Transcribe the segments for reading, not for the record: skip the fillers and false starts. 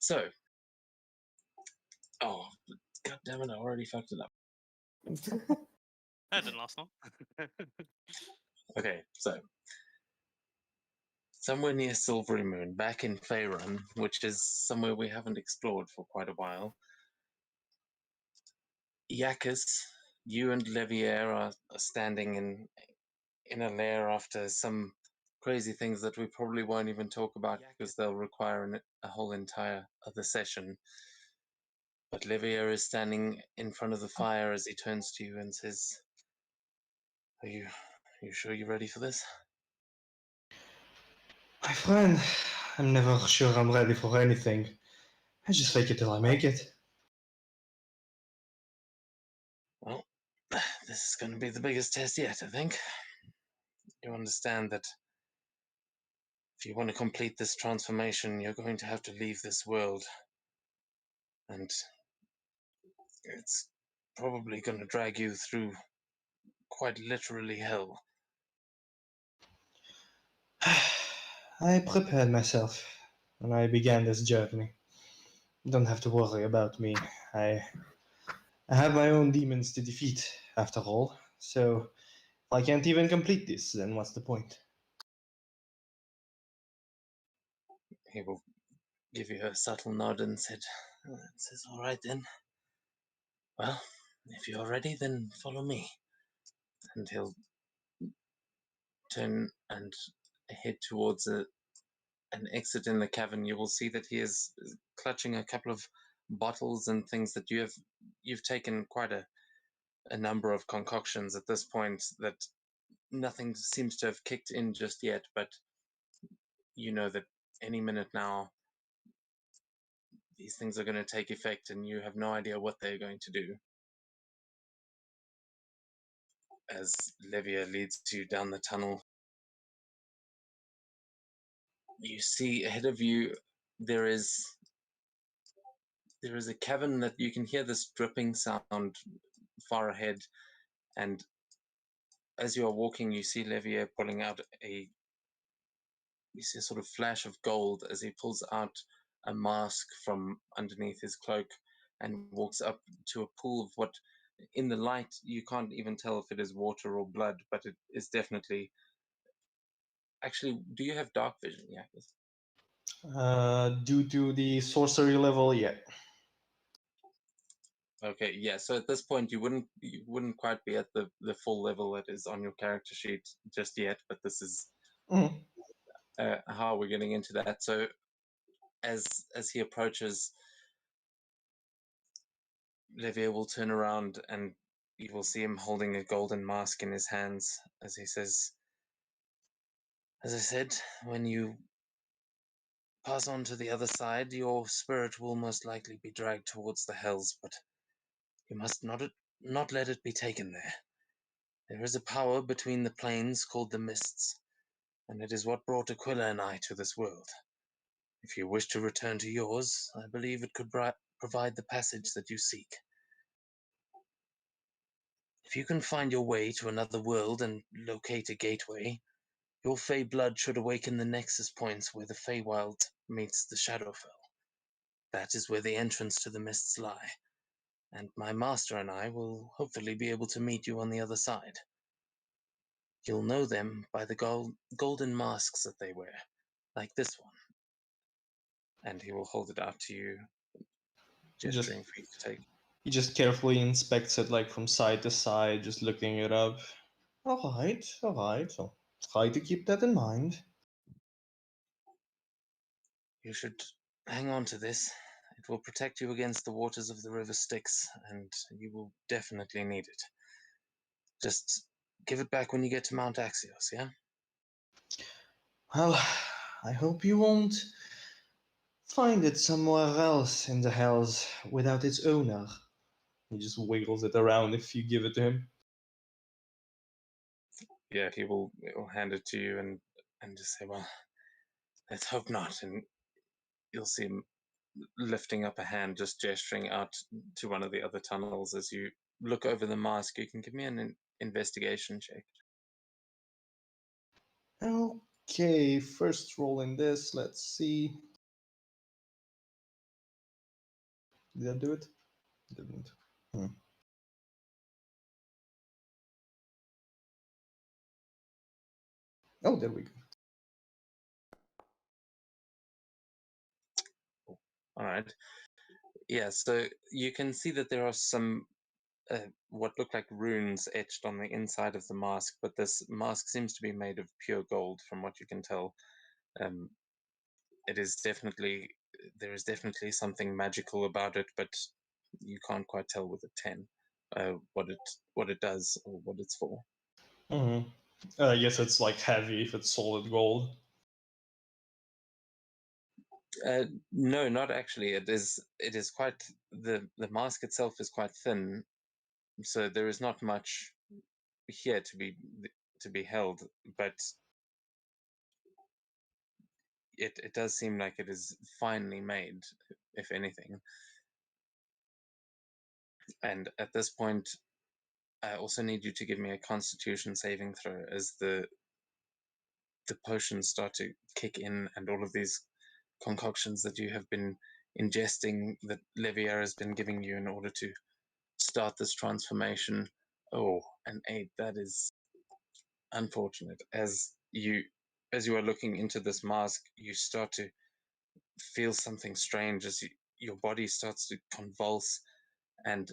So, oh, god damn it, I already fucked it up. That didn't last long. Okay, so somewhere near Silvery Moon, back in Faerun, which is somewhere we haven't explored for quite a while, Yakis, you and Levier are standing in a lair after some crazy things that we probably won't even talk about because they'll require a whole entire other session. But Levier is standing in front of the fire as he turns to you and says, Are you sure you're ready for this? My friend, I'm never sure I'm ready for anything. I just fake it till I make it. Well, this is going to be the biggest test yet, I think. You understand that if you want to complete this transformation, you're going to have to leave this world. And it's probably going to drag you through quite literally hell. I prepared myself when I began this journey. You don't have to worry about me. I have my own demons to defeat, after all. So, if I can't even complete this, then what's the point? He will give you a subtle nod and says, all right then. Well, if you're ready, then follow me. And he'll turn and head towards an exit in the cavern. You will see that he is clutching a couple of bottles and things that you've taken quite a number of concoctions at this point that nothing seems to have kicked in just yet, but you know that any minute now these things are going to take effect and you have no idea what they're going to do. As Levier leads you down the tunnel, you see ahead of you there is a cavern that you can hear this dripping sound far ahead, and as you are walking you see Levier pulling out you see a sort of flash of gold as he pulls out a mask from underneath his cloak and walks up to a pool of what in the light you can't even tell if it is water or blood, but it is definitely. Actually, do you have dark vision? Yeah. Due to the sorcery level, yeah. Okay, yeah. So at this point, you wouldn't quite be at the full level that is on your character sheet just yet, but this is how we're getting into that. So as he approaches, Levier will turn around and you will see him holding a golden mask in his hands as he says, as I said, when you pass on to the other side, your spirit will most likely be dragged towards the hells, but you must not let it be taken there. There is a power between the planes called the Mists, and it is what brought Aquila and I to this world. If you wish to return to yours, I believe it could provide the passage that you seek. If you can find your way to another world and locate a gateway, your Fey blood should awaken the nexus points where the Feywild meets the Shadowfell. That is where the entrance to the Mists lie, and my master and I will hopefully be able to meet you on the other side. You'll know them by the golden masks that they wear, like this one. And he will hold it out to you, gesturing for you to take. He just carefully inspects it, like from side to side, just looking it up. All right. So try to keep that in mind. You should hang on to this. It will protect you against the waters of the river Styx, and you will definitely need it. Just give it back when you get to Mount Axios, yeah? Well, I hope you won't find it somewhere else in the hells without its owner. He just wiggles it around if you give it to him. Yeah, he will hand it to you and just say, well, let's hope not. And you'll see him lifting up a hand, just gesturing out to one of the other tunnels as you look over the mask. You can give me an investigation check. Okay, first roll in this, let's see. Did I do it? Didn't. Oh, there we go. All right. Yeah, so you can see that there are some what look like runes etched on the inside of the mask, but this mask seems to be made of pure gold, from what you can tell. It is definitely there is definitely something magical about it, but you can't quite tell with a 10 what it does or what it's for. Mm-hmm. I guess it's like heavy if it's solid gold. No, not actually. It is quite the mask itself is quite thin, so there is not much here to be held, but it does seem like it is finely made, if anything. And at this point, I also need you to give me a Constitution saving throw as the potions start to kick in, and all of these concoctions that you have been ingesting, that Levier has been giving you in order to start this transformation. Oh, an 8. That is unfortunate. As you are looking into this mask, you start to feel something strange as your body starts to convulse, and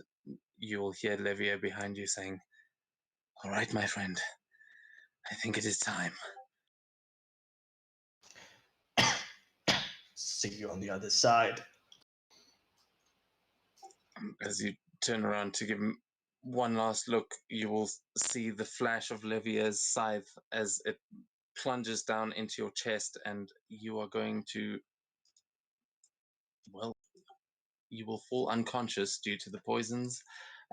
you'll hear Levier behind you saying, "All right, my friend, I think it is time." See you on the other side. As you turn around to give him one last look, you will see the flash of Levier's scythe as it plunges down into your chest, and you are going to, well, you will fall unconscious due to the poisons.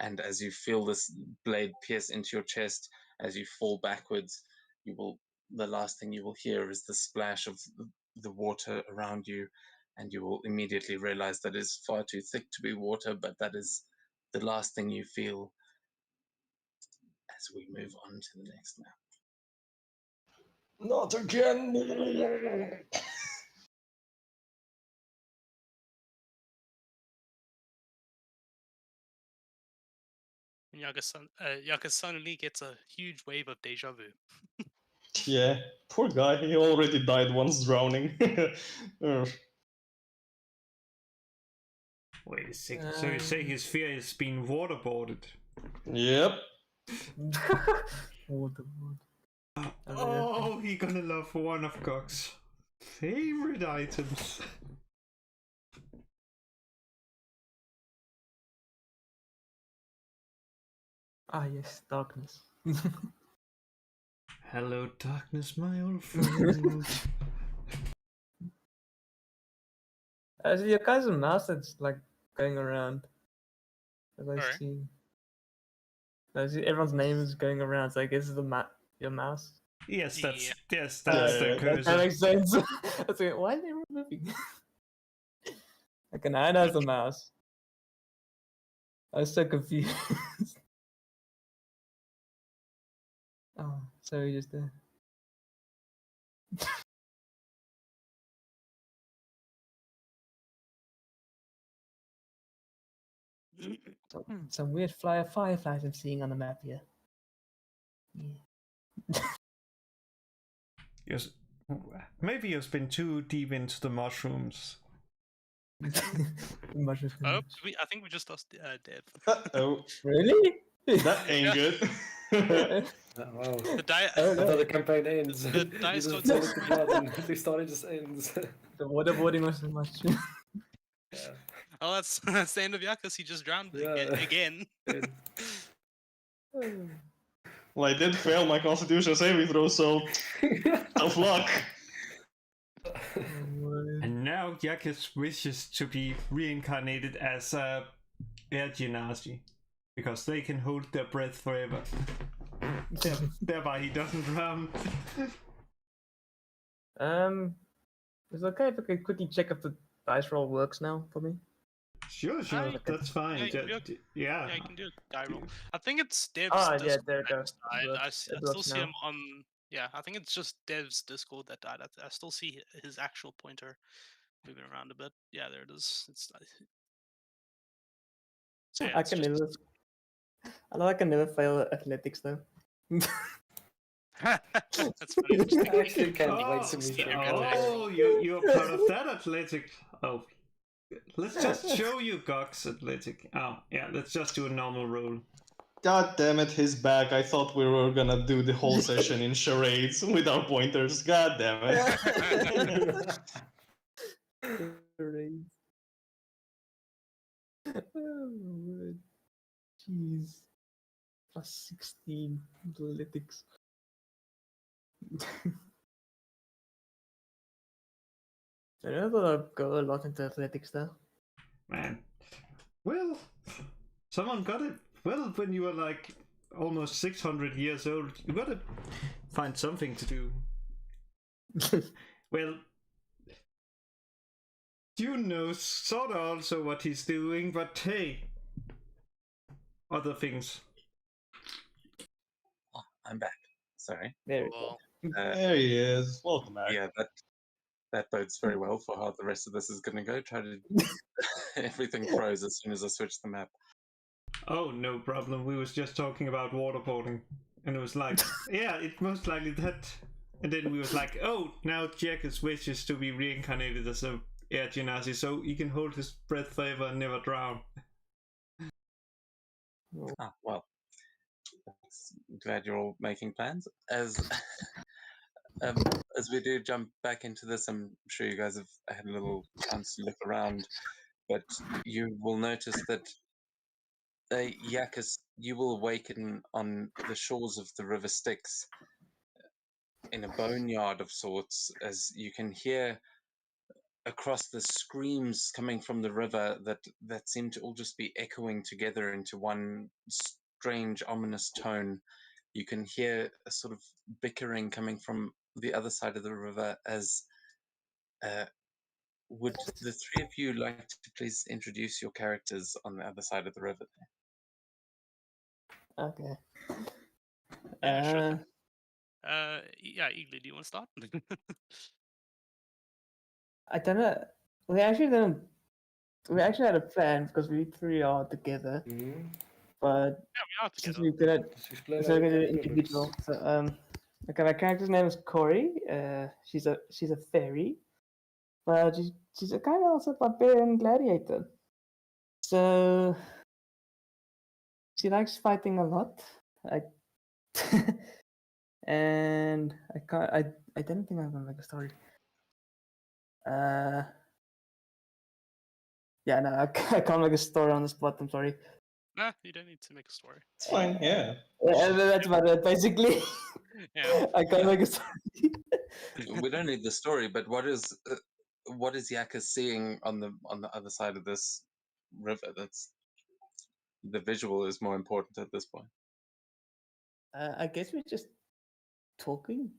And as you feel this blade pierce into your chest, as you fall backwards, the last thing you will hear is the splash of the water around you, and you will immediately realize that it is far too thick to be water, but that is the last thing you feel as we move on to the next map. Not again! And Yaka suddenly gets a huge wave of deja vu. Yeah, poor guy. He already died once drowning. Wait a second. So you say his fear has been waterboarded? Yep. Waterboard. Oh, he gonna love one of Gok's favorite items. Ah, yes, darkness. Hello, darkness, my old friend. So your guy's a mouse that's like going around. As I Alright. see. I see everyone's name is going around, so I guess it's your mouse. Yes, that's Yeah. yes, Yeah, that's yeah, the yeah, That cursor. makes sense. I was like, why are they moving? Okay, now I know it's a mouse. I was so confused. Oh, sorry, just there. Some weird fireflies I'm seeing on the map here. Yeah. Yes, maybe you've been too deep into the mushrooms. Mushroom. Oh, I think we just lost Dev. Oh, Really? that ain't good. Oh, wow. The die. Oh, After the no. campaign ends, The you dice just got fall into blood and the story just ends. The waterboarding was so much. Yeah. Oh, that's the end of Yakas. He just drowned Yeah. again. Well, I did fail my Constitution saving throw, so tough luck. And now Yakis wishes to be reincarnated as a air genasi, because they can hold their breath forever. Thereby he doesn't drown. Is it okay if I could quickly check if the dice roll works now for me? Sure, Okay. that's fine. Yeah, you can do it. Yeah. Yeah, you can do a die roll. I think it's Dev's Ah, yeah, Discord there it that goes. just died. It I works. It still works see now. him on. Yeah, I think it's just Dev's Discord that died. I still see his actual pointer moving around a bit. Yeah, there it is. It's So yeah, I it's can just- never. I know I can never fail athletics though. That's funny. I actually can't wait to meet you. Oh, you're part of that athletic. Oh, let's just show you Gog's athletic. Oh, yeah, let's just do a normal roll. God damn it, his back. I thought we were gonna do the whole session in charades with our pointers. God damn it. Great. Oh, word. Jeez. Plus 16 athletics. I don't know if I'll go a lot into athletics though. Man. Well, someone got it. Well, when you were like almost 600 years old, you gotta find something to do. Well, you know sort of also what he's doing, but hey, other things. Oh, I'm back. Sorry. There we go. Well, There he is. Welcome back. Yeah, that bodes very well for how the rest of this is going to go. Try to everything froze as soon as I switched the map. Oh, no problem. We was just talking about waterboarding, and it was like, yeah, it's most likely that. And then we was like, oh, now Jackus wishes to be reincarnated as a air genasi, so he can hold his breath forever and never drown. Ah, well, glad you're all making plans. As we do jump back into this, I'm sure you guys have had a little chance to look around, but you will notice that Yakus, you will awaken on the shores of the River Styx in a boneyard of sorts, as you can hear across the screams coming from the river that seem to all just be echoing together into one strange, ominous tone. You can hear a sort of bickering coming from the other side of the river. As would the three of you like to please introduce your characters on the other side of the river? Okay. Yeah, sure thing. Yeah, Eagly, do you want to start? I don't know. We actually didn't. We actually had a plan because we three are together, but Yeah, we are since together. we did it, Just explain so how we your did it character individual. looks. So okay, my character's name is Corey. She's a fairy, but she's a kind of also barbarian gladiator. So she likes fighting a lot. And I can't. I didn't think I was gonna make a story. Yeah, no, I can't make a story on the spot. I'm sorry. Nah, you don't need to make a story. It's fine, yeah. Yeah, that's about it. Basically, Yeah. I can't make a story. We don't need the story, but what is Yakus seeing on the other side of this river? That's the visual is more important at this point. I guess we're just talking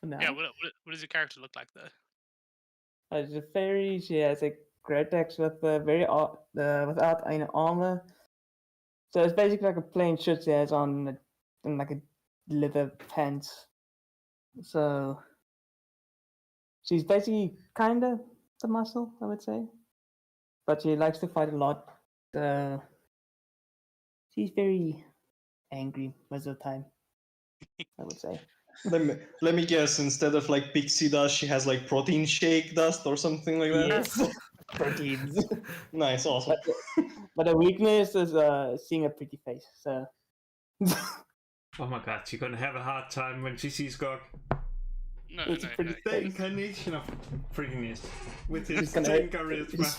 for now. Yeah, what does your character look like though? She's a fairy. She has a great axe with without any armor. So it's basically like a plain shirt she has on and like a leather pants. So she's basically kind of the muscle, I would say. But she likes to fight a lot. She's very angry most of the time, I would say. Let me guess, instead of like pixie dust, she has like protein shake dust or something like that? Yes, proteins. Nice, awesome. But the weakness is seeing a pretty face. So Oh my god, she's gonna have a hard time when she sees Gog. No, it's a no, pretty no. The face. incarnation of prettiness with his She's gonna 10 hate- charisma.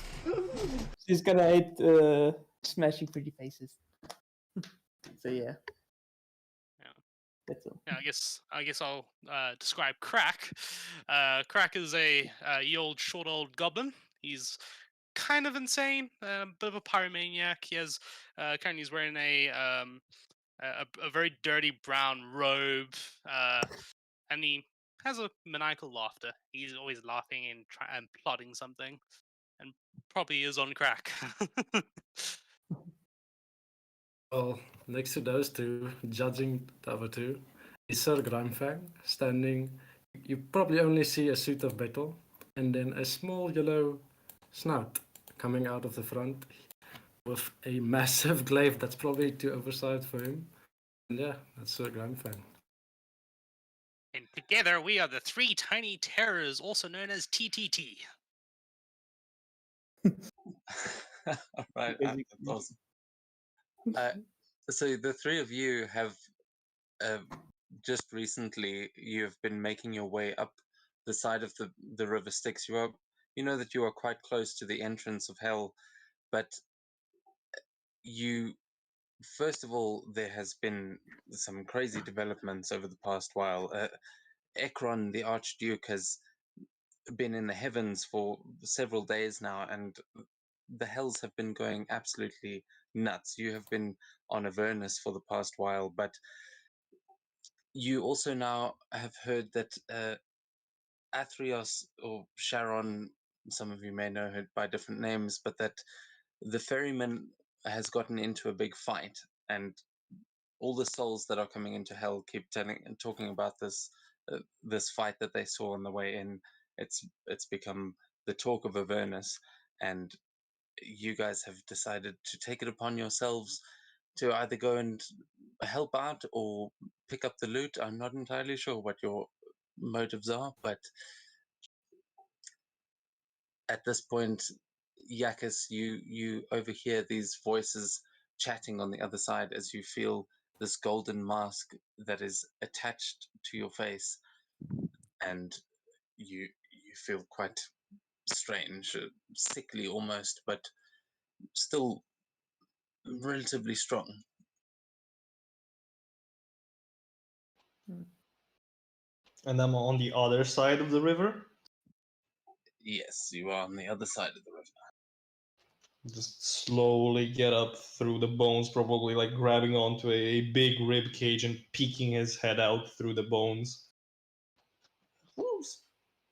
She's gonna hate smashing pretty faces. So yeah. Yeah. That's all. Yeah, I guess I'll describe Crack. Crack is a ye old short old goblin. He's kind of insane, bit of a pyromaniac. He has currently he's wearing a very dirty brown robe, and he has a maniacal laughter. He's always laughing and plotting something, and probably is on crack. Well, next to those two, judging the other two, is Sir Grimefang standing. You probably only see a suit of battle and then a small yellow snout coming out of the front. with a massive glaive that's probably too oversized for him. And yeah, that's Sir Grimfang. And together we are the Three Tiny Terrors, also known as TTT. All right, Basically. that's awesome. So the three of you have just recently you've been making your way up the side of the river Styx. You know that you are quite close to the entrance of hell, but you first of all there has been some crazy developments over the past while. Ekron, the Archduke, has been in the heavens for several days now, and the hells have been going absolutely nuts. You have been on Avernus for the past while, but you also now have heard that Athreos or Sharon, some of you may know her by different names, but that the ferryman has gotten into a big fight, and all the souls that are coming into hell keep telling and talking about this fight that they saw on the way in. It's become the talk of Avernus, and you guys have decided to take it upon yourselves to either go and help out or pick up the loot. I'm not entirely sure what your motives are, but at this point, Yakis, you overhear these voices chatting on the other side as you feel this golden mask that is attached to your face, and you feel quite strange, sickly almost, but still relatively strong. And I'm on the other side of the river. Yes, you are on the other side of the river. Just slowly get up through the bones, probably like grabbing onto a big rib cage and peeking his head out through the bones. Who's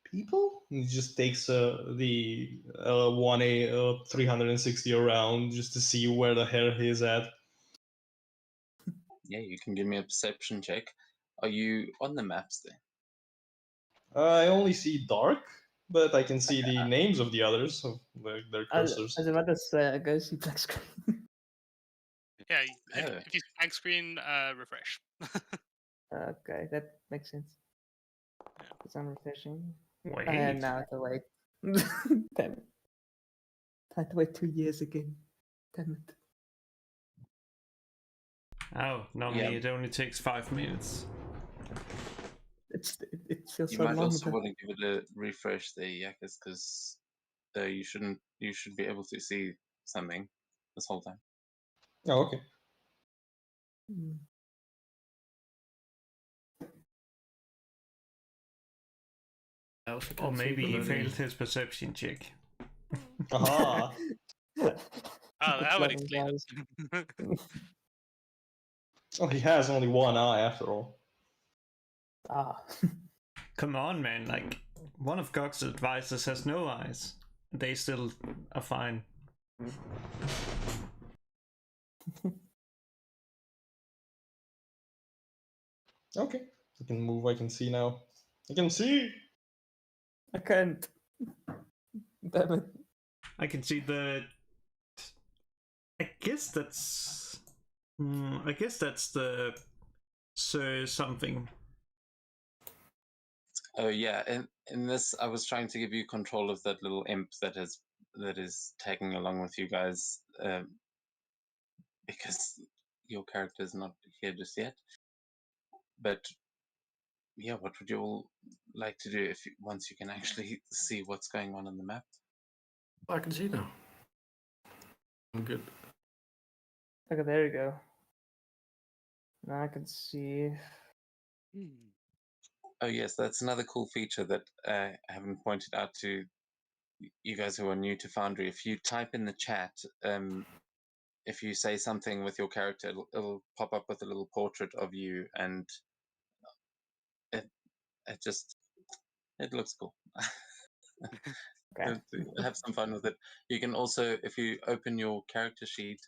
people? And he just takes the 1A 360 around just to see where the hell he is at. Yeah, you can give me a perception check. Are you on the maps there? I only see dark, but I can see the names of the others, of their I cursors. was about to say, go see black screen. Yeah, Oh. if you blank screen, refresh. Okay, that makes sense. Yeah. Because I'm refreshing. Wait. And now I have to wait. Damn it. I had to wait 2 years again. Damn it. Oh, normally Yeah. it only takes 5 minutes. It feels You so might long. also But want to give it a refresh there, Yakis, because you should be able to see something this whole time. Oh, okay. Mm. I also Or can't see maybe he the failed his perception check. Aha! Oh, that would Fluffing explain guys. it. Oh, he has only one eye after all. Ah. Come on, man, like, one of Gog's advisors has no eyes. They still are fine. Okay. I can move, I can see now. I can see! I can't. Damn it. I can see the... I guess that's the Sir something. Oh yeah, in this, I was trying to give you control of that little imp that is tagging along with you guys, because your character is not here just yet. But yeah, what would you all like to do once you can actually see what's going on the map? I can see now. I'm good. Okay, there you go. Now I can see. Oh yes, that's another cool feature that I haven't pointed out to you guys who are new to Foundry. If you type in the chat, if you say something with your character, it'll pop up with a little portrait of you, and it looks cool. Okay. Have some fun with it. You can also, if you open your character sheet,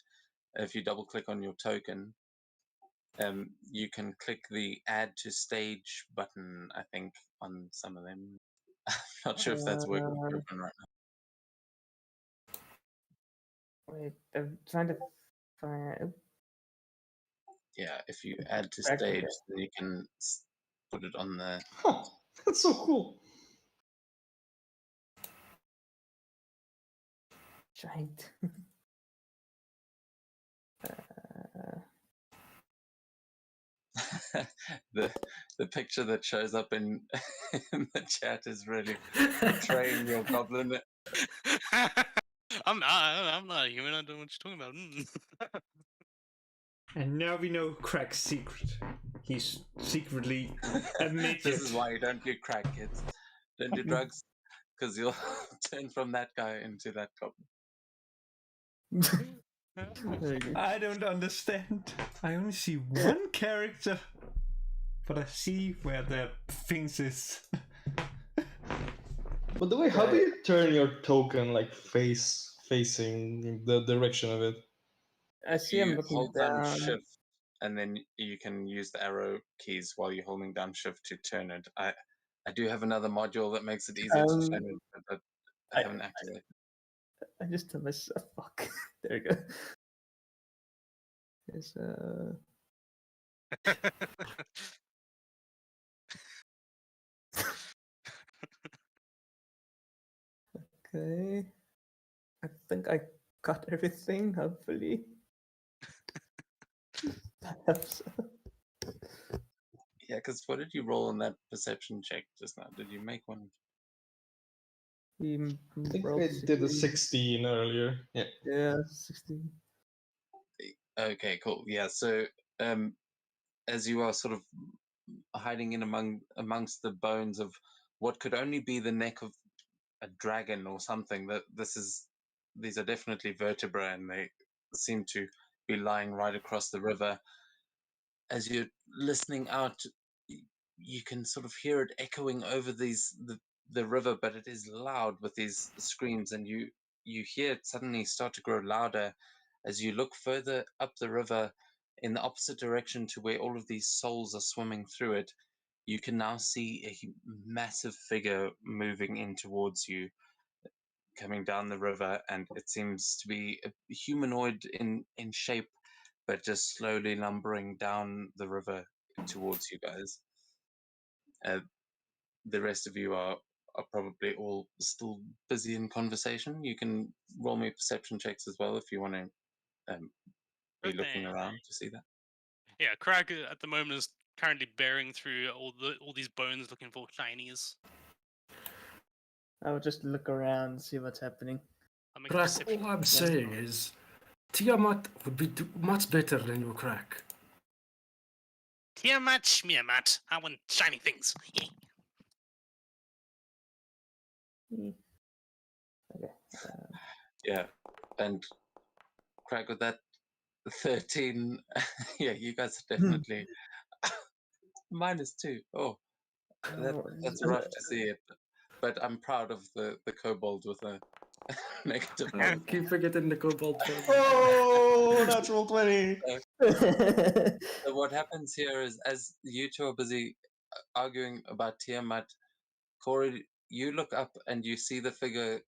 if you double click on your token, you can click the add to stage button, I think, on some of them. I'm not sure if that's working for everyone right Wait, I'm trying to find. Yeah, if you add to Back stage, again. then you can put it on the. Huh, that's so cool. Giant. uh, the picture that shows up in in the chat is really portraying your goblin. I'm not a human. I don't know what you're talking about. And now we know Crack's secret. He's secretly a midget. This is why you don't do crack, kids. Don't do drugs, because you'll turn from that guy into that goblin. there you go. I don't understand. I only see one character, but I see where the things is. By the way, how do you turn your token like facing the direction of it? I see him You looking hold down down. shift, and then you can use the arrow keys while you're holding down shift to turn it. I do have another module that makes it easier to turn it, but I haven't activated. I just told myself, fuck. There you go. There's okay. I think I got everything, hopefully. Perhaps. Yeah, because what did you roll on that perception check just now? Did you make one? We I think rolled I did a 16. 16 earlier. Yeah. Yeah, 16. Okay, cool. Yeah, so as you are sort of hiding in amongst the bones of what could only be the neck of a dragon or something, that these are definitely vertebrae, and they seem to be lying right across the river. As you're listening out, you can sort of hear it echoing over the river, but it is loud with these screams, and you hear it suddenly start to grow louder as you look further up the river in the opposite direction to where all of these souls are swimming through it. You can now see a massive figure moving in towards you, coming down the river, and it seems to be a humanoid in shape, but just slowly lumbering down the river towards you guys. The rest of you are probably all still busy in conversation. You can roll me perception checks as well if you want to be Good looking thing. around to see that. Yeah, Crag at the moment is currently bearing through all these bones looking for shinies. I would just look around and see what's happening. I'll make a Crack, perception all I'm check. saying is Tiamat would be much better than your Crack. Tiamat, Shmiamat, I want shiny things. Okay. Yeah, and Craig, with that 13, yeah, you guys are definitely -2. Oh, that's rough to see it, but I'm proud of the kobold with a negative I one. keep forgetting the Cobalt. Oh, natural 20. So what happens here is, as you two are busy arguing about Tiamat, Corey, you look up and you see the figure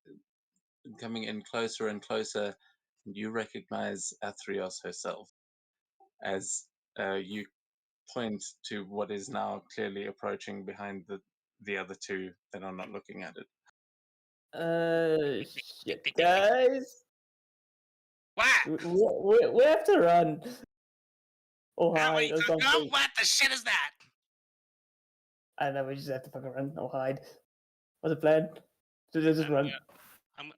coming in closer and closer, and you recognize Athreos herself as you point to what is now clearly approaching behind the other two that are not looking at it. Shit, guys. What? We have to run. Or What are hide you or talking about? something. What the shit is that? I don't know, we just have to fucking run or hide. What's the plan? Just run. I'm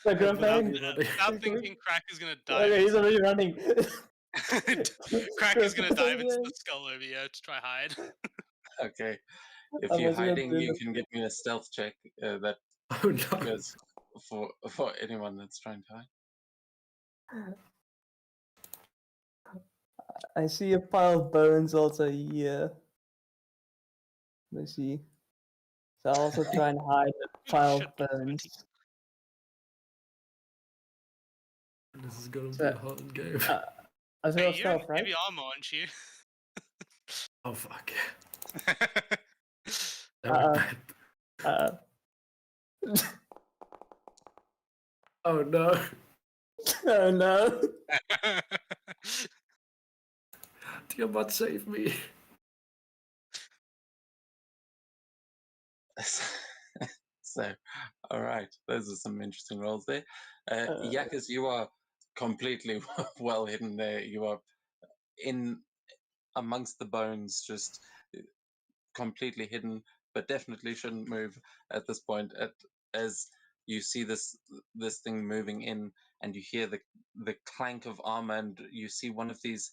Like, run, plan? without thinking Crack is gonna dive. Okay, he's already running. Crack is gonna dive into the skull over here to try hide. Okay, if I'm you're also gonna hiding, do you the- can give me a stealth check. That Oh no. goes for anyone that's trying to hide. I see a pile of bones also here. Let me see. So I'll also try and hide a pile Shit, of bones. This is gonna be So- a hard game. I was Hey, gonna you're in stealth, right? heavy armor, aren't you? Oh fuck. Uh, uh, Oh no. Oh no. Tiamat, save me. So, all right, those are some interesting rolls there. Yakas, you are completely well hidden there. You are in amongst the bones, just completely hidden, but definitely shouldn't move at this point. As you see this thing moving in, and you hear the clank of armor, and you see one of these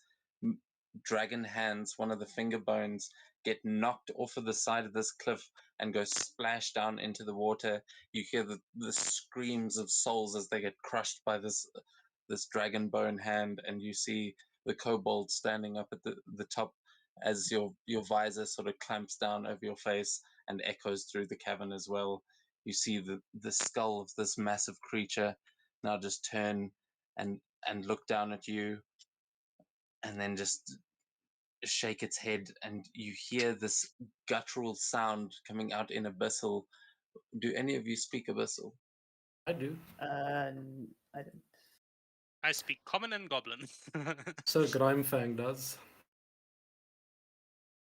dragon hands, one of the finger bones, get knocked off of the side of this cliff and go splash down into the water. You hear the screams of souls as they get crushed by this dragon bone hand, and you see the kobold standing up at the top as your visor sort of clamps down over your face and echoes through the cavern as well. You see the skull of this massive creature now just turn and look down at you, and then just shake its head, and you hear this guttural sound coming out in Abyssal. Do any of you speak Abyssal? I do. I don't. I speak common and goblin. So Grimefang does.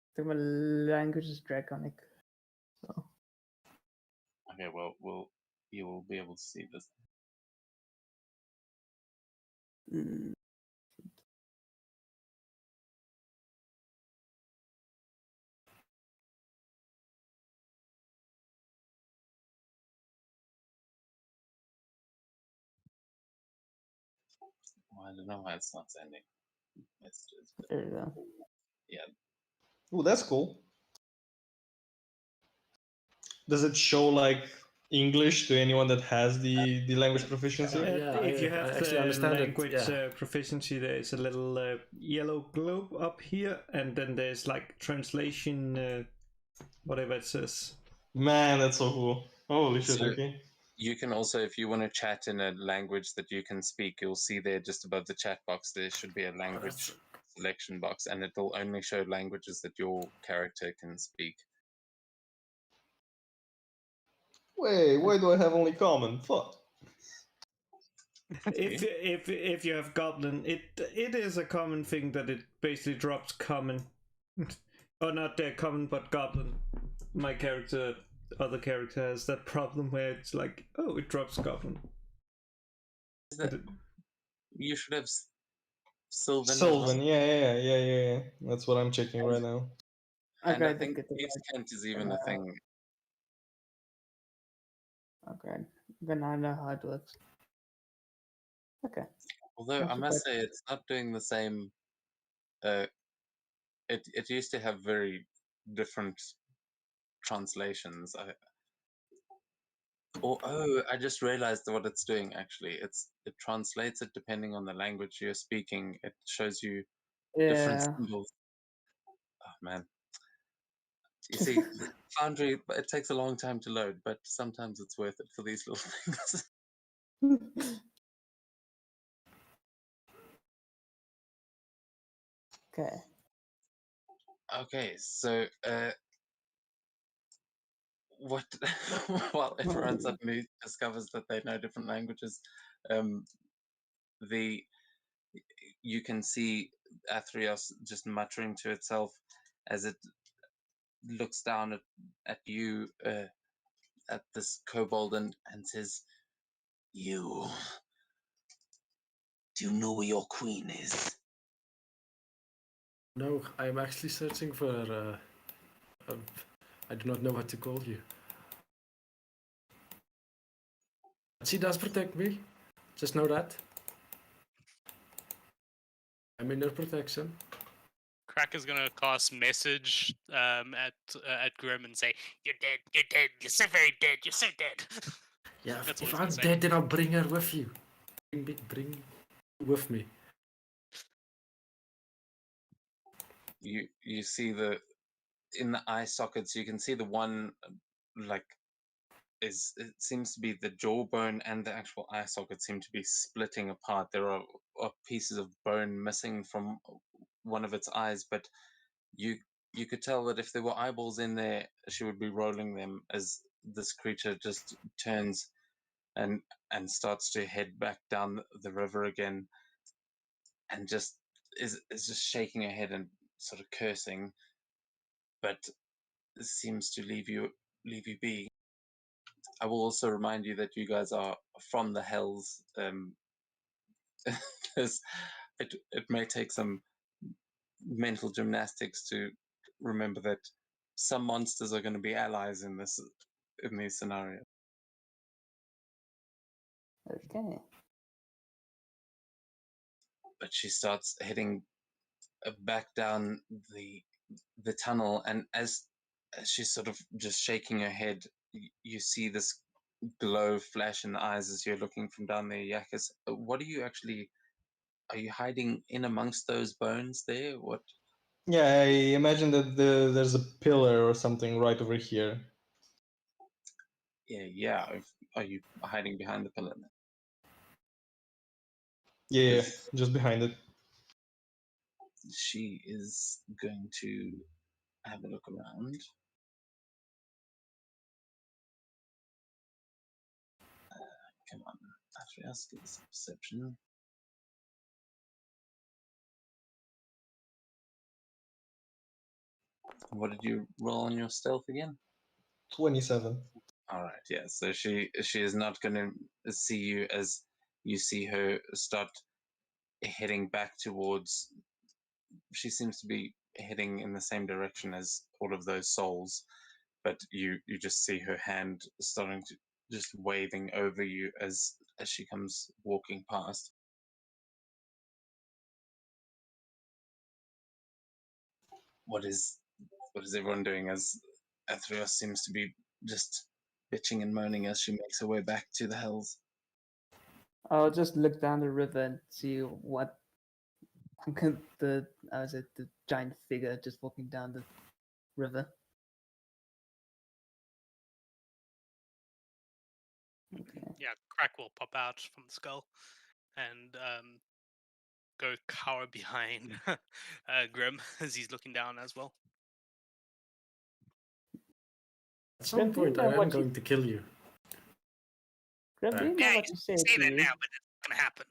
I think my language is draconic. So. Okay, well, you will be able to see this. Mm. Well, I don't know why it's not sending messages. But There we go. yeah, Ooh, that's cool. Does it show like English to anyone that has the language proficiency? Yeah, If you I have actually the understand it, language yeah. proficiency, there is a little yellow globe up here, and then there's like translation, whatever it says. Man, that's so cool. Holy shit, So- okay. you can also, if you want to chat in a language that you can speak, you'll see there just above the chat box there should be a language selection box, and it'll only show languages that your character can speak. Wait, why do I have only common? Fuck. If you have goblin, it is a common thing that it basically drops common, or not common, but goblin. My other character has that problem where it's like, oh, it drops goblin. Is that, you should have Sylvan. Sylvan, yeah. That's what I'm checking right now. And Okay, I think get the East Kent is even a thing. Okay, then I know how it works. Okay. Although Not I so must bad. say it's not doing the same. It used to have very different translations. I just realized what it's doing. Actually, it translates it depending on the language you're speaking. It shows you different Yeah. symbols. Oh man, you see, Foundry, it takes a long time to load, but sometimes it's worth it for these little things. Okay. Okay, so what? Well, everyone suddenly discovers that they know different languages. Um, the you can see Athreos just muttering to itself as it looks down at you, at this kobold, and says, "You do you know where your queen is?" No, I'm actually searching for. I do not know what to call you. But she does protect me. Just know that. I'm in her protection. Crack is gonna cast message at Grim and say, "You're dead. You're dead. You're so very dead. You're so dead." Yeah, That's what if he's I'm gonna say. dead, then I'll bring her with you. Bring with me. You see in the eye sockets. You can see the one like it seems to be the jawbone and the actual eye socket seem to be splitting apart. There are pieces of bone missing from one of its eyes, but you you could tell that if there were eyeballs in there, she would be rolling them as this creature just turns and starts to head back down the river again, and just is just shaking her head and sort of cursing, but seems to leave you be. I will also remind you that you guys are from the Hells. It may take some mental gymnastics to remember that some monsters are going to be allies in these scenarios. Okay. But she starts heading back down the tunnel, and as she's sort of just shaking her head, you see this glow flash in the eyes as you're looking from down there, Yakas. What are you actually? Are you hiding in amongst those bones there? What? Yeah, I imagine that there's a pillar or something right over here. Yeah. Are you hiding behind the pillar? Yeah, just behind it. She is going to have a look around. Come on, Atrias, give us a perception. What did you roll on your stealth again? 27. All right, yeah. So she is not going to see you as you see her start heading back towards. She seems to be heading in the same direction as all of those souls, but you just see her hand starting to just waving over you as she comes walking past. What is everyone doing as Athreos seems to be just bitching and moaning as she makes her way back to the Hells? I'll just look down the river and see what the giant figure just walking down the river. Okay. Yeah, Crack will pop out from the skull and go cower behind Grim as he's looking down as well. At some Grim, do you point, know I am what going to kill you. Grim, do you know Yeah, what you you said say to that you? now, but it's gonna happen.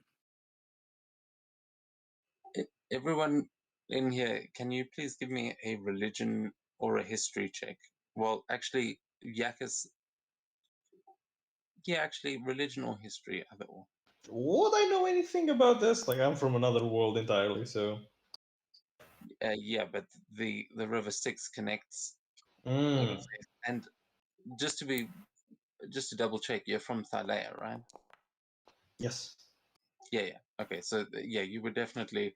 Everyone in here, can you please give me a religion or a history check? Well, actually, Yakas. Yeah, actually, religion or history, either or. Would I know anything about this? Like, I'm from another world entirely, so. Yeah, but the River Styx connects all Mm. of this. And just to double check, you're from Thalea, right? Yes. Yeah. Okay, so yeah, you would definitely.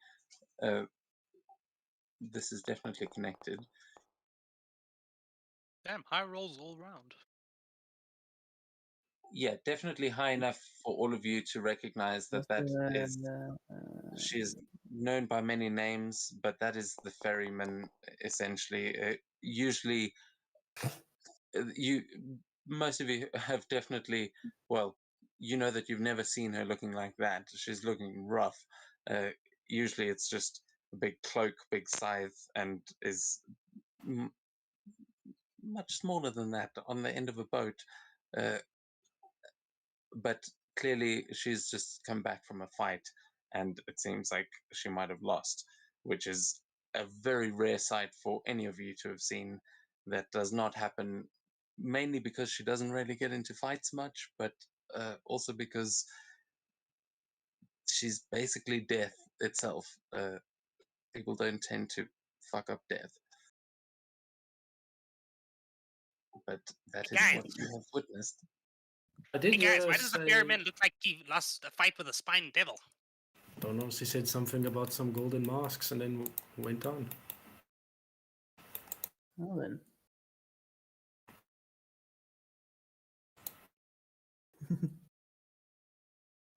This is definitely connected. Damn, high rolls all round. Yeah, definitely high enough for all of you to recognize that is. She is known by many names, but that is the ferryman, essentially. Usually, most of you have definitely, well, you know that you've never seen her looking like that. She's looking rough. Uh, Usually, it's just a big cloak, big scythe, and is much smaller than that on the end of a boat. Uh, but clearly she's just come back from a fight, and it seems like she might have lost, which is a very rare sight for any of you to have seen. That does not happen, mainly because she doesn't really get into fights much, but also because she's basically death itself. People don't tend to fuck up death, but that is Guys. what you have witnessed. I did Hey guys, hear why does the say... ferryman look like he lost a fight with a spine devil? Don't know, she said something about some golden masks and then went on. Well then.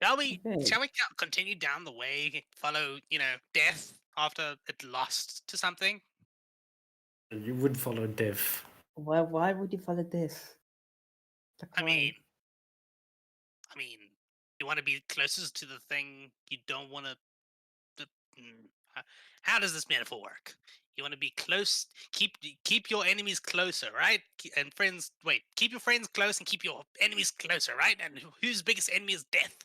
Okay. Shall we continue down the way, follow, death after it lost to something? You would follow death. Why would you follow this? Like, I why? mean, you want to be closest to the thing you don't want to. How does this metaphor work? You want to be close. Keep your enemies closer, right? And friends. Wait, keep your friends close and keep your enemies closer, right? And whose biggest enemy is death?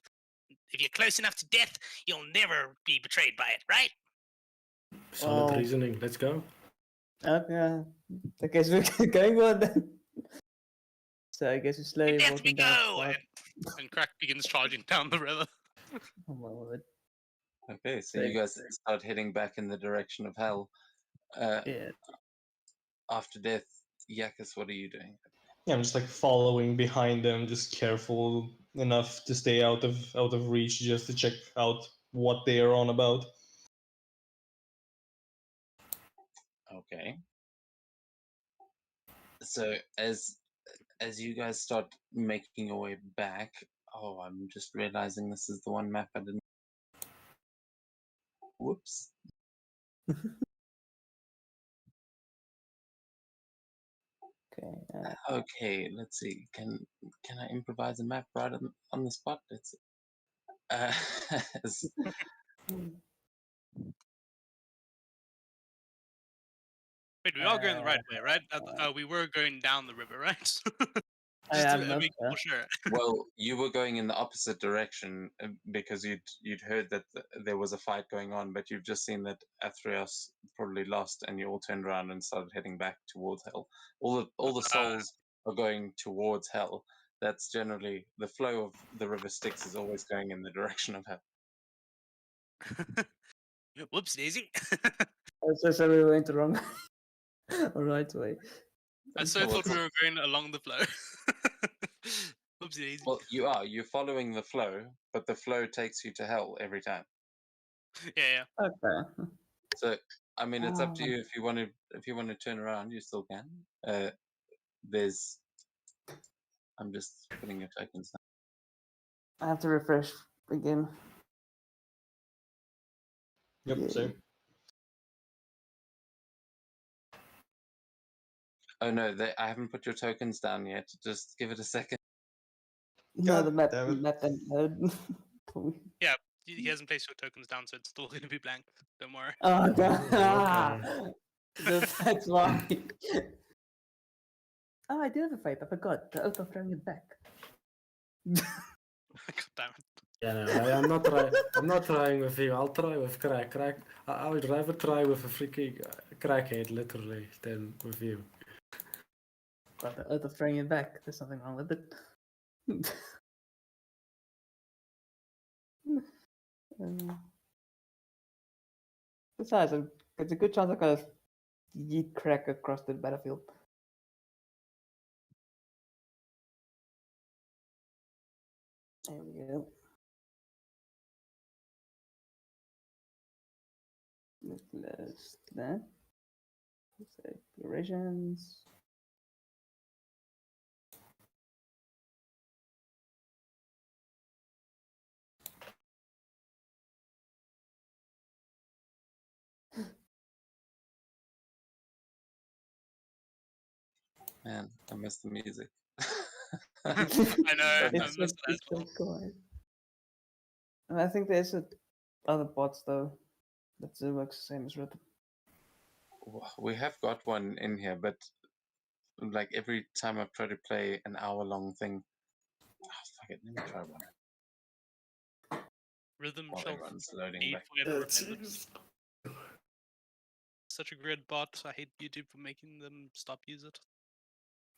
If you're close enough to death, you'll never be betrayed by it, right? Solid Oh. reasoning. Let's go. Okay. I guess we're going on then. So I guess we're slowly Death we walking down. go! And Crack begins charging down the river. Oh my word. Okay, so So- you guys start heading back in the direction of hell. Yeah. After death, Yakis, what are you doing? Yeah, I'm just like following behind them, just careful enough to stay out of reach, just to check out what they are on about. Okay. So as you guys start making your way back, oh, I'm just realizing this is the one map I didn't. Whoops. Okay. Okay, let's see. Can I improvise a map right on the spot? Let's. s- Wait, we are going the right way, right? We were going down the river, right? I Just am to not make sure. sure. well, you were going in the opposite direction because you'd heard that there was a fight going on, but you've just seen that Athreos probably lost, and you all turned around and started heading back towards hell. All the souls are going towards hell. That's generally the flow of the river Styx is always going in the direction of hell. Whoops, Daisy. So we went the wrong right way. I so Okay. thought we were going along the flow. Whoops, Daisy. Well, you're following the flow, but the flow takes you to hell every time. Yeah. Okay. So, I mean, it's up to you if you want to turn around, you still can. There's. I'm just putting your tokens now. I have to refresh again. Yep, Yeah. same. Oh no, I haven't put your tokens down yet. Just give it a second. No, the God map damn it. didn't load. He hasn't placed your tokens down, so it's still going to be blank. Don't worry. Oh god. Okay. That's why. Oh, I do have a fight. I forgot. The oath of throwing it back. God damn it. Yeah, no, I'm not trying with you. I'll try with Crack. I would rather try with a freaking crackhead, literally, than with you. But the oath of throwing it back. There's something wrong with it. Besides, it's a good chance I could yeet Crack across the battlefield. There we go. Let's that. Explorations. Man, I missed the music. I know. I It's missed it as so well. quiet. And I think there's other bots though that still works the same as Rhythm. We have got one in here, but like every time I've tried to play an hour-long thing, fuck it, let me try one. Rhythm While shelf everyone's loading be back. forever remembered. Such a great bot. I hate YouTube for making them stop use it.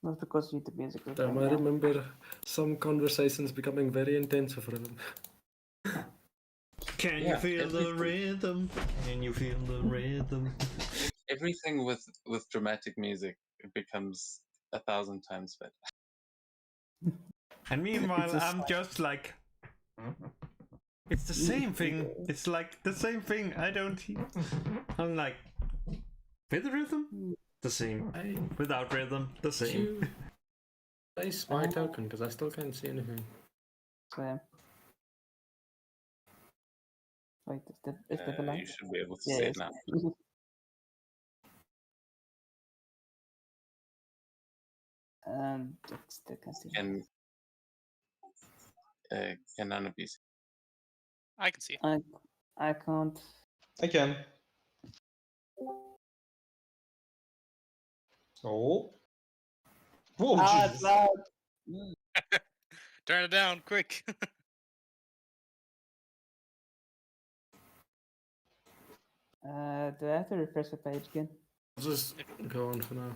Not because you need the music. is I playing now. remember some conversations becoming very intense with Rhythm. Can you Yeah, feel the everything. rhythm? Can you feel the rhythm? Everything with dramatic music, it becomes 1,000 times better. And meanwhile, It's a I'm sign. just like, it's the same thing. It's like the same thing. I'm like, with rhythm, the same. Hey, Without rhythm, the did same. you place my token? Because I still can't see anything. So, wait, is that the line? You should be able to Yeah, see it it now. is. And still can't see. Can none of you see? I can see. I can't. I can. Oh. Whoa, Ah, Jesus. it's loud. Turn it down, quick. Do I have to refresh the page again? I'll just go on for now.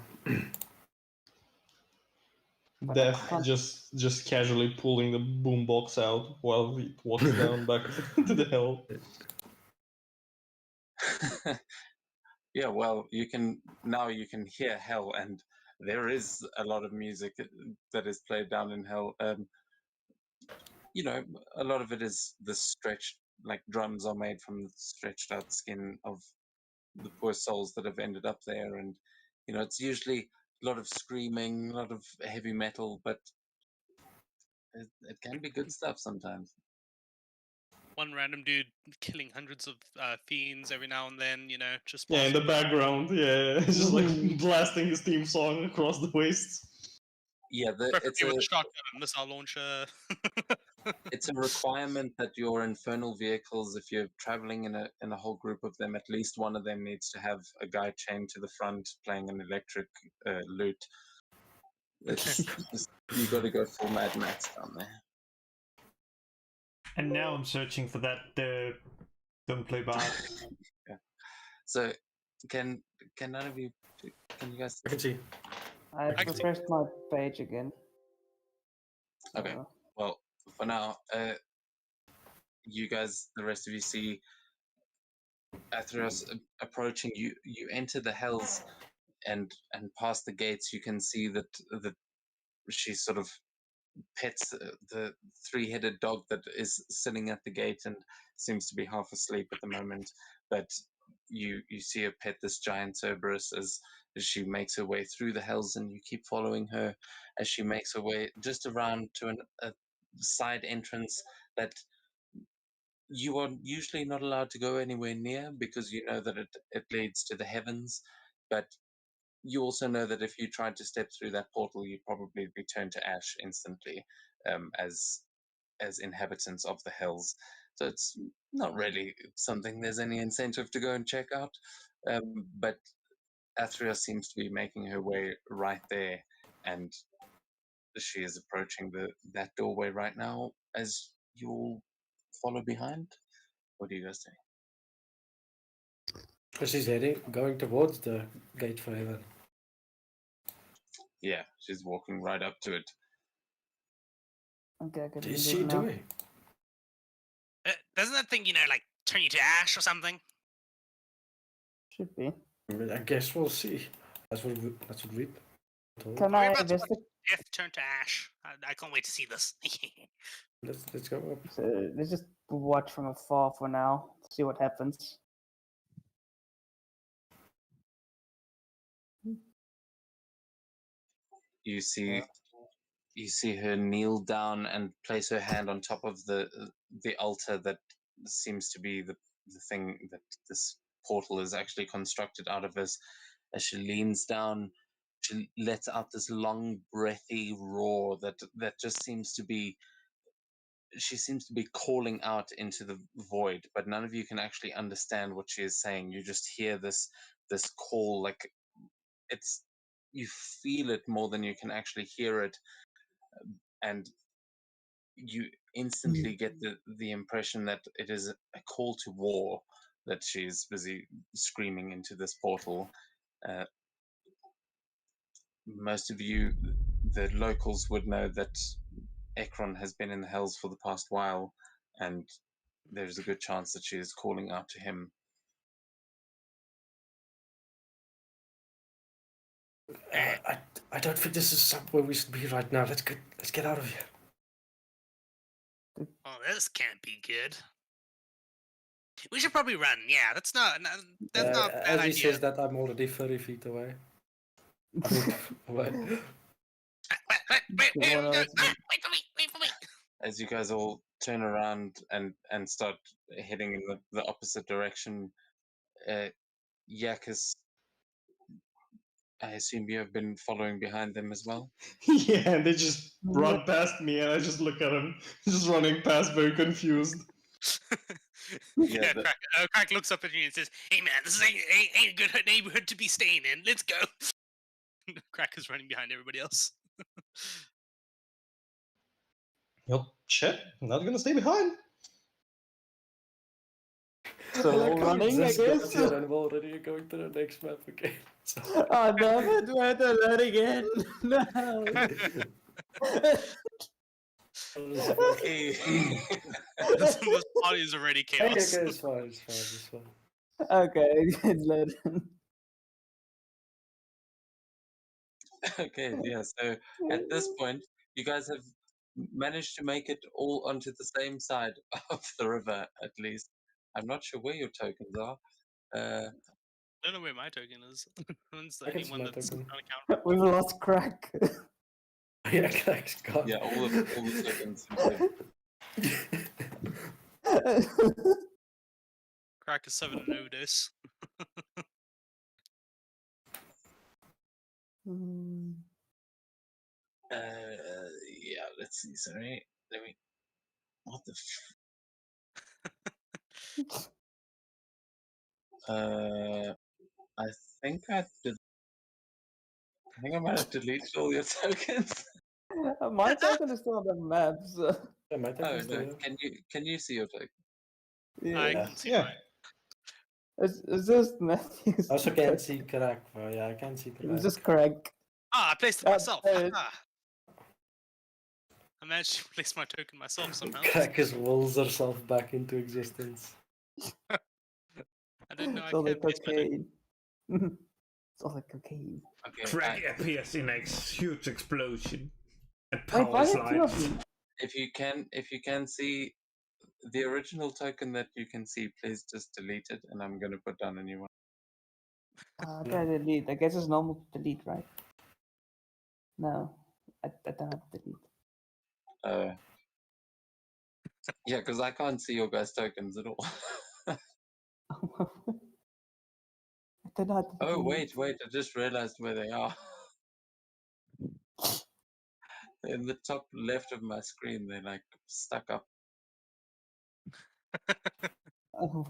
But I Death can't- just casually pulling the boombox out while he walks down back to the hell. Yeah, well, you can hear hell, and there is a lot of music that is played down in hell. You know, a lot of it is the stretched, like drums are made from the stretched out skin of the poor souls that have ended up there, and you know, it's usually a lot of screaming, a lot of heavy metal, but it can be good stuff sometimes. One random dude killing hundreds of fiends every now and then, you know, just Yeah, in the passing. background, yeah, it's just like blasting his theme song across the wastes. Yeah, Preferably with a shotgun and missile launcher. it's a requirement that your infernal vehicles, if you're traveling in a whole group of them, at least one of them needs to have a guy chained to the front playing an electric lute. It's just, you got to go full Mad Max down there. And now I'm searching for that don't play bard. Yeah. So can none of you can you guys? I can see. I've I can see. refreshed my page again. Okay. So, Well, for now, you guys, the rest of you see Athros approaching you. You enter the hells, and past the gates, you can see that she sort of pets the three-headed dog that is sitting at the gate and seems to be half asleep at the moment. But you see her pet this giant Cerberus as she makes her way through the hells, and you keep following her as she makes her way just around to a side entrance that you are usually not allowed to go anywhere near because you know that it leads to the heavens. But you also know that if you tried to step through that portal, you'd probably be turned to ash instantly, as inhabitants of the hells. So it's not really something there's any incentive to go and check out. But Athria seems to be making her way right there, and she is approaching that doorway right now as you all follow behind. What do you guys say? She's going towards the gate for heaven. Yeah, she's walking right up to it. okay, I What can is do she it now. doing? Doesn't that thing, you know, like turn you to ash or something? Should be. I guess we'll see. That's what we told. Can We're I about to watch investigate? Death turn to ash. I can't wait to see this. Let's go up. So let's just watch from afar for now. See what happens. You see her kneel down and place her hand on top of the altar that seems to be the thing that this portal is actually constructed out of. As she leans down, she lets out this long breathy roar that just seems to be, she seems to be calling out into the void, but none of you can actually understand what she is saying. You just hear this call, like it's, you feel it more than you can actually hear it, and you instantly get the impression that it is a call to war that she's busy screaming into this portal. Uh, most of you, the locals, would know that Ekron has been in the hells for the past while, and there's a good chance that she is calling out to him. I don't think this is somewhere we should be right now. Let's get out of here. Oh, this can't be good. We should probably run. Yeah, that's not a bad As he idea. says that, I'm already 30 feet away. I mean, away. Wait You wanna listen? for me! Wait for me! As you guys all turn around and start heading in the opposite direction, Yakus, I assume you have been following behind them as well? Yeah, and they just run past me, and I just look at him, just running past, very confused. Yeah, Crack looks up at you and says, "Hey man, this ain't a good neighborhood to be staying in. Let's go." Crack is running behind everybody else. Well, shit, I'm not gonna stay behind. So I like all how we running, I just got guess. here and we're already going to the next map again. So- Oh, damn it, we had to learn again. No. Hey. This party is already Okay, chaos. okay, it's fine, it's fine, it's fine. Okay, it's loading. Okay, yeah, so at this point, you guys have managed to make it all onto the same side of the river, at least. I'm not sure where your tokens are. I don't know where my token is. That's the I can only see one my that's token. unaccountable. We've lost Crack. Yeah, Crack's gone. Yeah, all the tokens. have- Crack is 7 and overdose. Hmm. Yeah, let's see, sorry. Let me. What the I think I did. I think I might have deleted all your tokens. My token is still on the map, so Yeah, my Oh token's no, there. can you see your token? I yeah. can see Yeah. mine. It's just Matthew's I also can't token. see Crack, but yeah, I can see Crack. It's just Craig. Ah, I placed it Oh, myself. there it is. haha. I managed to place my token myself somehow. Crack just wills herself back into existence. I didn't know It's I all the can place my token. cocaine. It's all the cocaine. Okay. Crack appears in a huge explosion. And Wait, power why are two of slides. you? If you can see the original token that you can see, please just delete it, and I'm gonna put down a new one. Okay, delete. I guess it's normal to delete, right? No, I don't have to delete. Yeah, because I can't see your guys' tokens at all. I don't know how to Oh delete. wait, I just realized where they are. In the top left of my screen, they're like stuck up. Oh,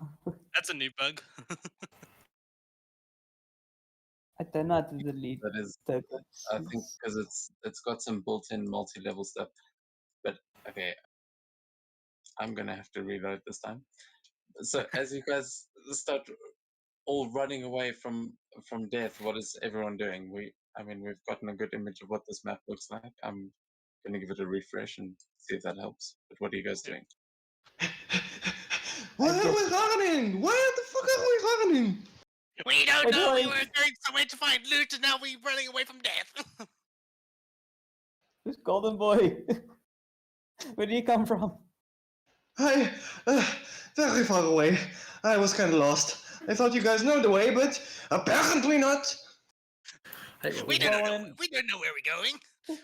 That's a new bug. I don't know how to delete That is, tokens. I think, because it's got some built-in multi-level stuff. But okay, I'm gonna have to reload this time. So as you guys start all running away from death, what is everyone doing? We've gotten a good image of what this map looks like. I'm gonna give it a refresh and see if that helps. But what are you guys doing? Where are we running? Where the fuck are we running? We don't I know. We don't- were going somewhere to find loot, and now we're running away from death. Who's Golden Boy? Where do you come from? I, very far away. I was kind of lost. I thought you guys know the way, but apparently not. Hey, we don't know. going- We don't know where we're going.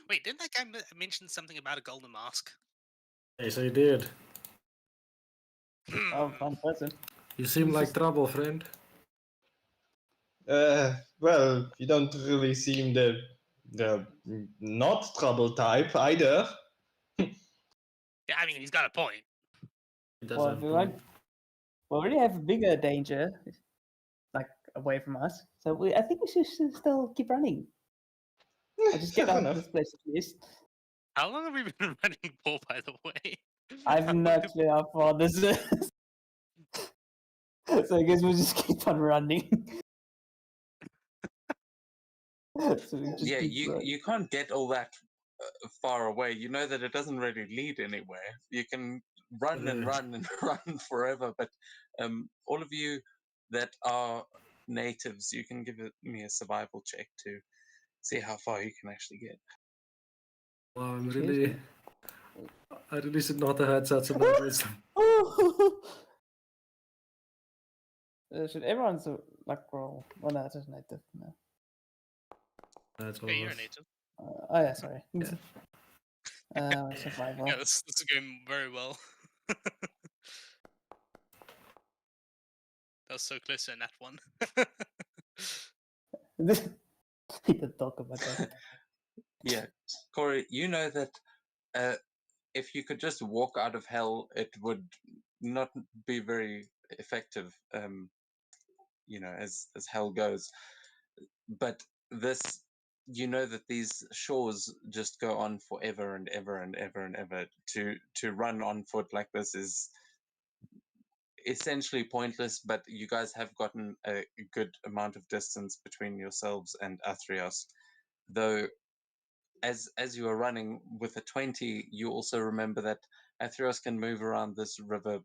Wait, didn't that guy mention something about a golden mask? Hey, so you did. Oh, fun person. You seem like trouble, friend. Well, you don't really seem the not trouble type either. Yeah, I mean, he's got a point. He does Well, have a we point. we already have a bigger danger, like away from us. So I think we should still keep running. Or just get Fair out enough. of this place at least. How long have we been running for, by the way? I've no clue how far this is. So I guess we'll just keep on running. So we just Yeah, keep running. you can't get all that far away. You know that it doesn't really lead anywhere. You can run and run and run forever, but all of you that are natives, you can give me a survival check to see how far you can actually get. Well, I'm Excuse really. me? I really should not have had such a bad wisdom. Should everyone like roll? Well, no, it's just native. No. That's Hey, you're a native. Oh yeah, sorry. Survival. Yeah, this is going very well. That was so close to a nat one. We didn't talk about that. Yeah, Corey, you know that if you could just walk out of hell, it would not be very effective, as hell goes. But this, that these shores just go on forever and ever and ever and ever. To run on foot like this is essentially pointless, but you guys have gotten a good amount of distance between yourselves and Athreos. Though, as you are running with a 20, you also remember that Athreos can move around this river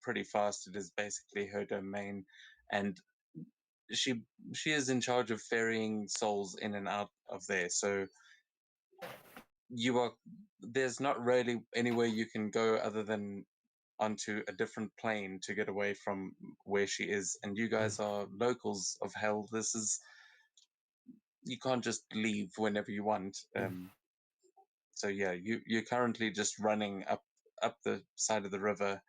pretty fast. It is basically her domain, and she she is in charge of ferrying souls in and out of there. So there's not really anywhere you can go other than onto a different plane to get away from where she is. And you guys are locals of hell. You can't just leave whenever you want. So yeah, you're currently just running up the side of the river,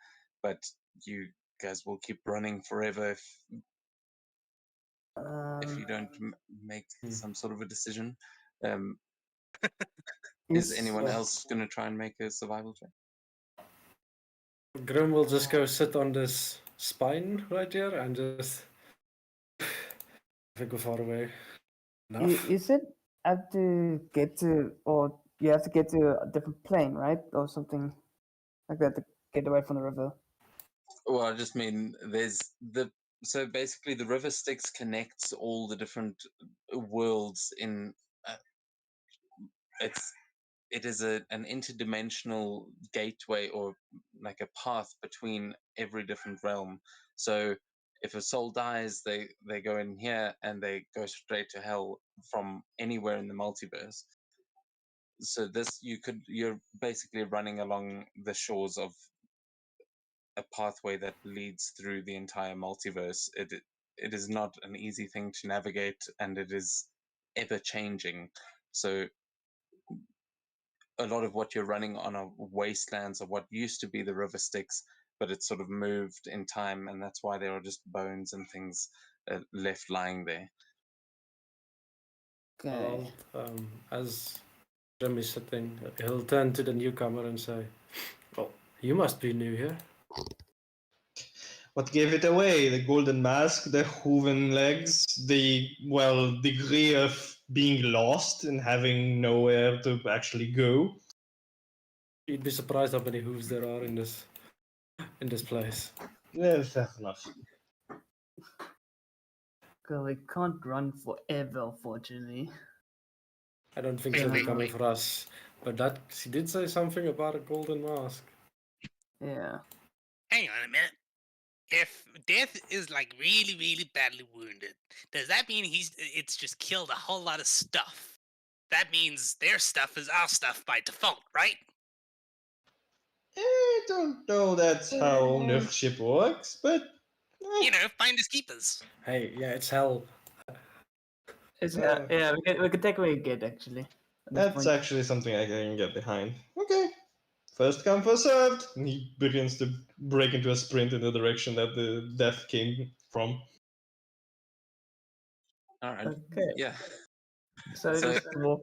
but you guys will keep running forever if you don't make some sort of a decision. Is anyone else going to try and make a survival check? Grim will just go sit on this spine right here and just go far away. Enough. You said have to get to, or you have to get to a different plane, right, or something like that to get away from the river. Well, I just mean so basically the river Styx connects all the different worlds in. It is an interdimensional gateway, or like a path between every different realm. So if a soul dies, they go in here and they go straight to hell from anywhere in the multiverse. So you're basically running along the shores of a pathway that leads through the entire multiverse. It is not an easy thing to navigate, and it is ever changing. So a lot of what you're running on are wastelands of what used to be the river Styx, but it's sort of moved in time, and that's why there are just bones and things left lying there. Okay. Well, as Grim is sitting, he'll turn to the newcomer and say, "Well, you must be new here." What gave it away? The golden mask, the hooven legs, the, degree of being lost and having nowhere to actually go. You'd be surprised how many hooves there are in this place. Yeah, fair enough. Well, we can't run forever, unfortunately. I don't think Wait, she'll be wait, coming wait. for us. But she did say something about a golden mask. Yeah. Hang on a minute. If Death is like really, really badly wounded, does that mean it's just killed a whole lot of stuff? That means their stuff is our stuff by default, right? I don't know that's how ownership works, but You know, finders keepers. Hey, yeah, it's hell. It's, Uh, yeah, we could take away Git, actually. At this that's point. actually something I can get behind. Okay. First come, first served. And he begins to break into a sprint in the direction that the death came from. All right. Okay. Yeah. So, So- just walk.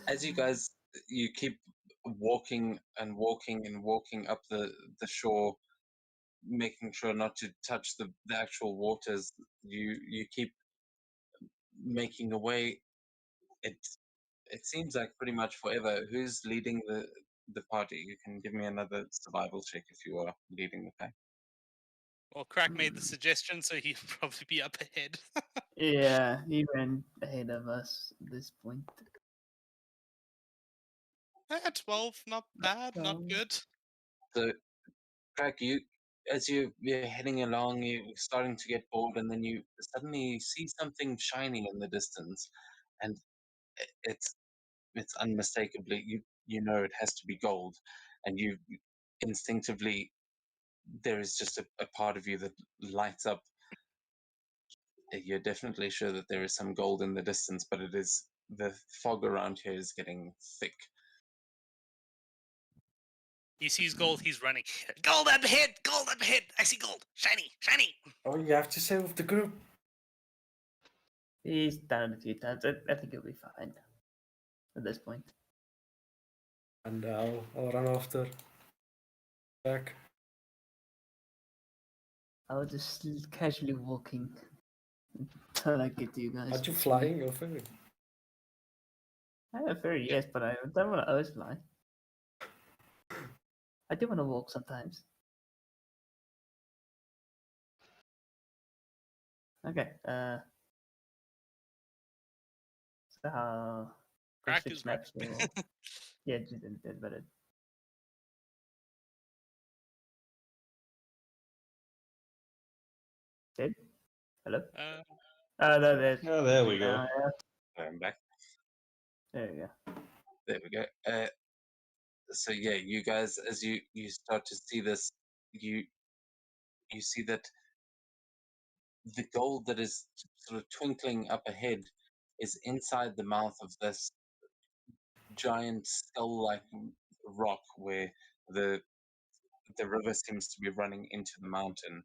As you keep walking and walking and walking up the shore, making sure not to touch the actual waters, you keep making a way. It seems like pretty much forever. Who's leading the party? You can give me another survival check if you are leading the pack. Well, Crack made the suggestion, so he'd probably be up ahead. Yeah, he ran ahead of us at this point. 12, not bad, not good. So, Crack, you're heading along, you're starting to get bored, and then you suddenly see something shining in the distance, and it's unmistakably, you know it has to be gold, and you instinctively, there is just a part of you that lights up. You're definitely sure that there is some gold in the distance, but the fog around here is getting thick. He sees gold, he's running. Gold up ahead! Gold up ahead! I see gold! Shiny! Shiny! Oh, you have to say with the group. He's done it a few times. I think he'll be fine at this point. And I'll run after. Back. I was just casually walking until I get to you guys. Aren't you flying or ferry? I have a ferry, yes, but I don't want to always fly. I do want to walk sometimes. Okay. So how? Crack Switch is right. maps or yeah, did but it. Did? Hello. Uh, No, there's. Oh, there we go. I'm back. There you go. There we go. So yeah, you guys, as you start to see this, you see that the gold that is sort of twinkling up ahead is inside the mouth of this giant skull-like rock where the river seems to be running into the mountain,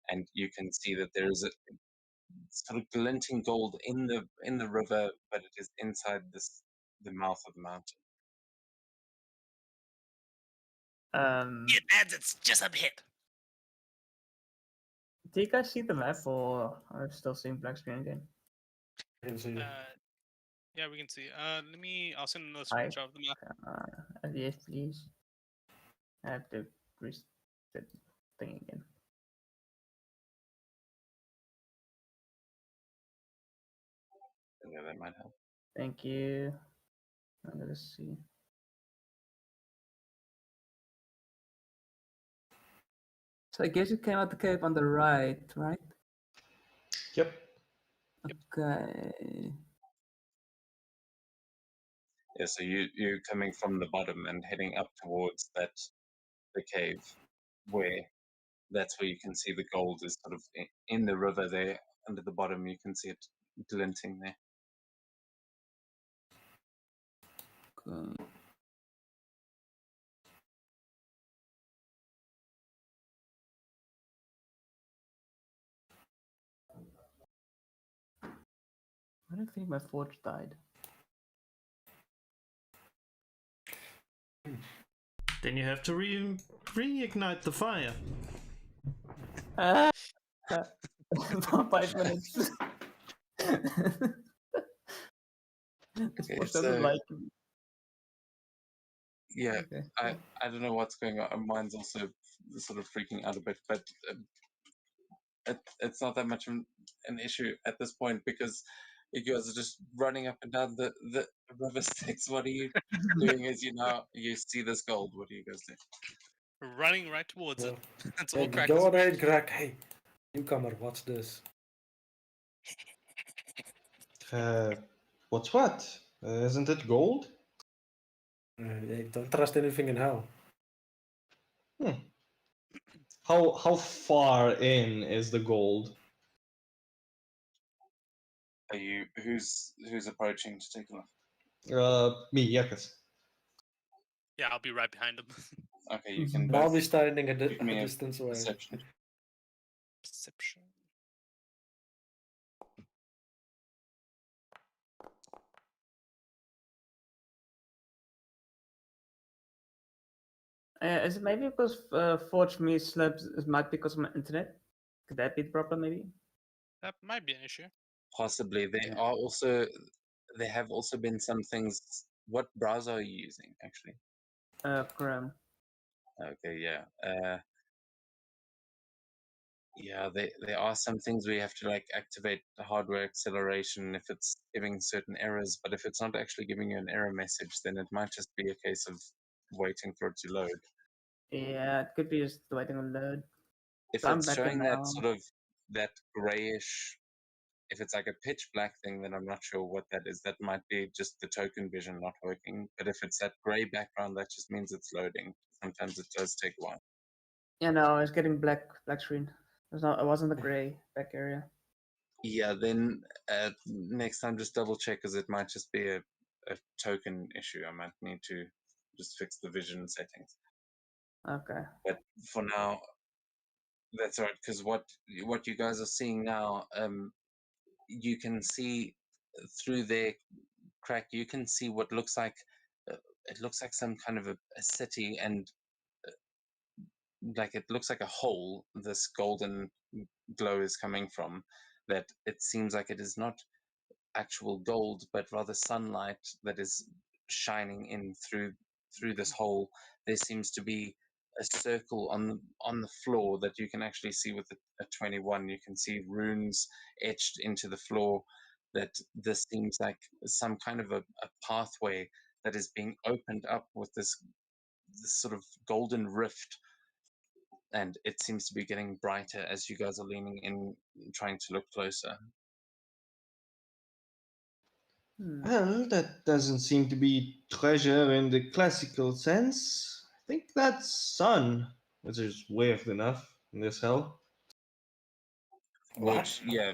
and you can see that there is a sort of glinting gold in the river, but it is inside the mouth of the mountain. it adds it's just up hit. Do you guys see the map or are you still seeing black screen again? I can see. Yeah, we can see. I'll send another Hi. screenshot of the map. Yes, please. I have to reset the thing again. Yeah, that might help. Thank you. I'm gonna see. So I guess it came out the cave on the right, right? Yep. Okay. Yeah, so you're coming from the bottom and heading up towards the cave, where that's where you can see the gold is sort of in the river there. Under the bottom, you can see it glinting there. Okay. I don't think my forge died. Then you have to reignite the fire. For 5 minutes. This Okay, forge so doesn't like me. yeah, Okay. I don't know what's going on. Mine's also sort of freaking out a bit, but it's not that much of an issue at this point because you guys are just running up and down the river Styx. What are you doing as you see this gold? What do you guys do? Running right towards it. Yeah. That's Hey, all Crack go is. ahead, Greg. Hey, newcomer, watch this. What's what? Isn't it gold? Hey, don't trust anything in hell. Hmm. How far in is the gold? Are you who's approaching to take a look? Me, Yakas. Yeah, I'll be right behind him. Okay, you can I'll both be standing a give me a distance away. perception. Perception. Is it maybe because Forge me slips? It might be because of my internet. Could that be the problem? Maybe. That might be an issue. Possibly. There have also been some things. What browser are you using, actually? Chrome. Okay, yeah. Yeah, there are some things where you have to like activate the hardware acceleration if it's giving certain errors, but if it's not actually giving you an error message, then it might just be a case of waiting for it to load. Yeah, it could be just waiting on load. If So I'm it's back in showing that now. sort of that grayish, if it's like a pitch black thing, then I'm not sure what that is. That might be just the token vision not working. But if it's that gray background, that just means it's loading. Sometimes it does take a while. Yeah, no, I was getting black screen. It wasn't the gray back area. Yeah, then next time just double check because it might just be a token issue. I might need to just fix the vision settings. Okay. But for now, that's all right because what you guys are seeing now, you can see through their crack. You can see what looks like it looks like some kind of a city, and like it looks like a hole this golden glow is coming from, that it seems like it is not actual gold but rather sunlight that is shining in through this hole. There seems to be a circle on the floor that you can actually see with a 21. You can see runes etched into the floor, that this seems like some kind of a pathway that is being opened up with this sort of golden rift, and it seems to be getting brighter as you guys are leaning in, trying to look closer. Hmm. Well, that doesn't seem to be treasure in the classical sense. I think that's sun, which is weird enough in this hell. Which, yeah,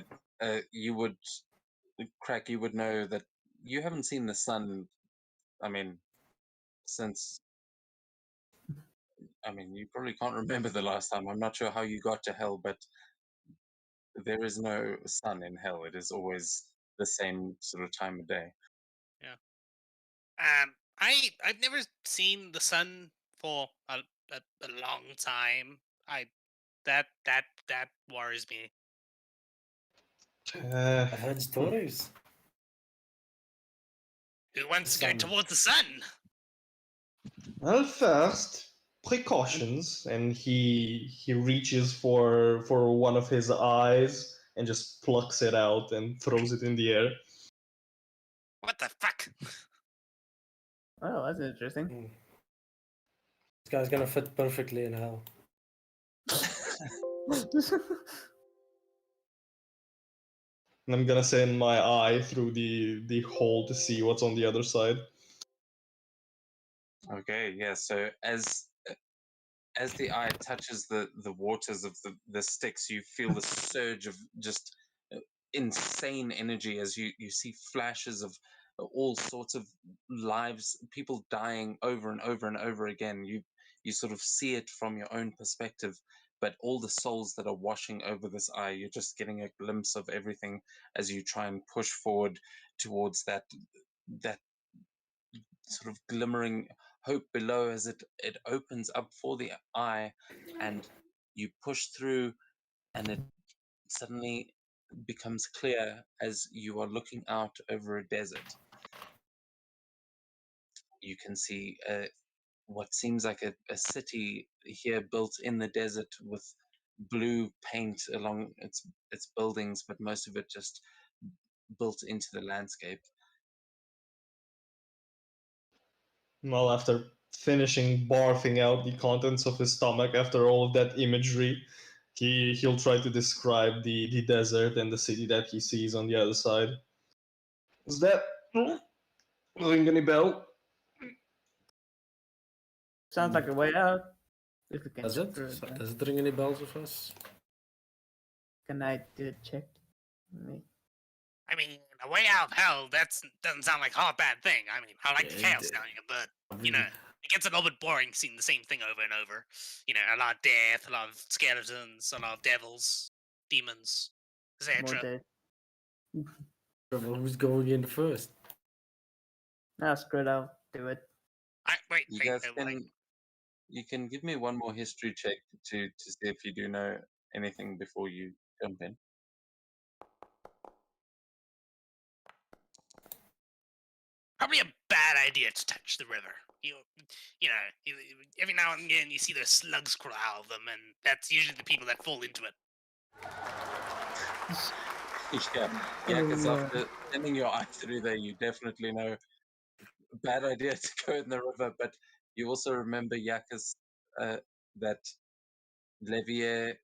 you would, Crack, you would know that you haven't seen the sun. I mean, since you probably can't remember the last time. I'm not sure how you got to hell, but there is no sun in hell. It is always the same sort of time of day. I've never seen the sun for a long time. That worries me. I've heard stories. Who wants to The go sun. towards the sun? Well, first precautions, and he reaches for one of his eyes and just plucks it out and throws it in the air. What the fuck? Oh, that's interesting. Mm. This guy's gonna fit perfectly in hell. And I'm gonna send my eye through the hole to see what's on the other side. Okay, yeah. So as the eye touches the waters of the sticks, you feel the surge of just insane energy as you see flashes of all sorts of lives, people dying over and over and over again. You sort of see it from your own perspective, but all the souls that are washing over this eye, you're just getting a glimpse of everything as you try and push forward towards that sort of glimmering hope below, as it opens up for the eye, and you push through, and it suddenly becomes clear as you are looking out over a desert. You can see what seems like a city here built in the desert with blue paint along its buildings, but most of it just built into the landscape. Well, after finishing barfing out the contents of his stomach after all of that imagery, he'll try to describe the desert and the city that he sees on the other side. Is that ring any bell? Sounds like a way out. If we can Does it? screw it, then. Does it ring any bells with us? Can I do a check? Me. I mean, a way out of hell, doesn't sound like a hard bad thing. I mean, I like the Yeah, chaos down here, but, you know, it gets a little bit boring seeing the same thing over and over. You know, a lot of death, a lot of skeletons, a lot of devils, demons, More etc. dead. Well, who's going in first? Nah, screw it, I'll do it. Wait, You wait, guys like, you can give me one more history check to see if you do know anything before you jump in. probably a bad idea to touch the river. Every now and again you see those slugs crawl out of them, and that's usually the people that fall into it. Yeah, because Oh, after sending your eye through there, you definitely know bad idea to go in the river. But you also remember, Yakas, that Levier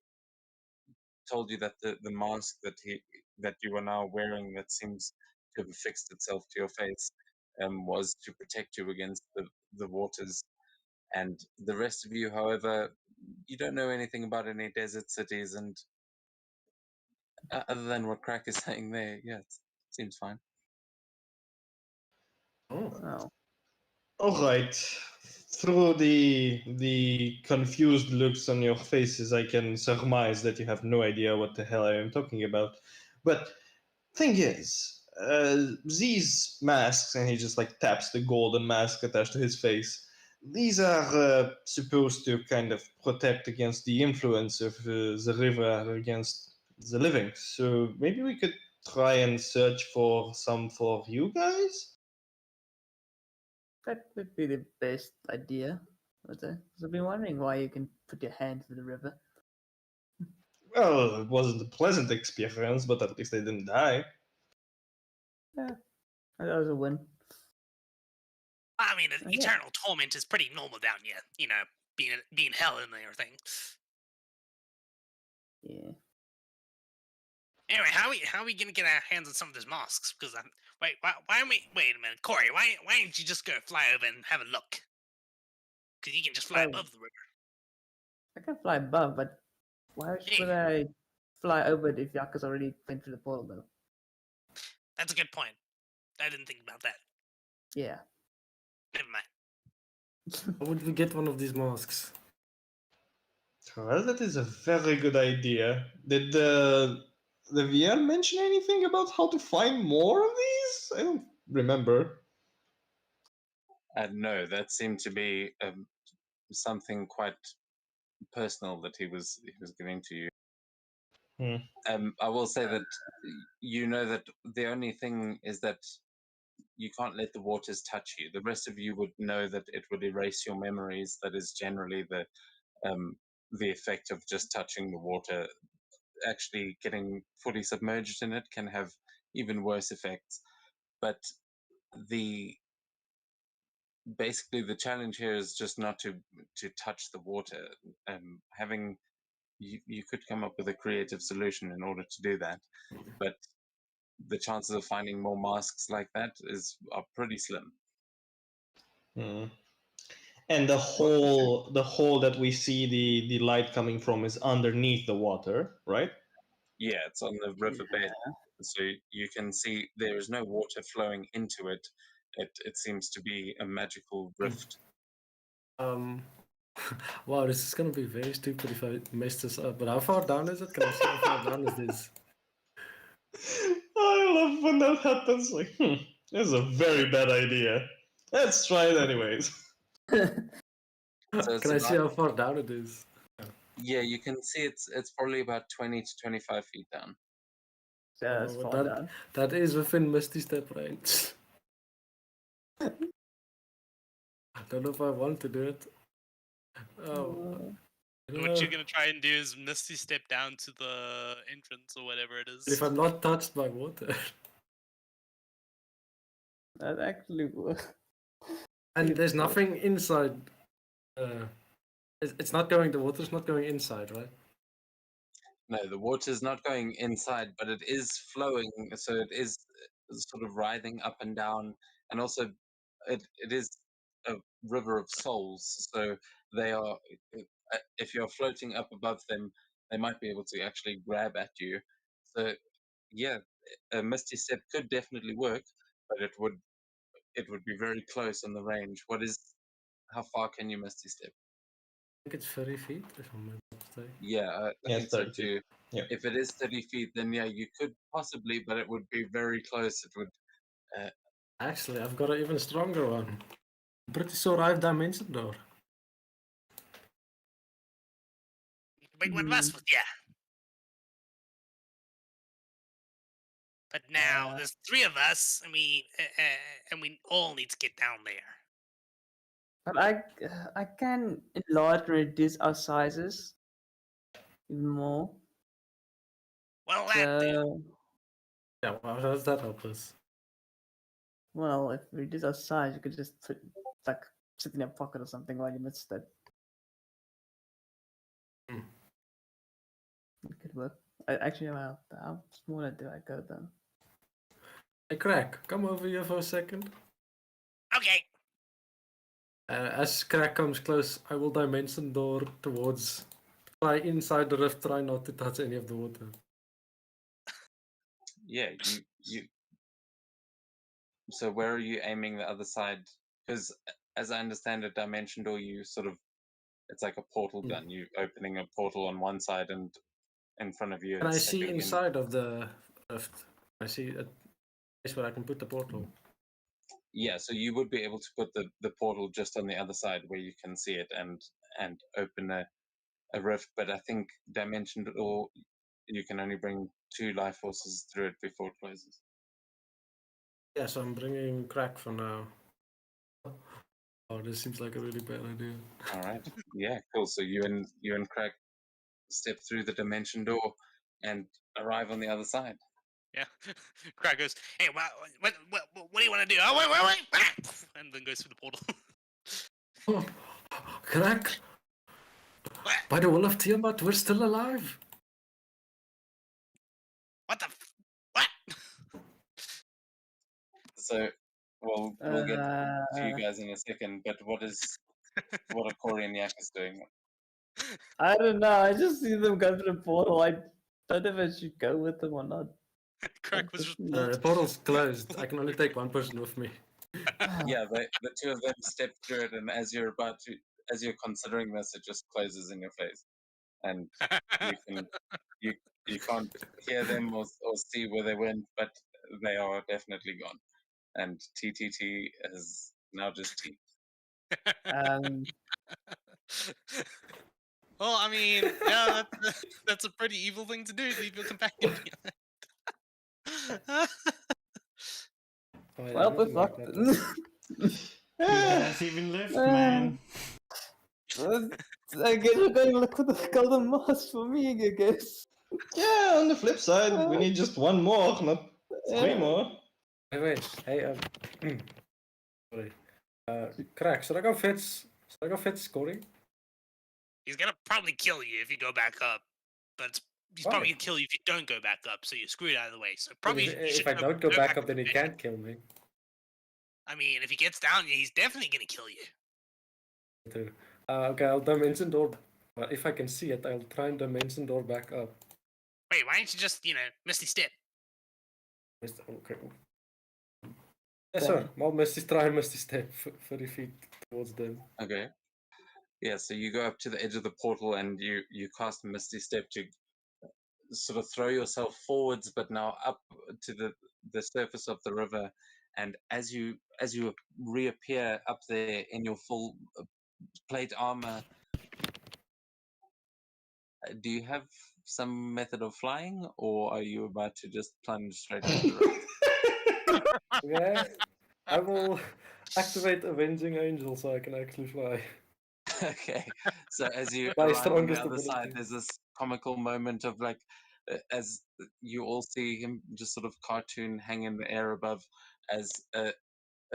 told you that the mask that you are now wearing, that seems to have affixed itself to your face, was to protect you against the waters. And the rest of you, however, you don't know anything about any desert cities, and other than what Crack is saying there, yeah, it seems fine. Oh, oh. All right. Through the confused looks on your faces, I can surmise that you have no idea what the hell I am talking about. But thing is, these masks, and he just like taps the golden mask attached to his face. these are supposed to kind of protect against the influence of the river against the living. So maybe we could try and search for some for you guys. That would be the best idea. Because I've been wondering why you can put your hand through the river. Well, it wasn't a pleasant experience, but at least they didn't die. Yeah, that was a win. I mean, Yeah. eternal torment is pretty normal down here. You know, being hell and everything. Yeah. Anyway, how are we gonna get our hands on some of these masks? Because why don't we wait a minute, Corey? Why don't you just go fly over and have a look? Because you can just fly Oh. above the river. I can fly above, but why would I fly over it if Yaka's already went through the portal though? That's a good point. I didn't think about that. Yeah. Never mind. How would we get one of these masks? Well, that is a very good idea. Did the VL mention anything about how to find more of these? I don't remember. No, that seemed to be something quite personal that he was giving to you. I will say that you know that the only thing is that you can't let the waters touch you. The rest of you would know that it would erase your memories. That is generally the effect of just touching the water. Actually, getting fully submerged in it can have even worse effects. But basically the challenge here is just not to touch the water. Having you could come up with a creative solution in order to do that, but the chances of finding more masks like that are pretty slim. And the hole that we see the light coming from is underneath the water, right? Yeah, it's on the riverbed, so you can see there is no water flowing into it. It seems to be a magical rift. Wow, this is gonna be very stupid if I mess this up. But how far down is it? Can I see how far down is this? I love when that happens. Like, this is a very bad idea. Let's try it anyways. So Can I see how far down it is? Yeah, you can see it's probably about 20 to 25 feet down. So that's Oh, far down. that is within Misty Step range. I don't know if I want to do it. Oh, What you're gonna try and do is Misty step down to the entrance or whatever it is. if I'm not touched by water. That actually works. And there's nothing inside. It's not going. The water's not going inside, right? No, the water's not going inside, but it is flowing, so it is sort of writhing up and down, and also it is a river of souls. So they are, if you're floating up above them, they might be able to actually grab at you. So yeah, a misty step could definitely work, but it would be very close on the range. How far can you misty step? I think it's 30 feet, if I'm not mistaken. Yeah, I Yeah, think so 30 feet. too. Yeah. If it is 30 feet, then yeah, you could possibly, but it would be very close. It would. Actually, I've got an even stronger one. I'm pretty sure I have Dimension Door. Bring one of us with ya. But now there's three of us, and we all need to get down there. But I can enlarge and reduce our sizes even more. Well, that do. So, Yeah, well, how does that help us? well, if we reduce our size, you could just put like sit in your pocket or something while you missed it. It could work. Actually, well, how smaller do I go then? Hey, Crack, come over here for a second. Okay. As Crack comes close, I will Dimension Door towards. Try inside the rift, try not to touch any of the water. Yeah, you. So where are you aiming the other side? Because as I understand it, Dimension Door, it's like a portal gun. You opening a portal on one side, and in front of you. Can I it's see stepping in. inside of the rift? I see a place where I can put the portal. Yeah, so you would be able to put the portal just on the other side where you can see it and open a rift, but I think dimension door you can only bring 2 life forces through it before it closes. Yeah, so I'm bringing crack for now. Oh, this seems like a really bad idea. All right. Yeah, cool. So you and Craig step through the dimension door and arrive on the other side. Yeah. Craig goes, "Hey, what do you want to do? Oh, wait, ah!" And then goes through the portal. Oh, crack! What? By the will of Tiamat, we're still alive. What the? What? So we'll get to you Uh, guys in a second, but what are Corey and Yakas doing? I don't know. I just see them go through the portal. I don't know if I should go with them or not. Craig was just The portal's closed. I can only take one person with me. Yeah, the 2 of them step through it, and as you're considering this, it just closes in your face, and you can't hear them or see where they went, but they are definitely gone, and TTT is now just T. Um, Well, I mean, yeah, that's a pretty evil thing to do. Leave your companion behind. Oh, yeah, well, we're nothing like fucked. that. You guys even lived, man. I guess we're going to look for the golden mask for me, I guess. Yeah, on the flip side, we need just one more, not 3 more. Wait. Hey, sorry. Crack, should I go fetch Corey? He's gonna probably kill you if you go back up, but he's Why? probably gonna kill you if you don't go back up. So you're screwed out of the way. So Well, probably if, you should if I don't go back up, then he to can't kill me. I mean, if he gets down, he's definitely gonna kill you. Too. Okay, I'll dimension door. If I can see it, I'll try and dimension door back up. Wait, why don't you just Misty Step? Okay. Yes, sir. I'll try and Misty Step 30 feet towards them. Okay. Yeah, so you go up to the edge of the portal and you cast Misty Step to sort of throw yourself forwards, but now up to the surface of the river. And as you reappear up there in your full plate armor, do you have some method of flying, or are you about to just plunge straight into the river? Okay. I will activate Avenging Angel so I can actually fly. Okay, so as you My arrive on the strongest other side, ability. there's this comical moment of like, as you all see him just sort of cartoon hang in the air above, as a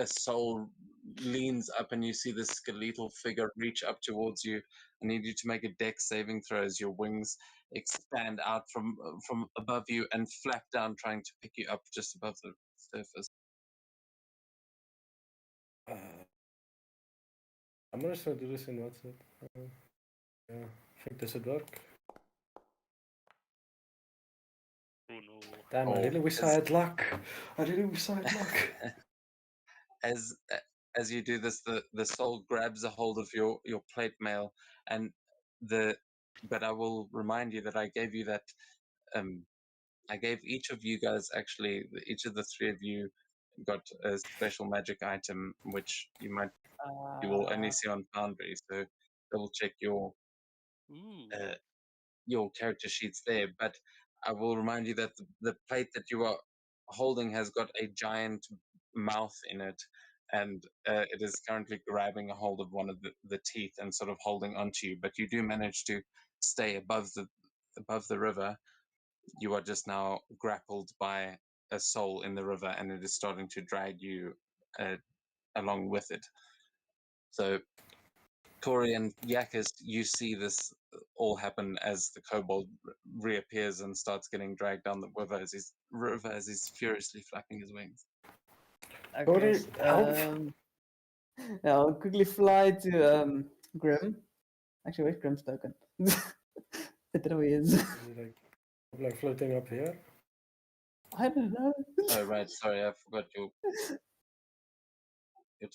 soul leans up and you see this skeletal figure reach up towards you. I need you to make a dex saving throw as your wings expand out from above you and flap down, trying to pick you up just above the surface. I'm gonna try to do this in WhatsApp. Yeah, I think this would work. Oh no. Damn, I Oh, really wish I had luck. I really wish I had luck. as as you do this, the soul grabs a hold of your plate mail, and but I will remind you that I gave you that. I gave each of you guys, actually, each of the 3 of you got a special magic item, which you will only see on Foundry. So double check Ooh. your character sheets there. But I will remind you that the plate that you are holding has got a giant mouth in it, and it is currently grabbing a hold of one of the teeth and sort of holding onto you. But you do manage to stay above the river. You are just now grappled by a soul in the river, and it is starting to drag you along with it. So Tori and Yakis, you see this all happen as the kobold reappears and starts getting dragged down the river as he's furiously flapping his wings. Okay. Help. I'll quickly fly to Grim. Actually, where's Grim's token? I don't know where he is. Is it like floating up here? I don't know. Oh right, sorry, I forgot your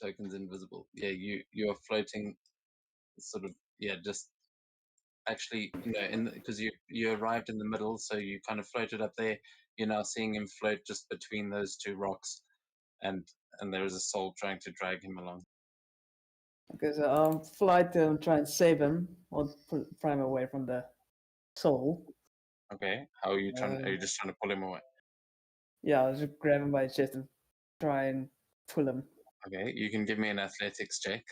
token's invisible. Yeah, you are floating, sort of. Yeah, just actually, because you arrived in the middle, so you kind of floated up there. You're now seeing him float just between those 2 rocks, and there is a soul trying to drag him along. Okay, so I'll fly to him, try and save him, or pry him away from the soul. Okay, how are you trying? Are you just trying to pull him away? Yeah, I'll just grab him by his chest and try and pull him. Okay, you can give me an athletics check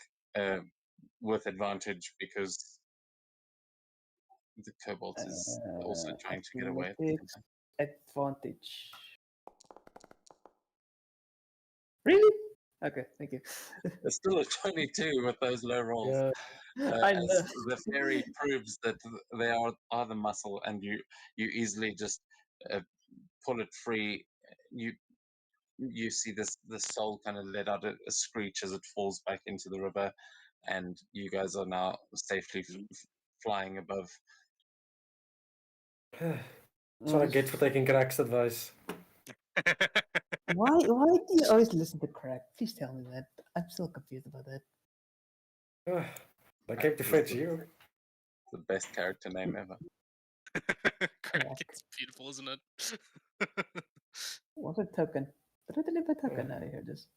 with advantage because the kobold is also trying to get away. At the same Athletics time. advantage. Really? Okay, thank you. It's still a 22 with those low rolls. I As know. the fairy proves that they are the muscle, and you easily just pull it free. You see the soul kind of let out a screech as it falls back into the river, and you guys are now safely flying above. That's what I get for taking Crack's advice. Why do you always listen to Crack? Please tell me that. I'm still confused about that. I came to fetch you. The best character name ever. Crack, it's beautiful, isn't it? What's a token? Did I deliver a token out of here? Just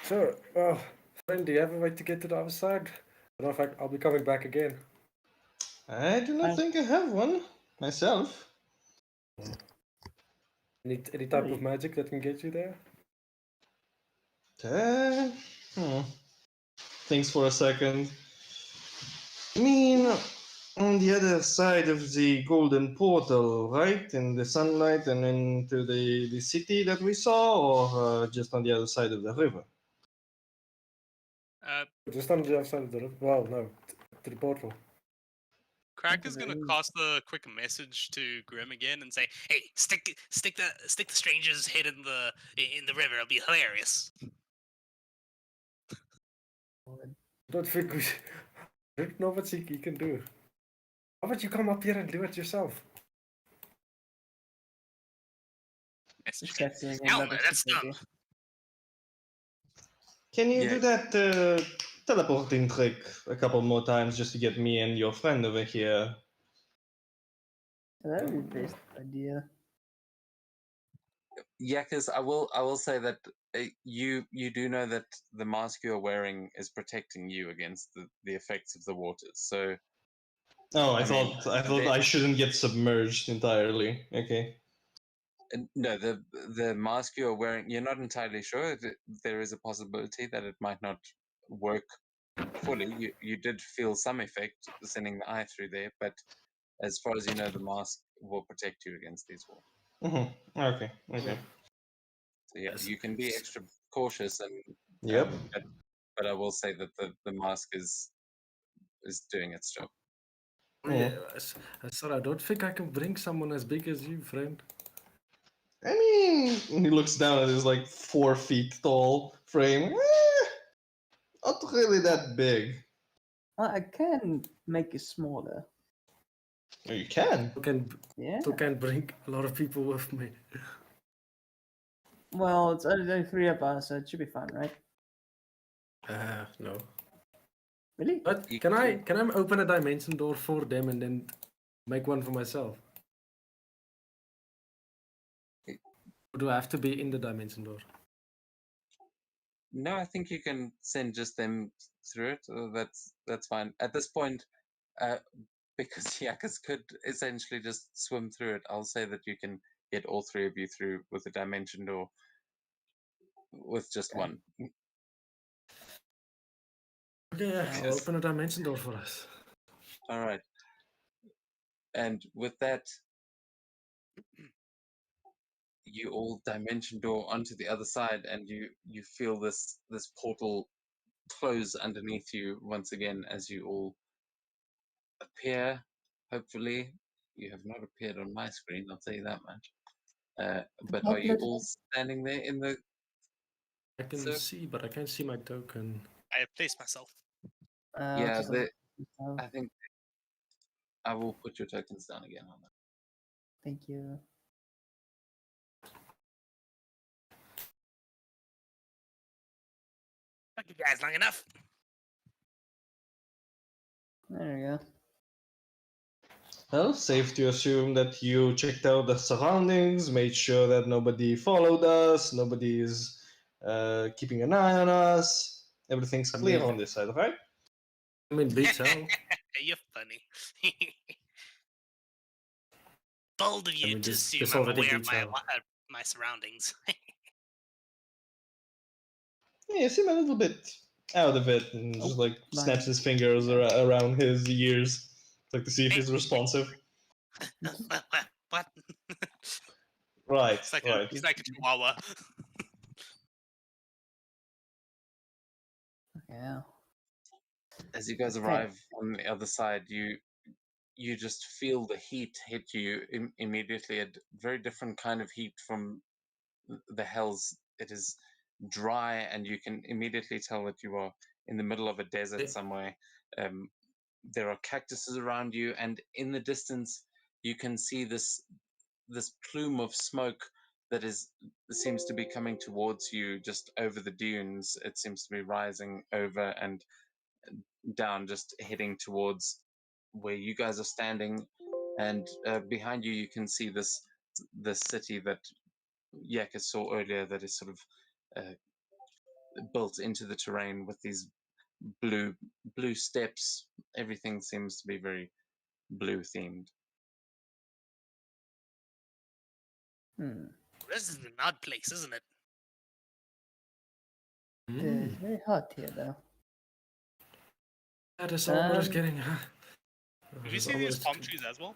So, friend, do you have a way to get to the other side? I don't know if I'll be coming back again. I do not think I have one myself. Any type of magic that can get you there? Thanks for a second. I mean, on the other side of the golden portal, right? In the sunlight and into the city that we saw, or just on the other side of the river? Just on the other side of the river. Well, no, to the portal. Crack is gonna cast a quick message to Grim again and say, "Hey, stick the stranger's head in the river. It'll be hilarious." I don't think we. I don't know what he can do. How about you come up here and do it yourself? Message Just again. capturing him. Elmer, that's dumb. Can you Yeah. do that teleporting trick a couple more times just to get me and your friend over here? That would be the best idea. Yakas, I will say that you do know that the mask you're wearing is protecting you against the effects of the waters. So Oh, I mean, thought I shouldn't get submerged entirely. Okay. no, the mask you're wearing, you're not entirely sure. There is a possibility that it might not work fully. You did feel some effect sending the eye through there, but as far as you know, the mask will protect you against these walls. Okay. So yeah, you can be extra cautious and Yep. but I will say that the mask is doing its job. Yeah, I said I don't think I can bring someone as big as you, friend. I mean, he looks down at his like 4 feet tall frame. Not really that big. I can make it smaller. Oh, you can. Yeah. Still can't bring a lot of people with me. Well, it's only 3 of us, so it should be fun, right? No. Really? But can I open a dimension door for them and then make one for myself? Or do I have to be in the dimension door? No, I think you can send just them through it. That's fine. At this point, because Yakas could essentially just swim through it, I'll say that you can get all 3 of you through with a dimension door with just one. Okay, yeah, I'll open a dimension door for us. All right. And with that, you all dimension door onto the other side, and you feel this portal close underneath you once again as you all appear. Hopefully, you have not appeared on my screen. I'll tell you that much. But are you all standing there in the? I can see, but I can't see my token. I have placed myself. Yeah, I think I will put your tokens down again on that. Thank you. Fuck you guys long enough. There we go. Well, safe to assume that you checked out the surroundings, made sure that nobody followed us, nobody is keeping an eye on us. Everything's I clear mean- on this side, right? I mean, beats hell. You're funny. Bold of you mean, to this- assume this I'm already aware of beats my, hell. my surroundings. Yeah, you seem a little bit out of it, and just like Fine. snaps his fingers around his ears, like to see if he's responsive. What? Right, He's right. like a chihuahua. Yeah. As you guys Okay. arrive on the other side, you just feel the heat hit you immediately. A very different kind of heat from the hells. It is dry, and you can immediately tell that you are in the middle of a desert somewhere. There are cactuses around you, and in the distance, you can see this plume of smoke that seems to be coming towards you just over the dunes. It seems to be rising over and down, just heading towards where you guys are standing. And behind you, you can see this city that Yaka saw earlier, that is sort of built into the terrain with these blue steps. Everything seems to be very blue themed. This is an odd place, isn't it? It is very hot here, though. Yeah, the summer is Um, getting. Have you seen these palm trees as well?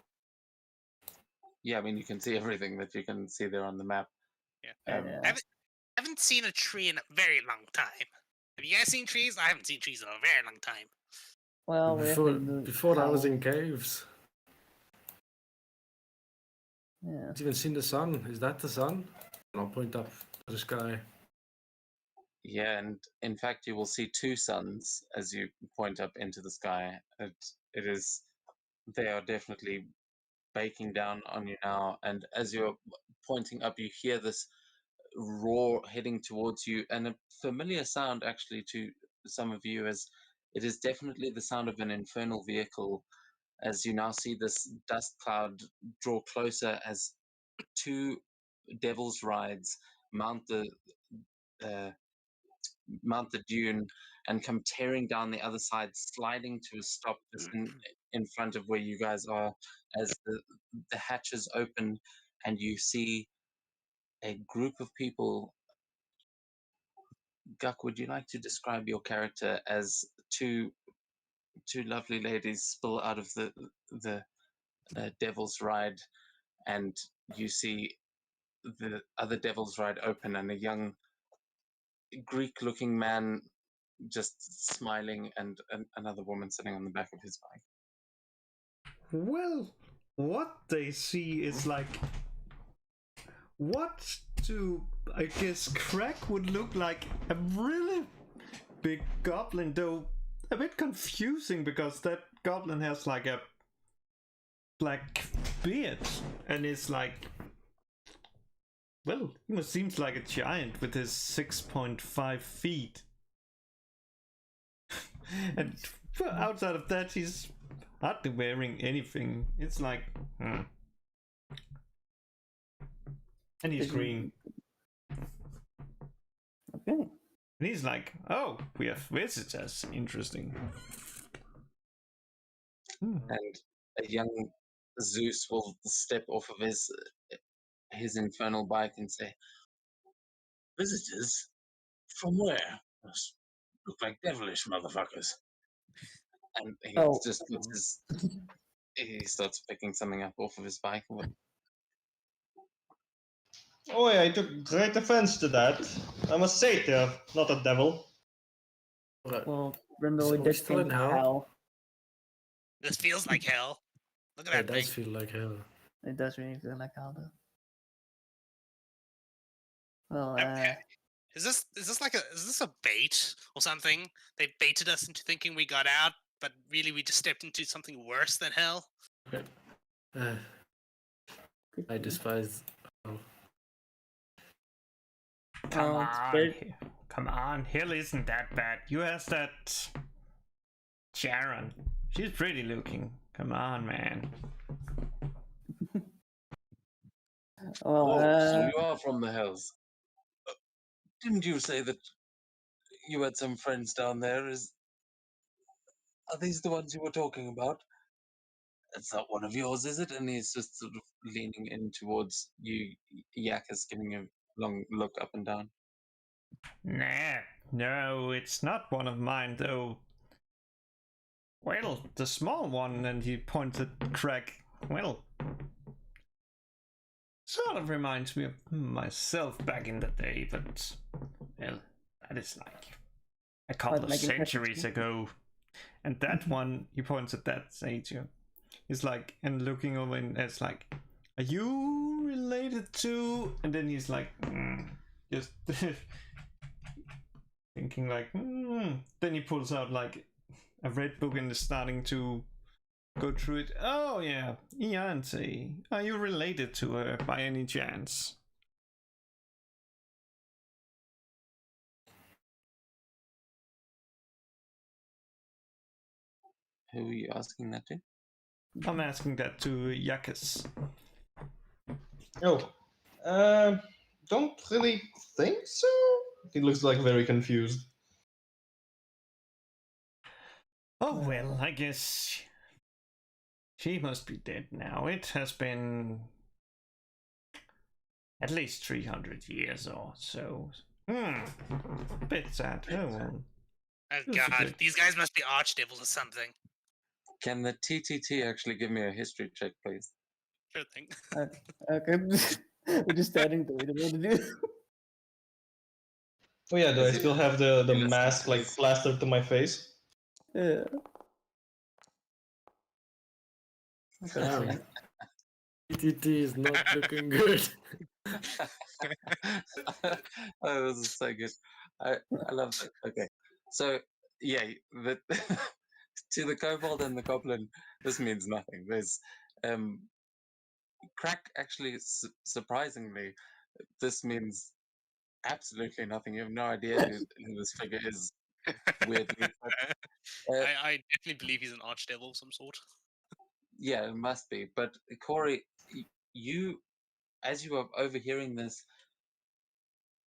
Yeah, I mean, you can see everything that you can see there on the map. Yeah. Um, Yeah. Haven't seen a tree in a very long time. Have you guys seen trees? I haven't seen trees in a very long time. Well, we have to move Before I was house. in caves. Yeah. Haven't even seen the sun. Is that the sun? And I'll point up to the sky. Yeah, and in fact, you will see two suns as you point up into the sky. They are definitely baking down on you now. And as you're pointing up, you hear this roar heading towards you, and a familiar sound actually to some of you, as it is definitely the sound of an infernal vehicle. As you now see this dust cloud draw closer, as two devil's rides mount the dune and come tearing down the other side, sliding to a stop just in front of where you guys are, as the hatches open, and you see a group of people. Guck, would you like to describe your character as two lovely ladies spill out of the devil's ride, and you see the other devil's ride open, and a young Greek-looking man just smiling, and another woman sitting on the back of his bike. Well, what they see is like what to, I guess, Crack would look like a really big goblin, though a bit confusing because that goblin has like a black beard and is like, well, he almost seems like a giant with his 6.5 feet. And outside of that, he's hardly wearing anything. It's like, and he's green. Okay. And he's like, oh, we have visitors. Interesting. And a young Zeus will step off of his infernal bike and say, "Visitors? From where? Those look like devilish motherfuckers." And he Oh. just puts he starts picking something up off of his bike. Oh yeah, I took great offense to that. I'm a satyr, not a devil. Well, remember So we we did still think in hell? hell. This feels like hell. Look at It that does thing. feel like hell. It does really feel like hell, though. Well, Is this a bait or something? They baited us into thinking we got out, but really we just stepped into something worse than hell. Okay. I despise hell. Come Well, it's on, very- come on. Hell isn't that bad. You asked that Sharon. She's pretty looking. Come on, man. well, Oh, so you are from the hells. Didn't you say that you had some friends down there? Are these the ones you were talking about? It's not one of yours, is it? And he's just sort of leaning in towards you. Yak is giving a long look up and down. Nah, no, it's not one of mine, though. Well, the small one, and he pointed Craig. Well, sort of reminds me of myself back in the day, but, well, that is like a couple of centuries ago. And that one, he points at that statue. He's like, and looking over, and it's like, are you related to? And then he's like, just thinking like, Then he pulls out like a red book and is starting to go through it. Oh yeah, Iante. Are you related to her by any chance? Who are you asking that to? I'm asking that to Yakis. Oh, don't really think so. He looks like very confused. Oh well, I guess she must be dead now. It has been at least 300 years or so. Bit sad. Oh well. Oh That's god, okay. these guys must be archdevils or something. Can the TTT actually give me a history check, please? Sure thing. Okay. We're just standing there. We don't know what to do. Oh yeah, do I Is it- still have the you listen mask to like this? plastered to my face? Yeah. Damn. TTT is not looking good. Oh, this is so good. I love that. Okay, so yeah, the, to the kobold and the goblin, this means nothing. There's crack. Actually, surprisingly, this means absolutely nothing. You have no idea who this figure is. Weirdly, but, I definitely believe he's an archdevil of some sort. yeah, it must be. But Corey, you, as you are overhearing this,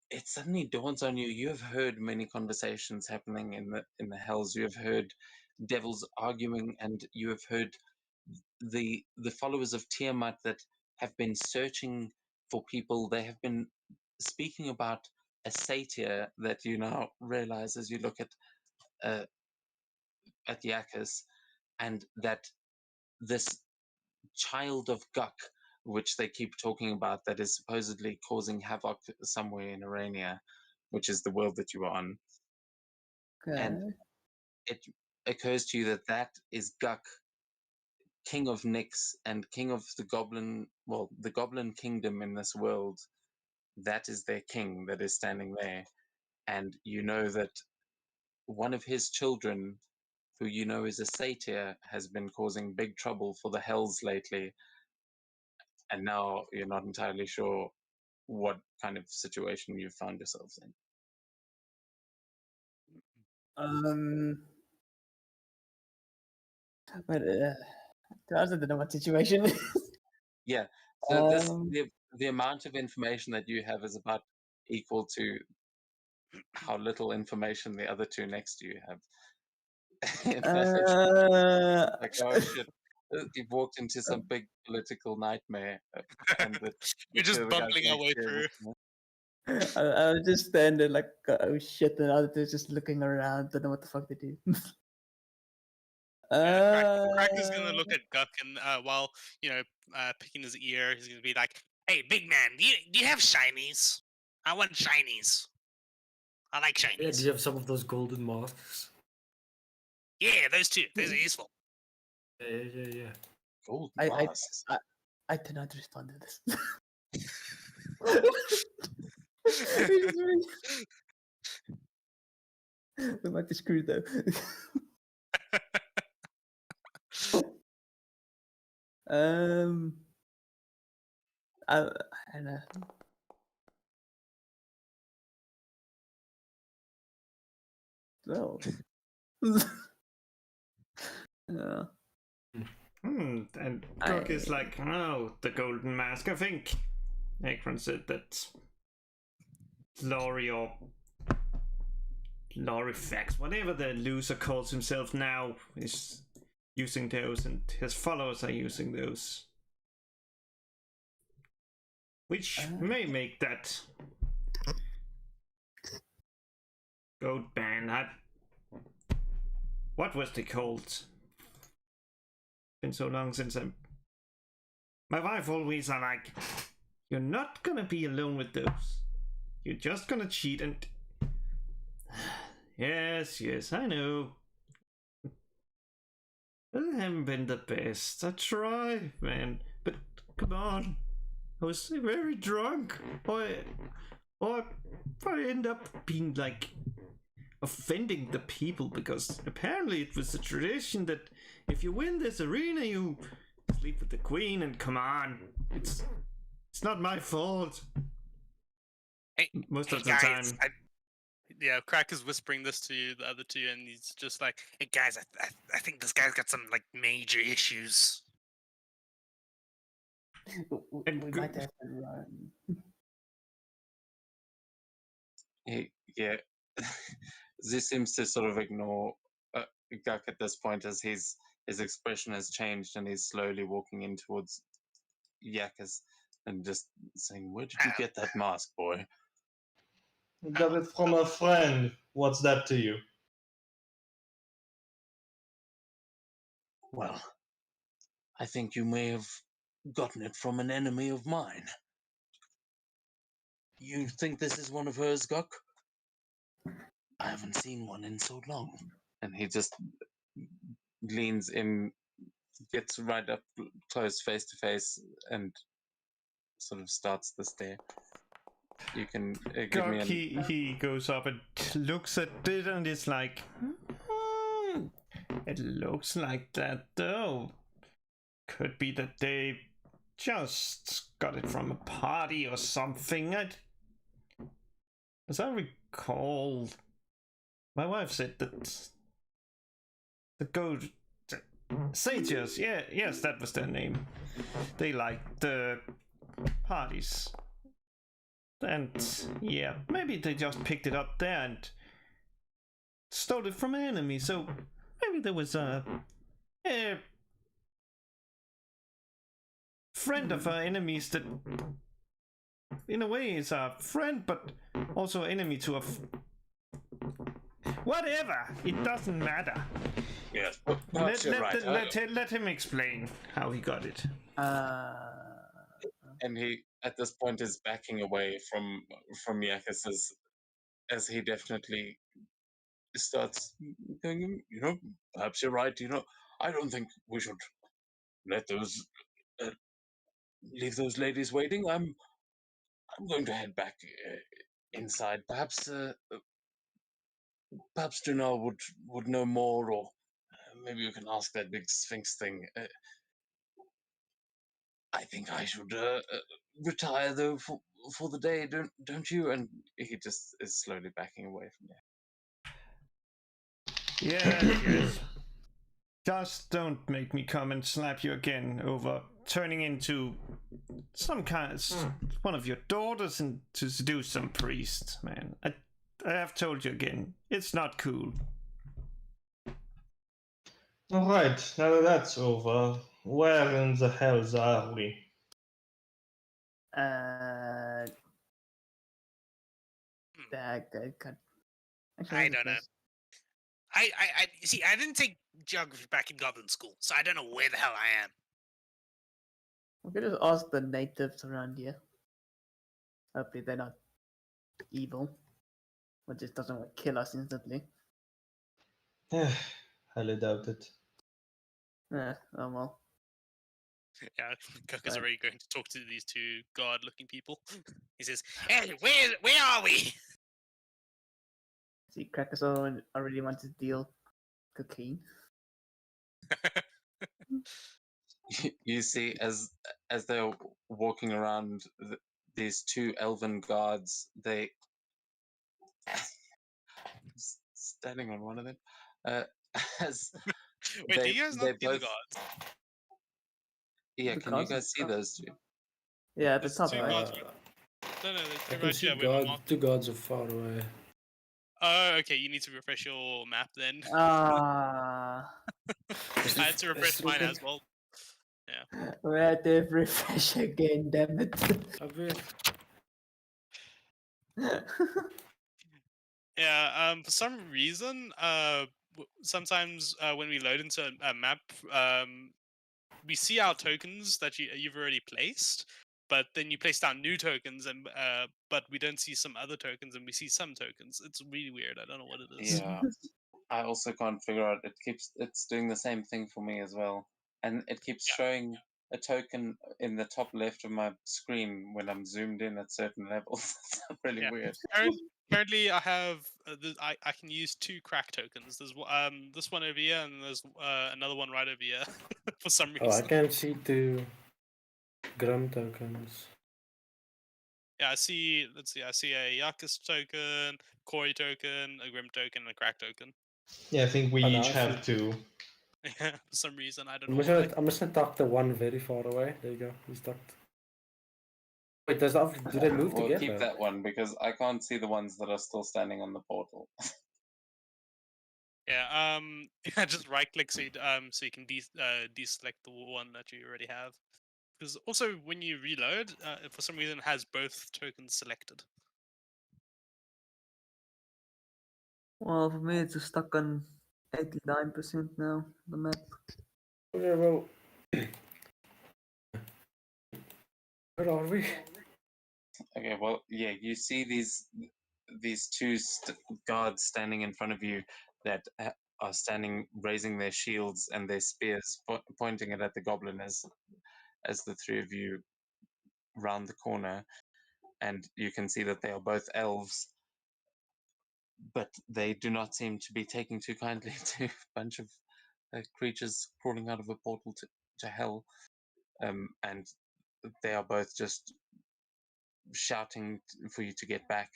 it suddenly dawns on you. You have heard many conversations happening in the hells. You have heard devils arguing, and you have heard the followers of Tiamat that have been searching for people. They have been speaking about a satyr that you now realize as you look at Yakis, and that this child of Guk, which they keep talking about, that is supposedly causing havoc somewhere in Arania, which is the world that you are on. Okay. And it occurs to you that that is Guk, king of Nyx and king of the goblin, well, the goblin kingdom in this world. That is their king that is standing there. And you know that one of his children, who you know is a satyr, has been causing big trouble for the hells lately. And now you're not entirely sure what kind of situation you found yourselves in. But I don't know what situation. Yeah. So this Um, the amount of information that you have is about equal to how little information the other two next to you have. Like, oh shit, you've walked into some big political nightmare, and We're just the other guy's bumbling our like, way "Yeah, through. I was just standing like, oh shit, and the other two just looking around, don't know what the fuck to do. Crack is gonna look at Guk and while picking his ear, he's gonna be like, "Hey, big man, do you have shinies? I want shinies. I like Yeah, shinies. do you have some of those golden masks? Yeah, those two. Those are useful." Yeah. gold I- masks." I cannot respond to this. We might be screwed though. I don't know. So, yeah. And Cook is like, oh, the golden mask. I think Akron said that Glory or Glorifax, whatever the loser calls himself now, is using those, and his followers are using those. Which may make that goat ban. What was they called? Been so long since my wife always are like, you're not gonna be alone with those. You're just gonna cheat and... Yes, I know. I haven't been the best. I try, man. But come on. I was very drunk. Or I end up being like offending the people, because apparently it was a tradition that if you win this arena, you sleep with the queen, and come on. It's not my fault. Hey, Most hey of the guys, time. Yeah, Crack is whispering this to the other two, and he's just like, "Hey guys, I think this guy's got some like major issues." We might have to run. Yeah. Z seems to sort of ignore Guk at this point, as his expression has changed, and he's slowly walking in towards Yakas and just saying, "Where did you get that mask, boy?" Got it from a friend. What's that to you? Well, I think you may have gotten it from an enemy of mine. You think this is one of hers, Guk? I haven't seen one in so long. And he just leans in, gets right up close, face to face, and sort of starts the stare. You can give me Gok, he goes up and looks at it and is like, it looks like that though. Could be that they just got it from a party or something. As I recall, my wife said that the goat sages, yes, that was their name. They liked the parties. And yeah, maybe they just picked it up there and stole it from an enemy. So maybe there was a friend of our enemies that, in a way, is a friend, but also enemy to a. Whatever, it doesn't matter. Yes, Let him explain how he got it. And he, at this point, is backing away from Yakas as he definitely starts going, perhaps you're right, I don't think we should let those leave those ladies waiting. I'm going to head back inside. Perhaps Dunal would know more, or maybe you can ask that big Sphinx thing. I think I should retire though for the day, don't you? And he just is slowly backing away from there. Yes. Just don't make me come and slap you again over turning into some kind of one of your daughters and to seduce some priest, man. I have told you again, it's not cool. Alright, now that that's over, where in the hells are we? I don't know. I see. I didn't take geography back in Goblin School, so I don't know where the hell I am. We could just ask the natives around here. Hopefully they're not evil. Or just doesn't want to kill us instantly. Highly doubt it. Oh well. Yeah, Cook is Right. already going to talk to these two guard-looking people. He says, "Hey, where are we?" See, Crackers already wants to deal cocaine. You see, as they're walking around, these two elven guards, they standing on one of them. As Wait, do you guys not see the both, guards? yeah, The can you guards guys see and those two? Yeah, at the There's top, two right? guards. No, I they're can right see here. Where my mark. two gods are far away. Oh, okay. You need to refresh your map then. Ah, I had to refresh mine as well. we had to refresh again, damn it. Yeah. For some reason, sometimes when we load into a map, we see our tokens that you've already placed, but then you place down new tokens, and but we don't see some other tokens, and we see some tokens. It's really weird. I don't know what it is. Yeah, I also can't figure out. It's doing the same thing for me as well, and it keeps Yeah. showing a token in the top left of my screen when I'm zoomed in at certain levels. It's really Yeah. weird. Currently, I have I can use 2 crack tokens. There's this one over here, and there's another one right over here. For some reason. Oh, I can see 2 Grum tokens. Yeah, I see. Let's see. I see a Yakus token, Koi token, a Grim token, and a crack token. Yeah, I think we Oh, no, each I have see. 2. Yeah, for some reason I don't I'm know just why. gonna, I'm just gonna tuck the one very far away. There you go. He's tucked. Wait, do they move We'll together? keep that one because I can't see the ones that are still standing on the portal. Yeah. Just right click so you can deselect the one that you already have. Because also when you reload, for some reason it has both tokens selected. Well, for me, it's just stuck on 89% now, the map. Okay, well, where are we? Okay, well, yeah, you see these 2 guards standing in front of you that are standing, raising their shields and their spears, pointing it at the goblin as the 3 of you round the corner, and you can see that they are both elves, but they do not seem to be taking too kindly to a bunch of creatures crawling out of a portal to hell, and they are both just shouting for you to get back.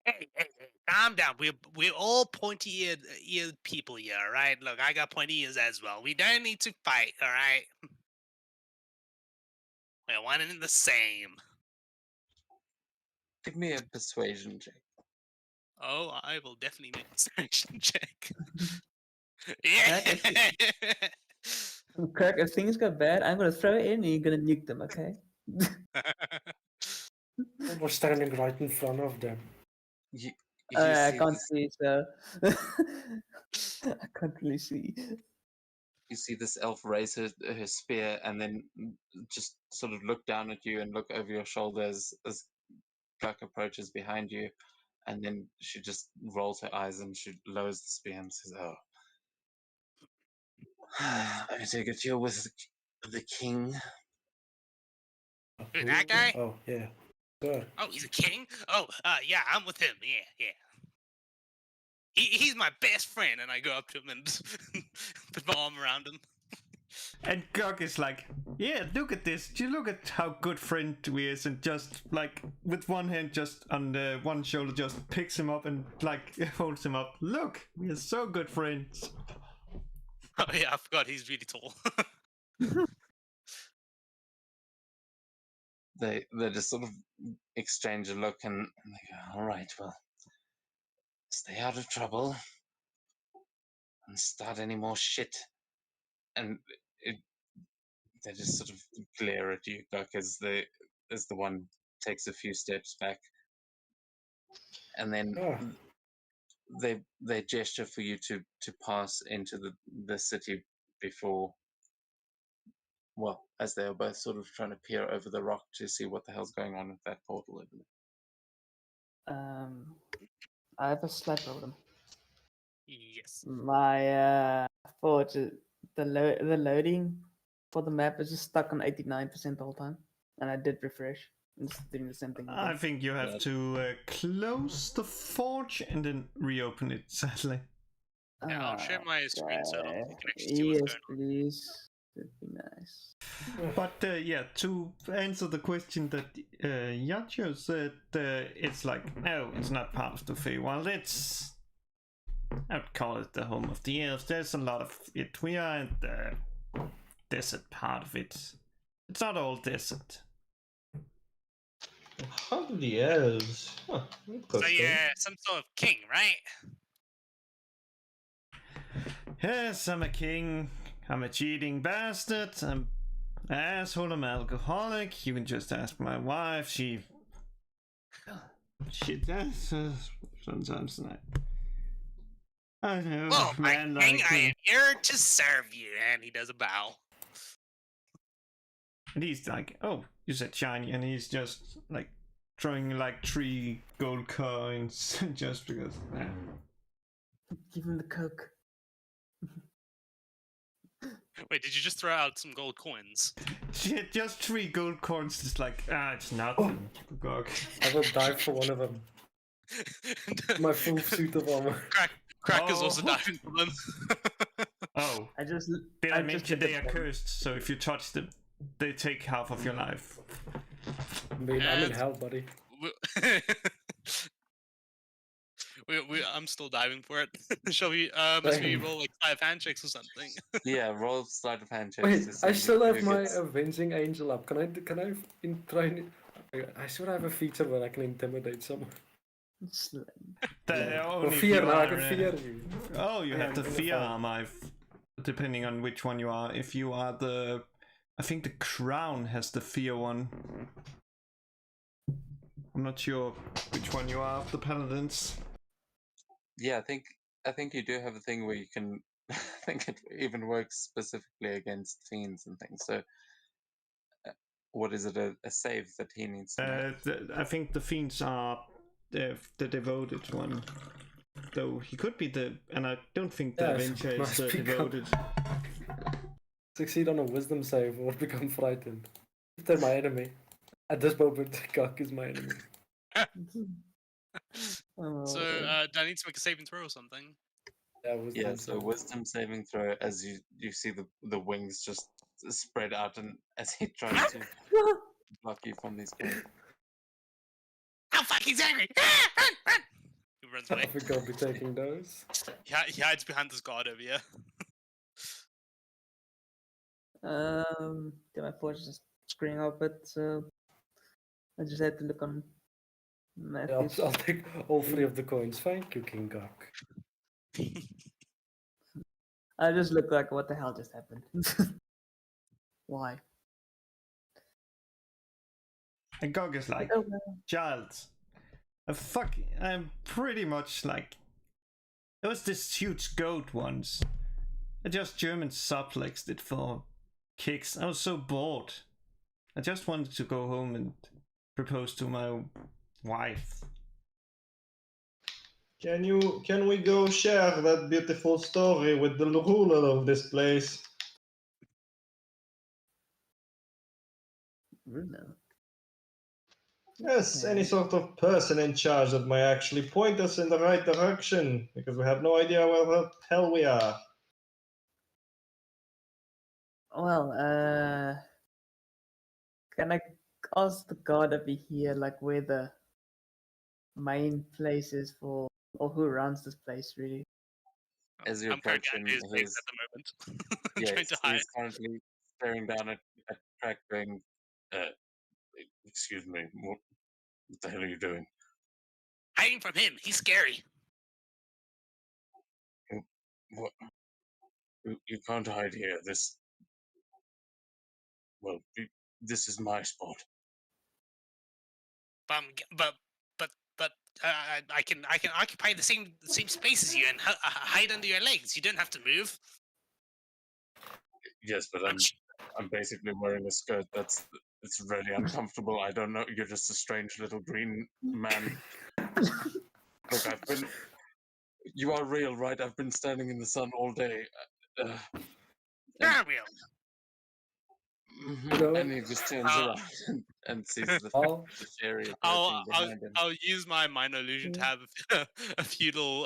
Hey, calm down. We're all pointy-eared people here, all right? Look, I got pointy ears as well. We don't need to fight, all right? We're one and the same. Give me a persuasion check. Oh, I will definitely make a persuasion check. Yeah. Kirk, if things go bad, I'm gonna throw it in and you're gonna nuke them, okay? We're standing right in front of them. You I see can't this, see, so I can't really see. you see this elf raise her spear and then just sort of look down at you and look over your shoulder as Gluck approaches behind you, and then she just rolls her eyes and she lowers the spear and says, "Oh, I take it you're with the king." Who, that guy? Oh, yeah. Sure. Oh, he's a king? Oh, yeah, I'm with him. Yeah. He's my best friend, and I go up to him and put my arm around him. And Gog is like, yeah, look at this. You look at how good friend we is, and just like with one hand just on the one shoulder, just picks him up and like holds him up. Look, we are so good friends. Oh yeah, I forgot he's really tall. They just sort of exchange a look and they go, "All right, well, stay out of trouble and start any more shit." And they just sort of glare at you, Gluck, as the one takes a few steps back, and then they gesture for you to pass into the city before, well, as they are both sort of trying to peer over the rock to see what the hell's going on with that portal over there. I have a slight problem. Yes. My thought the loading for the map is just stuck on 89% the whole time, and I did refresh. And it's doing the same thing again. I think you have to close the forge and then reopen it, sadly. Yeah, I'll share my screen so you Okay. can actually see what's Yes, going on. please. That'd be nice. But yeah, to answer the question that Yacho said, it's like, no, it's not part of the Feywild. It's, I would call it the home of the elves. There's a lot of it. We are in the desert part of it. It's not all desert. Hunted the elves. Huh, So interesting. you're some sort of king, right? Yes, I'm a king. I'm a cheating bastard. I'm an asshole. I'm an alcoholic. You can just ask my wife. She does sometimes. I know, Well, my man. king, Like, I am here to serve you. And he does a bow. and he's like, "Oh, you said shiny," and he's just like throwing like 3 gold coins just because. Give him the coke. Wait, did you just throw out some gold coins? Shit, just 3 gold coins. Just like, it's nothing. Gog. I will die for one of them. My full suit of armor. Crack is also Oh. diving for them. Oh, I just. did I just mention look they are at them. cursed? So if you touch them, they take half of your life. I mean, I'm in And- hell, buddy. I'm still diving for it. Shall we? Must we Same. roll like 5 handshakes or something? Yeah, roll sleight of hand checks. Wait, to see I still who have my gets- avenging angel up. Can try? I should have a feature where I can intimidate someone. They're Or only if fear you now. I are, can fear you. Oh, you Yeah, have the I'm in a fear fight. armor, depending on which one you are. If you are I think the crown has the fear one. I'm not sure which one you are of the paladins. Yeah, I think you do have a thing where you can. I think it even works specifically against fiends and things. So, what is it? A save that he needs to make? I think the fiends are the devoted one. Though he could be and I don't think the Yeah, Avenger is must the become- devoted. Succeed on a wisdom save or become frightened. If they're my enemy. At this moment, Gok is my enemy. Oh, So, do I need to make a saving throw or something? Yeah, wisdom Yeah, so save. wisdom saving throw as you see the wings just spread out, and as he tries to block you from these guys. Oh fuck, he's angry! Run, run! He runs I away. think I'll be taking those. He hides behind this guard over here. Yeah, my force is screwing up, but I just had to look on Yeah, Matthew's. I'll take all 3 of the coins. Thank you, King Gok. I just look like, what the hell just happened? Why? And Gog is like, Oh, well. child, I'm pretty much like, there was this huge goat once. I just German suplexed it for kicks. I was so bored. I just wanted to go home and propose to my wife. Can we go share that beautiful story with the ruler of this place? Ruler. Yes, any Okay. sort of person in charge that might actually point us in the right direction, because we have no idea where the hell we are. Well, can I ask the god over here, like, where the main place is for, or who runs this place, really? As you I'm currently approach him, under his legs he's at the moment. yeah, Trying to hide. he's currently staring down at Crack, going, "Excuse me, what the hell are you doing?" Hiding from him. He's scary. What? You can't hide here. This is my spot. But I can occupy the same space as you and hide under your legs. You don't have to move. Yes, but I'm basically wearing a skirt it's really uncomfortable. I don't know. You're just a strange little green man. Look, you are real, right? I've been standing in the sun all day. You're real. You know And what? he just turns around and sees the I'll- fairy I'll approaching behind him. I'll use my minor illusion to have a feudal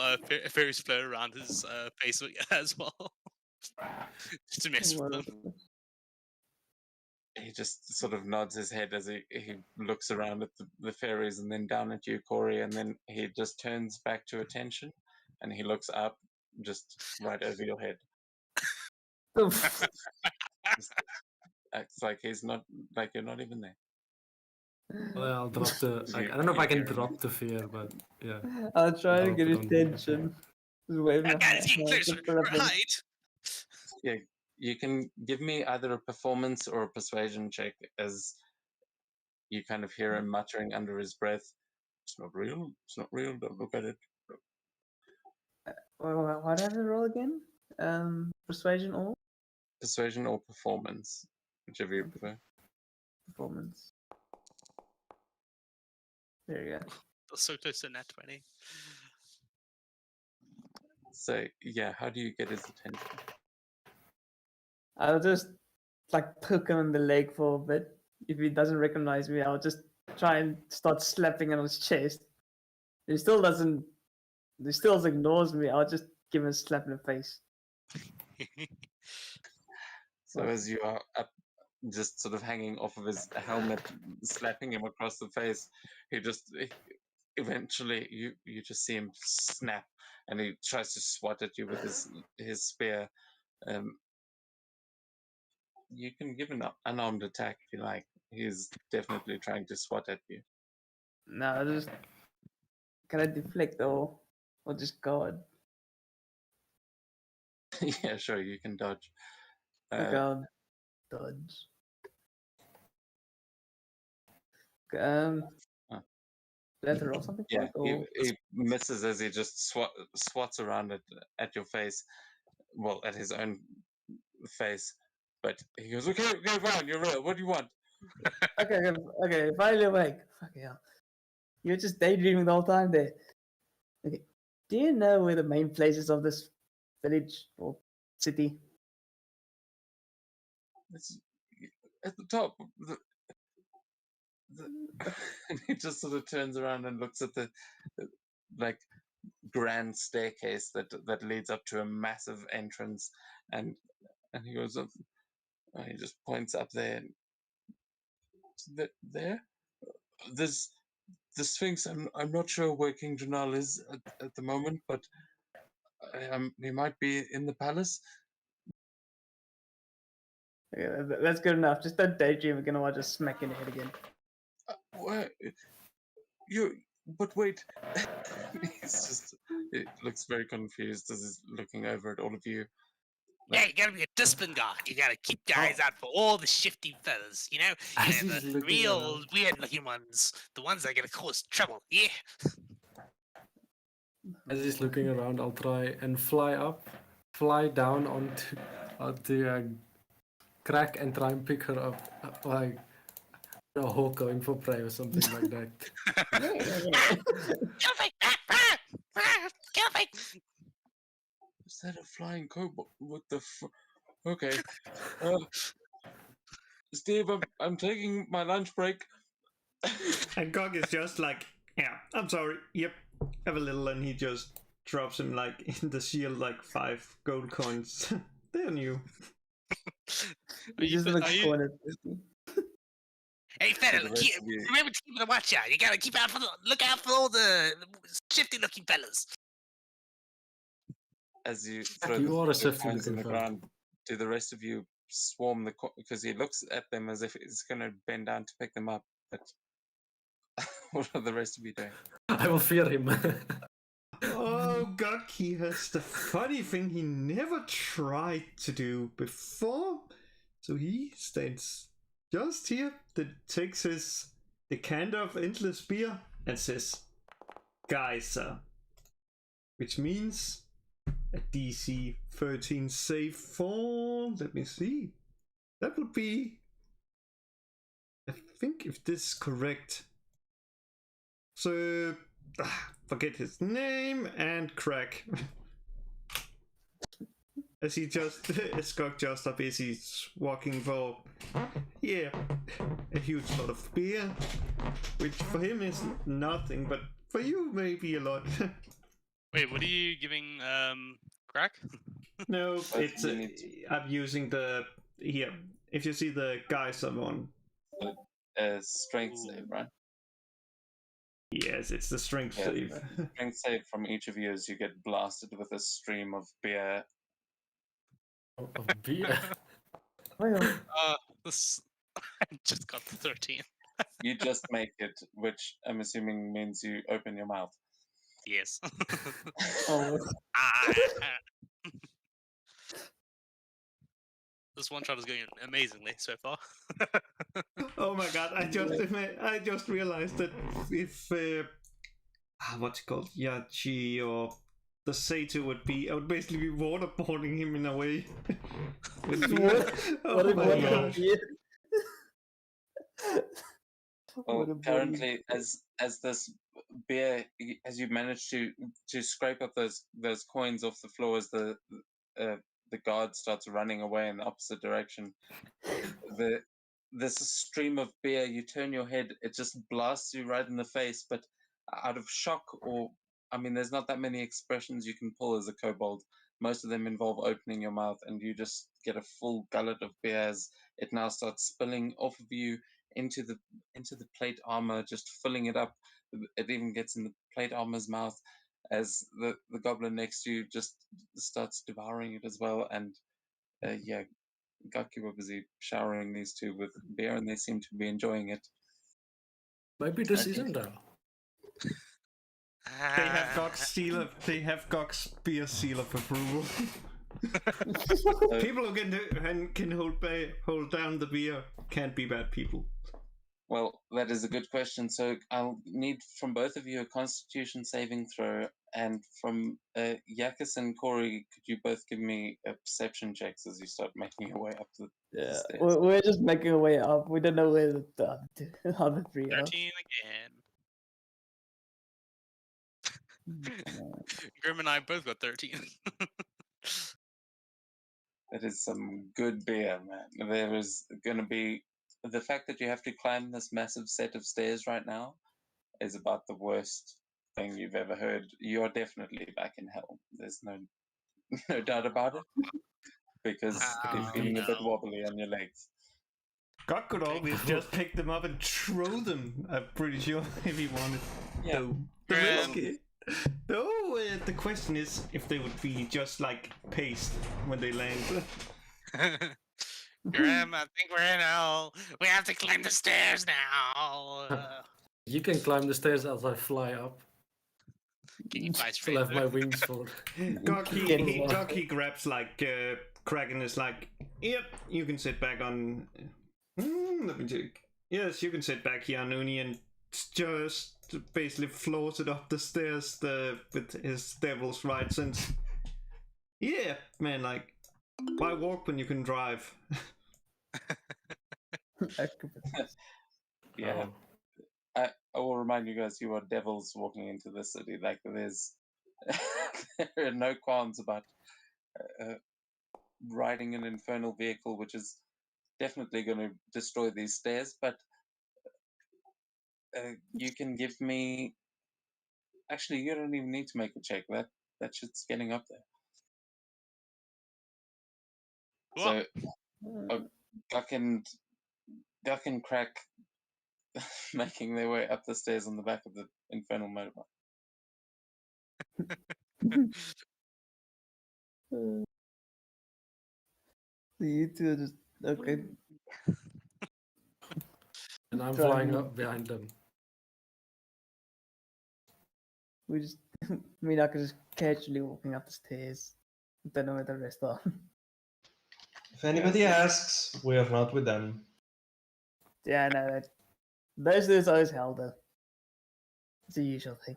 fairy float around his face as well, just to mess with them. He just sort of nods his head as he looks around at the fairies and then down at you, Corey, and then he just turns back to attention and he looks up just right over your head. Just acts like he's not, like you're not even there. Well, I'll drop the. I don't know if I can drop the fear, but yeah. I'll try to Drop get it his on the- attention. Just wave my Guys, get hand closer. to pull up in. Right. Yeah, you can give me either a performance or a persuasion check as you kind of hear him muttering under his breath. It's not real. It's not real. Don't look at it. What do I have to roll again? Persuasion or Persuasion or performance, whichever you prefer. performance? There you go. That's so close to net 20. So yeah, how do you get his attention? I'll just like poke him in the leg for a bit. If he doesn't recognize me, I'll just try and start slapping him on his chest. If he still doesn't, if he still ignores me, I'll just give him a slap in the face. So as you are up, just sort of hanging off of his helmet, slapping him across the face, eventually you just see him snap, and he tries to swat at you with his spear. You can give an unarmed attack if you like. He's definitely trying to swat at you. No, I'll just can I deflect or just guard? Yeah, sure, you can dodge. Like dodge. Okay, Uh, do I have to roll something? Yeah, for it, or... he misses as he just swats around at your face. Well, at his own face. But he goes, okay, fine, you're real. What do you want? Okay, finally awake. Fucking hell. You're just daydreaming the whole time there. Okay. Do you know where the main places of this village or city? It's at the top. And he just sort of turns around and looks at the like grand staircase that leads up to a massive entrance, and he goes up. He just points up there. There, there's the Sphinx. I'm not sure where King Janal is at the moment, but he might be in the palace. Okay, that's good enough. Just don't daydream again, or I'll just smack you in the head again. Where but wait. It looks very confused as he's looking over at all of you. Yeah, you gotta be a discipline guard. You gotta keep your eyes out for all the shifty fellas, you know? As You know, he's the looking real around. weird looking ones. The ones that are gonna cause trouble, yeah. As he's looking around, I'll try and fly down onto Crack and try and pick her up, like a hawk going for prey or something like that. Kill me! Kill me! Is that a flying cobalt? What the Okay. Steve, I'm taking my lunch break. And Gog is just like, yeah, I'm sorry. Yep, have a little, and he just drops him like in the shield like 5 gold coins. They're new. It just looks cornered. Hey, fella, the rest of you- remember to keep a watch out. You gotta look out for all the shifty looking fellas. As you throw You are a the shifty coins in looking the fella. ground, do the rest of you swarm because he looks at them as if he's going to bend down to pick them up, but what are the rest of you doing? I will fear him. Oh, Gog, he has the funny thing he never tried to do before. So he stands just here, takes his decanter of endless beer and says, Geyser. Which means a DC 13 save for, let me see, that would be, I think if this is correct. So, forget his name and Crack. As he just, as Gog just are busy walking for, yeah, a huge lot of beer, which for him is nothing, but for you may be a lot. Wait, what are you giving Crack? No, But it's you need I'm using the here. If you see the Geyser one, Strength save, right? yes, it's the strength Yeah, save. Strength save from each of you as you get blasted with a stream of beer. Of beer. Well, This I just got the 13. You just make it, which I'm assuming means you open your mouth. Yes. Oh, Ah. This one shot is going amazingly so far. Oh my god! I just realized that if what's it called, Yachi or the Sato would be, I would basically be waterboarding him in a way. With beer. what Oh a my what a god! beer. Well, What a apparently, as this bear, as you manage to scrape up those coins off the floor, as the guard starts running away in the opposite direction, this stream of beer, you turn your head, it just blasts you right in the face, but out of shock, or I mean, there's not that many expressions you can pull as a kobold. Most of them involve opening your mouth, and you just get a full gullet of beer as it now starts spilling off of you into the plate armor, just filling it up. It even gets in the plate armor's mouth as the goblin next to you just starts devouring it as well. And yeah, Gaki were busy showering these two with beer, and they seem to be enjoying it. Maybe this Okay. isn't that. They have Gok's beer seal of approval. People who can hold down the beer can't be bad people. Well, that is a good question. So I'll need from both of you a Constitution saving throw, and from Yakis and Corey, could you both give me perception checks as you start making your way up the Yeah, stairs? we're just making our way up. We don't know where the other three are. 13 again. Grim and I both got 13. That is some good beer, man. There is going to be the fact that you have to climb this massive set of stairs right now is about the worst thing you've ever heard. You are definitely back in hell. There's no doubt about it, because you're feeling a bit wobbly on your legs. God could always just pick them up and throw them. I'm pretty sure if he wanted. Yeah. The question is if they would be just like paste when they land. Grim, I think we're in hell. We have to climb the stairs now. You can climb the stairs as I fly up. Can you fly straight? Still have my wings for. Gaki grabs like Kraken is like, yep, you can sit back on. Let me check. Yes, you can sit back here on Uni and just basically floated up the stairs with his devil's right sense. Yeah, man, like, why walk when you can drive? Yeah. I will remind you guys, you are devils walking into this city. Like, there's there are no qualms about riding an infernal vehicle, which is definitely going to destroy these stairs. But you can give me. Actually, you don't even need to make a check. That shit's getting up there. What? So, Duck and Crack making their way up the stairs on the back of the infernal motorbike. You two are just okay. And I'm Driving. flying up behind them. We just, me and I could just casually walking up the stairs. Don't know where the rest are. If anybody asks, we are not with them. Yeah, no, those dudes always held though. It's a usual thing.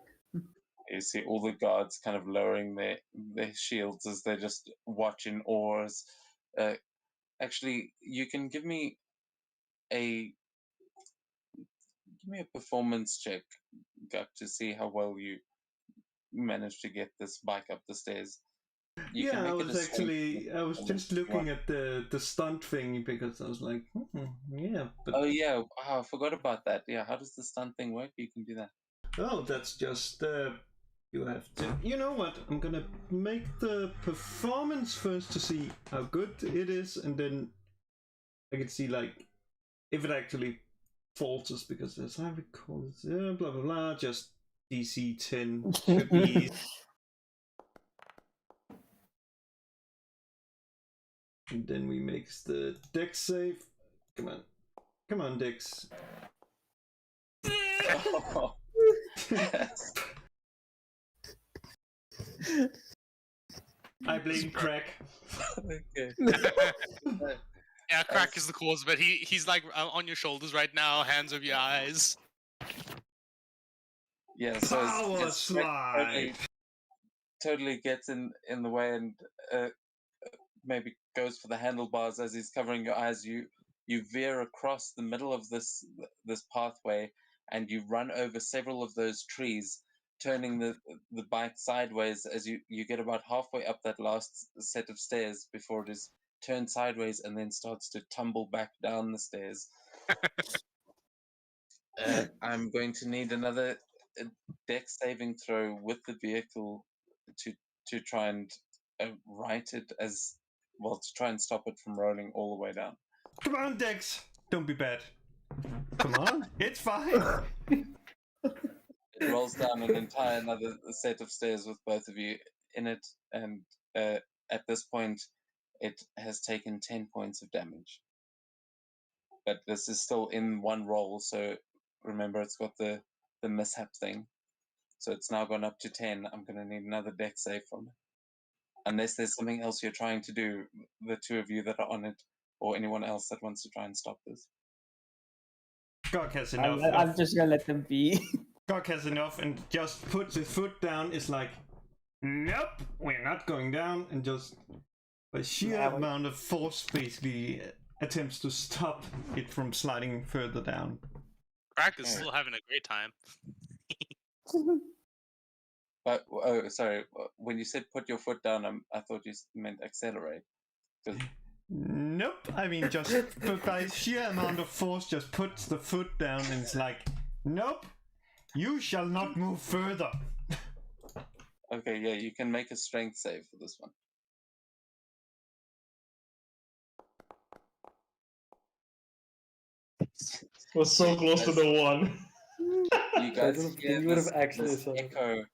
You see all the guards kind of lowering their shields as they just watch in awe. Actually, you can give me a performance check, Guck, to see how well you managed to get this bike up the stairs. I was just looking at the stunt thing because I was like, yeah. But... Oh yeah, I forgot about that. Yeah, how does the stunt thing work? You can do that. Oh, that's just you have to. You know what? I'm gonna make the performance first to see how good it is, and then I can see like if it actually falters, because as I recall, it's blah blah blah. Just DC 10 should be. And then we make the dex save. Come on, Dex. Oh. Yes. I blame Crack. Okay. Yeah, Crack is the cause of it. He's like on your shoulders right now, hands over your eyes. Yeah, so Power his strength slide. totally gets in the way and maybe goes for the handlebars as he's covering your eyes. You veer across the middle of this pathway and you run over several of those trees, turning the bike sideways as you get about halfway up that last set of stairs before it is turned sideways and then starts to tumble back down the stairs. I'm going to need another deck saving throw with the vehicle to try and right it as well, to try and stop it from rolling all the way down. Come on, Dex. Don't be bad. Come on, it's fine. It rolls down an entire another set of stairs with both of you in it, and at this point, it has taken 10 points of damage. But this is still in one roll, so remember it's got the mishap thing. So it's now gone up to 10. I'm going to need another deck save from it. Unless there's something else you're trying to do, the two of you that are on it, or anyone else that wants to try and stop this. Gok has enough. I'm just gonna let them be. Gok has enough and just puts his foot down. It's like, nope, we're not going down, and just by sheer Yeah, amount of force basically attempts to stop it from sliding further down. Crack is still having a great time. But, oh, sorry, when you said put your foot down, I thought you meant accelerate. Nope, I mean just by sheer amount of force just puts the foot down and it's like, nope, you shall not move further. Okay, yeah, you can make a strength save for this one. Was so close to the one. You guys You hear would have this actually said it. echo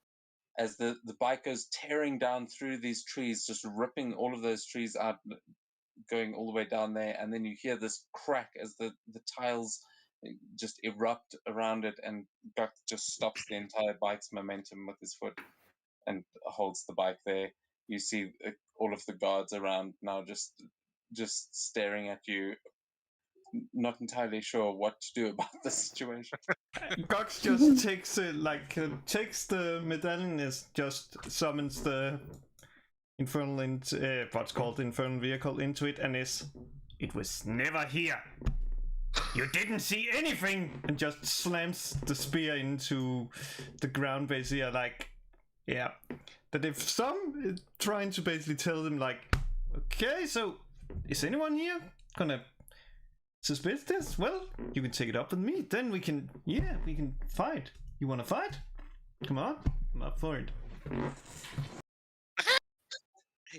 as the bike goes tearing down through these trees, just ripping all of those trees out, going all the way down there, and then you hear this crack as the tiles just erupt around it, and Guck just stops the entire bike's momentum with his foot and holds the bike there. You see all of the guards around now just staring at you, not entirely sure what to do about the situation. Gox just takes the medallion, is just summons the infernal what's called the infernal vehicle into it, and it was never here. You didn't see anything, and just slams the spear into the ground. Basically, yeah, that if some trying to basically tell them like, okay, so is anyone here gonna suspect this? Well, you can take it up with me. Then we can fight. You want to fight? Come on, I'm up for it.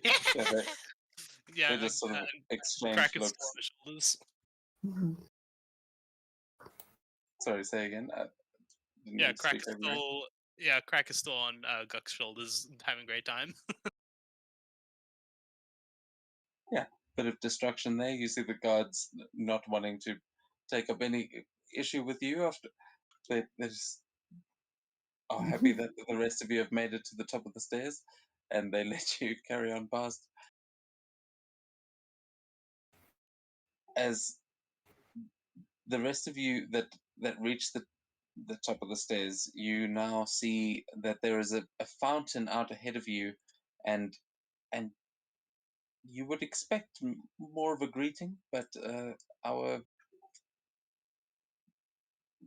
Yeah, Yeah, they just sort of exchange Crack is looks. still on the shoulders. Sorry, say again. Yeah, Didn't Crack speak is over you. still Crack is still on Guck's shoulders, having a great time. Bit of destruction there. You see the guards not wanting to take up any issue with you after they just are happy that the rest of you have made it to the top of the stairs, and they let you carry on past. As the rest of you that reach the top of the stairs, you now see that there is a fountain out ahead of you, and you would expect more of a greeting, but our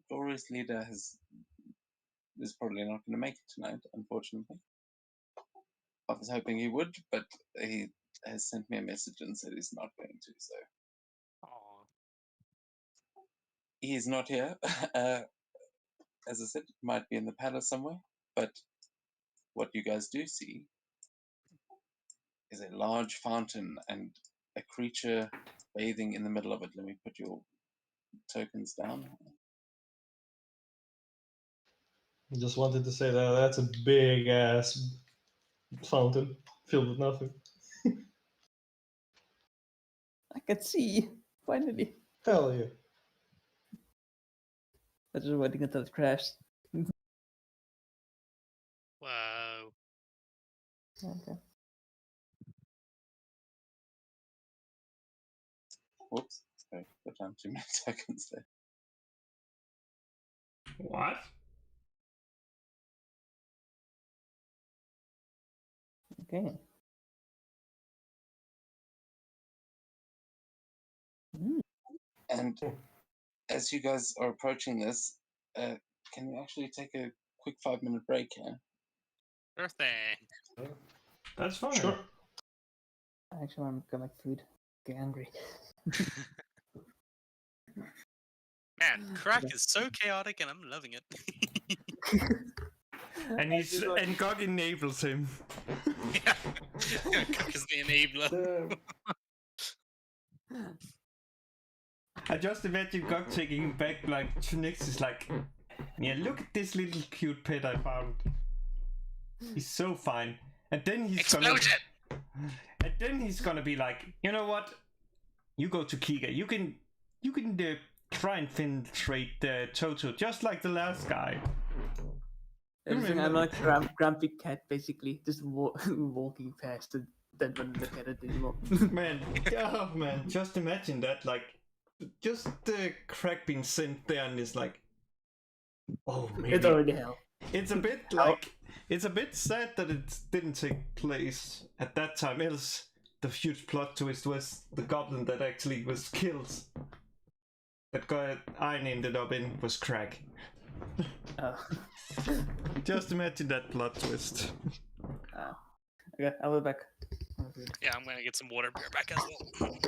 glorious leader is probably not going to make it tonight, unfortunately. I was hoping he would, but he has sent me a message and said he's not going to, so Aw. he's not here. As I said, might be in the palace somewhere, but what you guys do see is a large fountain and a creature bathing in the middle of it. Let me put your tokens down. Just wanted to say that that's a big ass fountain filled with nothing. I can see. Finally. Hell yeah. I was just waiting until it crashed. Whoa. Okay. Whoops. Sorry, put down 2 seconds there. What? Okay. Mm. And as you guys are approaching this, can you actually take a quick 5-minute break here? Sure thing. That's fine. Sure. Actually, I'm gonna make food. Get angry. Man, Crack is so chaotic and I'm loving it. And God enables him. Yeah. Crack is the enabler. I just imagine God taking him back like to Nix's like, yeah, look at this little cute pet I found. He's so fine. And then he's Explosion! gonna be like, you know what? You go to Kiga. You can try and infiltrate the Toto just like the last guy. Everything, I'm like grumpy cat, basically, just walking past and don't want to look at it anymore. Man, oh man, just imagine that, like, just the Crack being sent there and it's like, oh, maybe. It's already hell. It's a bit like, it's a bit sad that it didn't take place at that time, else the huge plot twist was the goblin that actually was killed. That guy Iron ended up in was Crack. Oh. Just imagine that plot twist. Okay, I'll be back. Yeah, I'm gonna get some water. Beer back as well.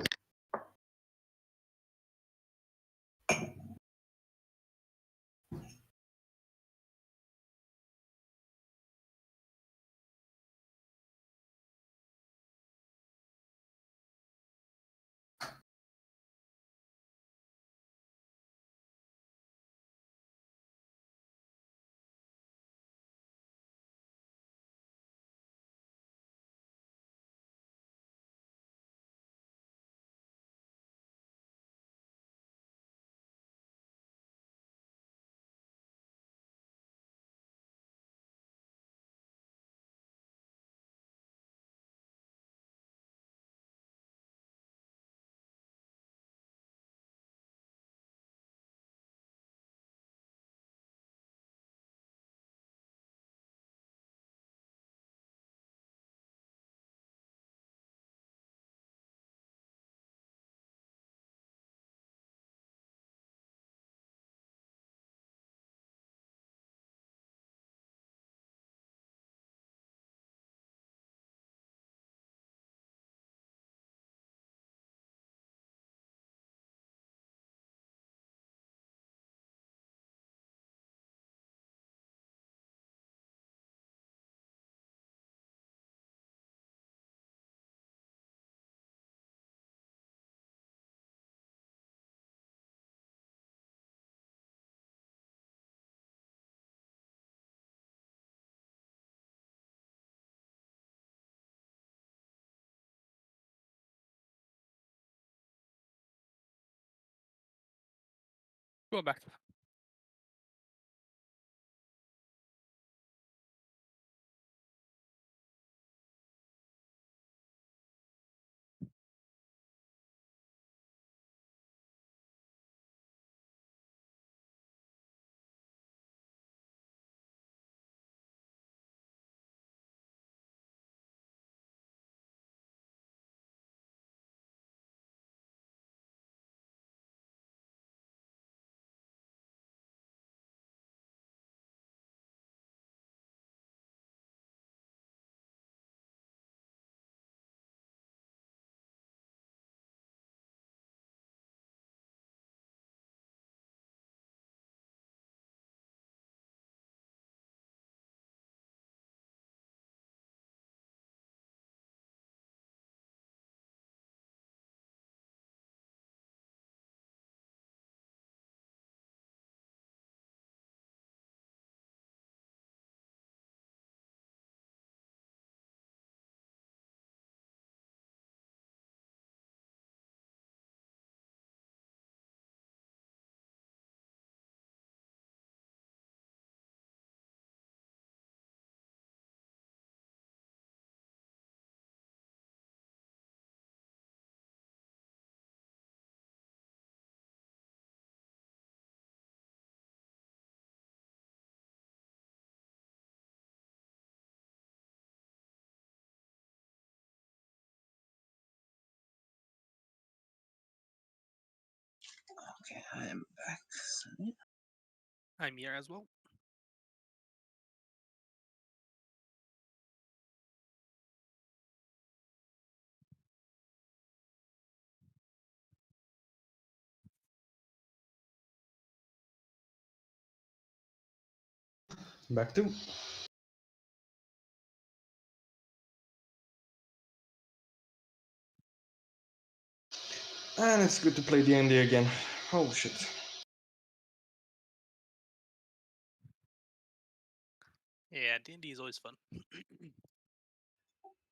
Go back. Okay, I am back. Sorry. I'm here as well. Back to. And it's good to play D&D again. Oh shit. Yeah, D&D is always fun.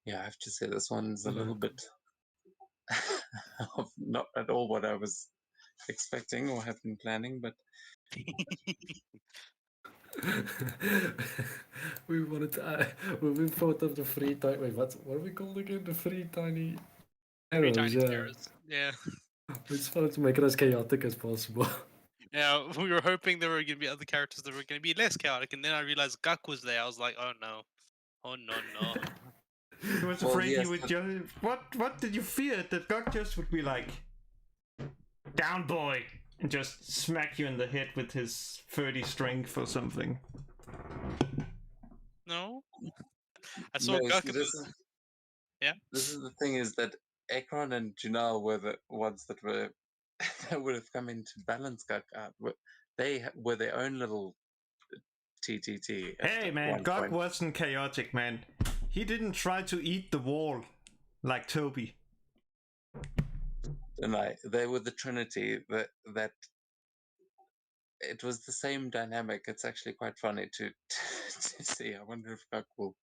Yeah, I have to say this one's a little bit of not at all what I was expecting or have been planning, but We wanted to. We thought of the free tiny. Wait, what are we called again? The free tiny Three arrows. tiny Yeah. sparrows. Yeah. We just wanted to make it as chaotic as possible. Yeah, we were hoping there were going to be other characters that were going to be less chaotic, and then I realized Guk was there. I was like, oh no. Oh no, no. He was Well, afraid he yes, would just. What did you fear? That God just would be like, down, boy, and just smack you in the head with his 30 strength or something. No? I saw no, Guk. see, Yeah? this is the thing is that Ekron and Junal were the ones that were that would have come in to balance Guk out. They were their own little TTT. Hey at man, one God point. wasn't chaotic, man. He didn't try to eat the wall like Toby. And they were the Trinity that it was the same dynamic. It's actually quite funny to to see. I wonder if Guk will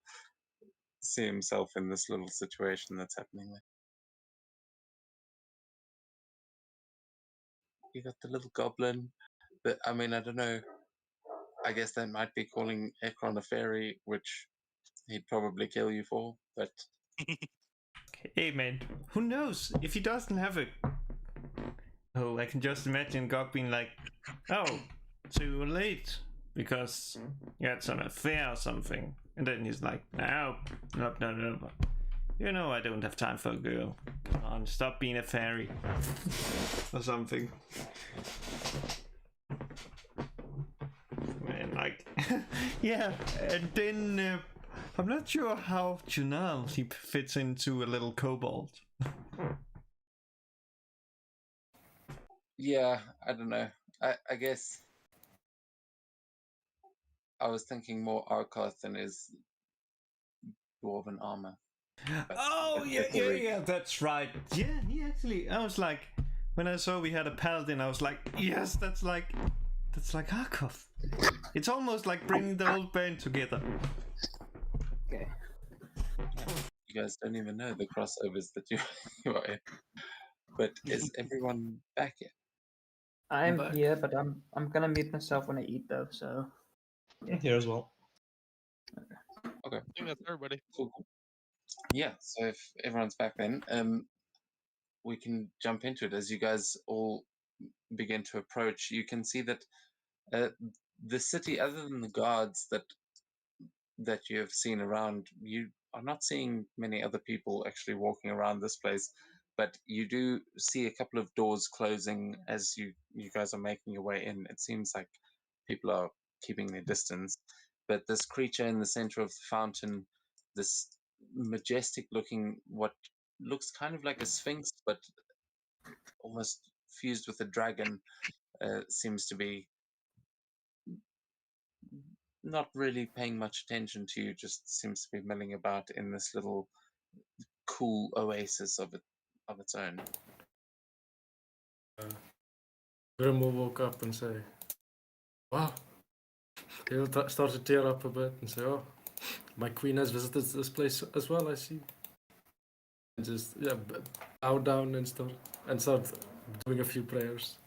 see himself in this little situation that's happening there. You got the little goblin, but I mean, I don't know. I guess that might be calling Ekron a fairy, which he'd probably kill you for. But Hey man, who knows? If he doesn't have a... Oh, I can just imagine God being like, oh, too late, because you had some affair or something. And then he's like, no. You know I don't have time for a girl. Come on, stop being a fairy. Or something. Man, like... yeah, and then... I'm not sure how Junal he fits into a little kobold. yeah, I don't know. I guess I was thinking more Arkoth than his dwarven armor. But Oh yeah, that's right. Yeah, he actually. I was like, when I saw we had a paladin, I was like, yes, that's like Harkov. It's almost like bringing the whole band together. Okay. You guys don't even know the crossovers that you are in. But is everyone back yet? I'm back. here, but I'm gonna mute myself when I eat though. So Here as well. Okay, I think that's everybody. cool. Yeah, so if everyone's back then, we can jump into it. As you guys all begin to approach, you can see that the city, other than the guards that you have seen around, you are not seeing many other people actually walking around this place, but you do see a couple of doors closing as you guys are making your way in. It seems like people are keeping their distance, but this creature in the center of the fountain, this majestic looking, what looks kind of like a sphinx but almost fused with a dragon, seems to be not really paying much attention to you, just seems to be milling about in this little cool oasis of its own. Grim will walk up and say, wow. He'll start to tear up a bit and say, oh, my queen has visited this place as well, I see. And just, yeah, bow down and start doing a few prayers.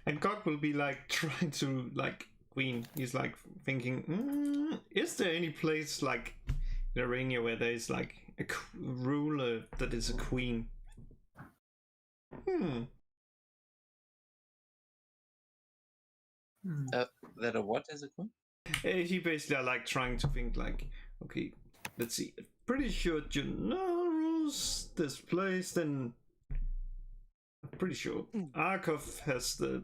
And God will be like trying to like Queen. He's like thinking, is there any place like in Arania where there is like a ruler that is a queen? That a what is it called? He basically are like trying to think like, okay, let's see. Pretty sure Juno rules this place. Then pretty sure Arkhov has the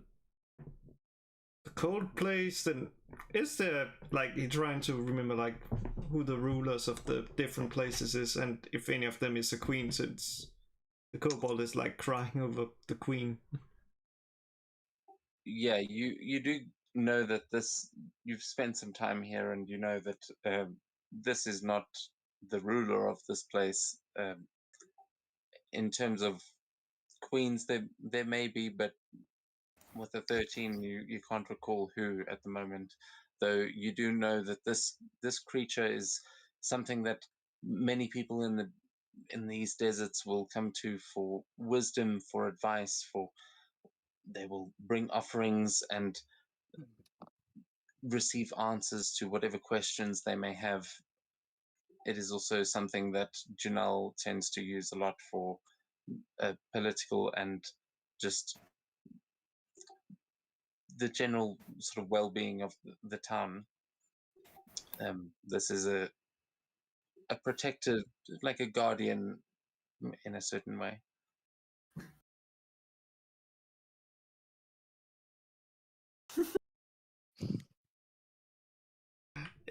cold place. Then is there like he trying to remember like who the rulers of the different places is, and if any of them is a queen, since the kobold is like crying over the queen. Yeah, you do know that you've spent some time here, and you know that this is not the ruler of this place. In terms of queens, there may be, but with the 13, you can't recall who at the moment. Though you do know that this creature is something that many people in these deserts will come to for wisdom, for advice, they will bring offerings and receive answers to whatever questions they may have. It is also something that Janelle tends to use a lot for political and just the general sort of well-being of the town. This is a protector, like a guardian in a certain way.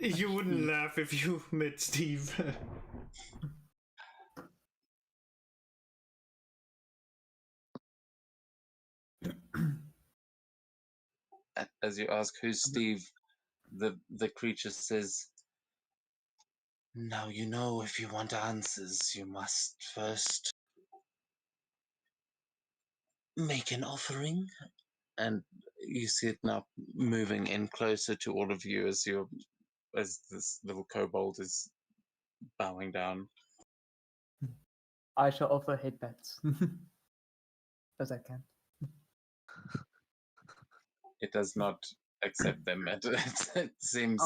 You wouldn't laugh if you met Steve. As you ask who's Steve, the creature says, "Now you know, if you want answers, you must first make an offering." And you see it now moving in closer to all of you as this little kobold is bowing down. I shall offer headbats. As I can. It does not accept them. It seems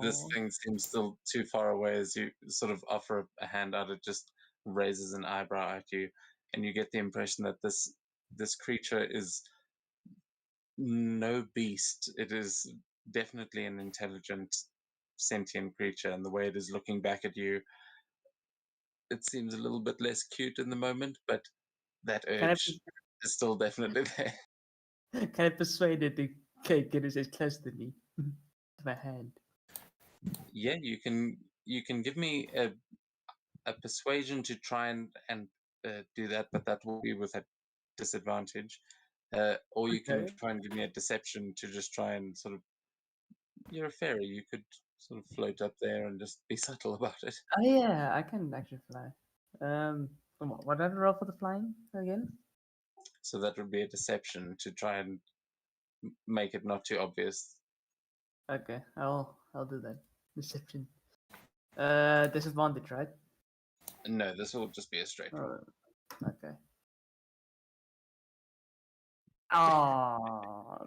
this Oh. thing seems still too far away. As you sort of offer a hand out, it just raises an eyebrow at you, and you get the impression that this creature is no beast. It is definitely an intelligent, sentient creature, and the way it is looking back at you, it seems a little bit less cute in the moment, but that Can I, urge is still definitely there. can I persuade it to get as close to me? To my hand. Yeah, you can give me a persuasion to try and do that, but that will be with a disadvantage. Or you can Okay. try and give me a deception to just try and sort of. You're a fairy. You could sort of float up there and just be subtle about it. Oh yeah, I can actually fly. What did I roll for the flying again? So that would be a deception to try and make it not too obvious. Okay, I'll do that. Deception. Disadvantage, right? No, this will just be a straight roll. Okay. Oh,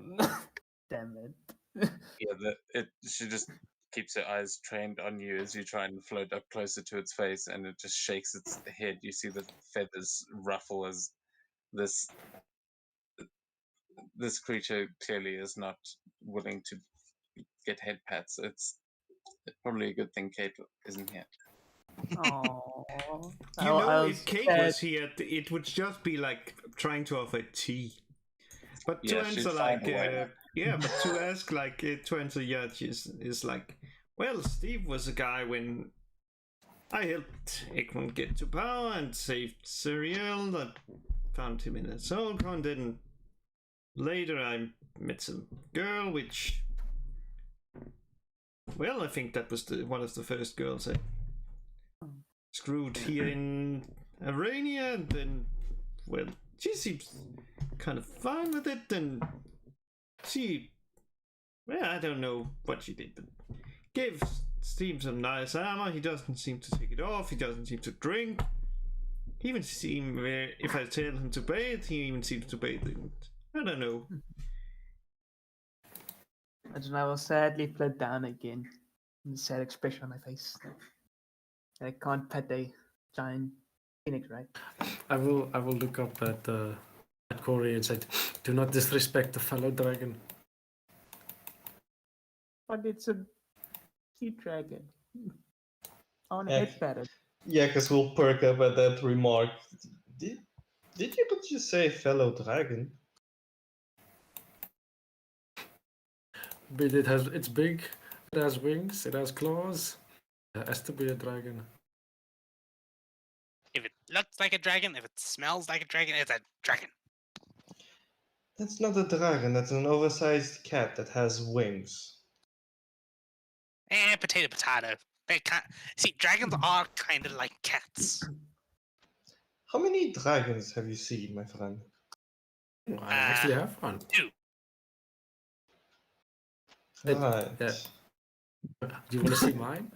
damn it. Yeah, she just keeps her eyes trained on you as you try and float up closer to its face, and it just shakes its head. You see the feathers ruffle as this creature clearly is not willing to get head pats. It's probably a good thing Kate isn't here. Oh, You know, if Kate was here, it would just be like trying to offer tea. But to Yeah, answer she'd like, find a way. but to ask like, to answer Yacht is like, well, Steve was a guy when I helped Ekman get to power and saved Serial, that found him in a soul con, then later I met some girl, which, well, I think that was one of the first girls I screwed here in Arania, and then, well, she seems kind of fine with it, and she, well, I don't know what she did, but gave Steve some nice armor. He doesn't seem to take it off, he doesn't seem to drink. He even seems, if I tell him to bathe, he even seems to bathe in it. I don't know. And then I will sadly float down again. With a sad expression on my face. I can't pet a giant phoenix, right? I will look up at Corey and say, "Do not disrespect the fellow dragon." But it's a sea dragon. I want to Yeah. head pat it. Yakas will perk up at that remark. Did you just say fellow dragon? But it's big, it has wings, it has claws. It has to be a dragon. If it looks like a dragon, if it smells like a dragon, it's a dragon. That's not a dragon, that's an oversized cat that has wings. Potato, potato. They can't see. Dragons are kind of like cats. How many dragons have you seen, my friend? I actually have one. Two. It- Right. yeah. Do you want to see mine?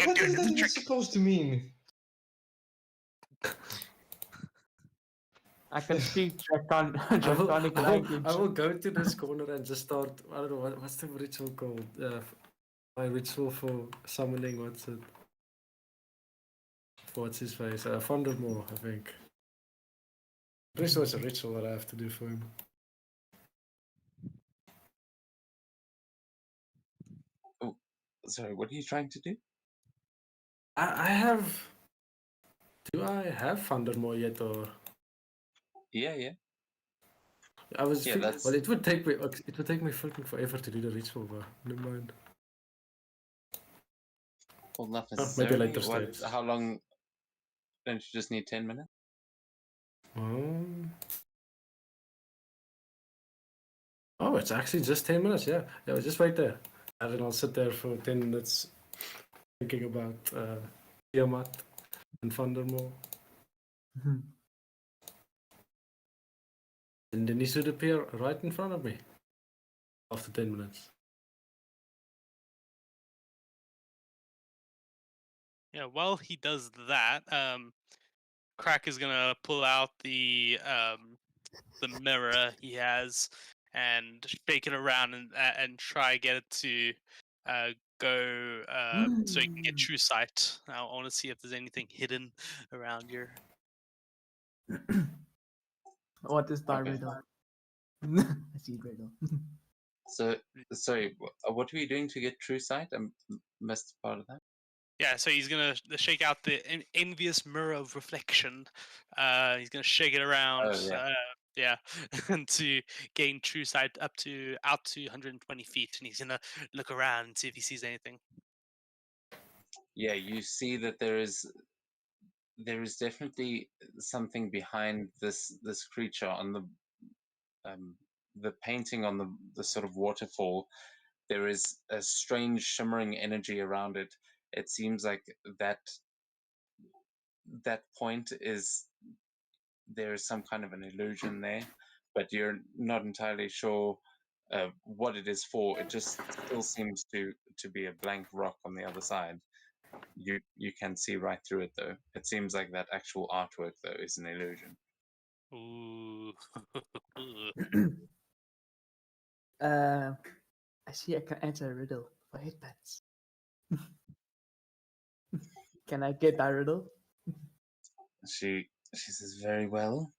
What Dude, is it's that a even trick. supposed to mean? I can speak draconic I language. will go to this corner and just start. I don't know what's the ritual called. My ritual for summoning. What's it? What's his face? Vandermoor, I think. Pretty sure it's a ritual that I have to do for him. Sorry, what are you trying to do? I have. Do I have Vandermoor yet, or Yeah. I was? Yeah, Well, that's- it would take me. It would take me fucking forever to do the ritual, but never mind. Well, not maybe necessarily. later stage. How long? Don't you just need 10 minutes? Oh, it's actually just 10 minutes. Yeah, just right there. And then I'll sit there for 10 minutes thinking about Tiamat and Vandermoor. And then he should appear right in front of me after 10 minutes. Yeah, while he does that, Crack is gonna pull out the mirror he has and shake it around and try get it to go so you can get true sight. I want to see if there's anything hidden around here. What is thy Okay. riddle? I see riddle. So, sorry, what were you doing to get true sight? I missed part of that. Yeah, so he's gonna shake out the envious mirror of reflection. He's gonna shake it around. Oh, Yeah, and to gain true sight out to 120 feet, and he's gonna look around and see if he sees anything. Yeah, you see that there is definitely something behind this creature on the painting on the sort of waterfall. There is a strange shimmering energy around it. It seems like that point is there is some kind of an illusion there, but you're not entirely sure what it is for. It just still seems to be a blank rock on the other side. You can see right through it though. It seems like that actual artwork though is an illusion. Ooh. I see I can answer a riddle for hit pets. Can I get that riddle? She says very well.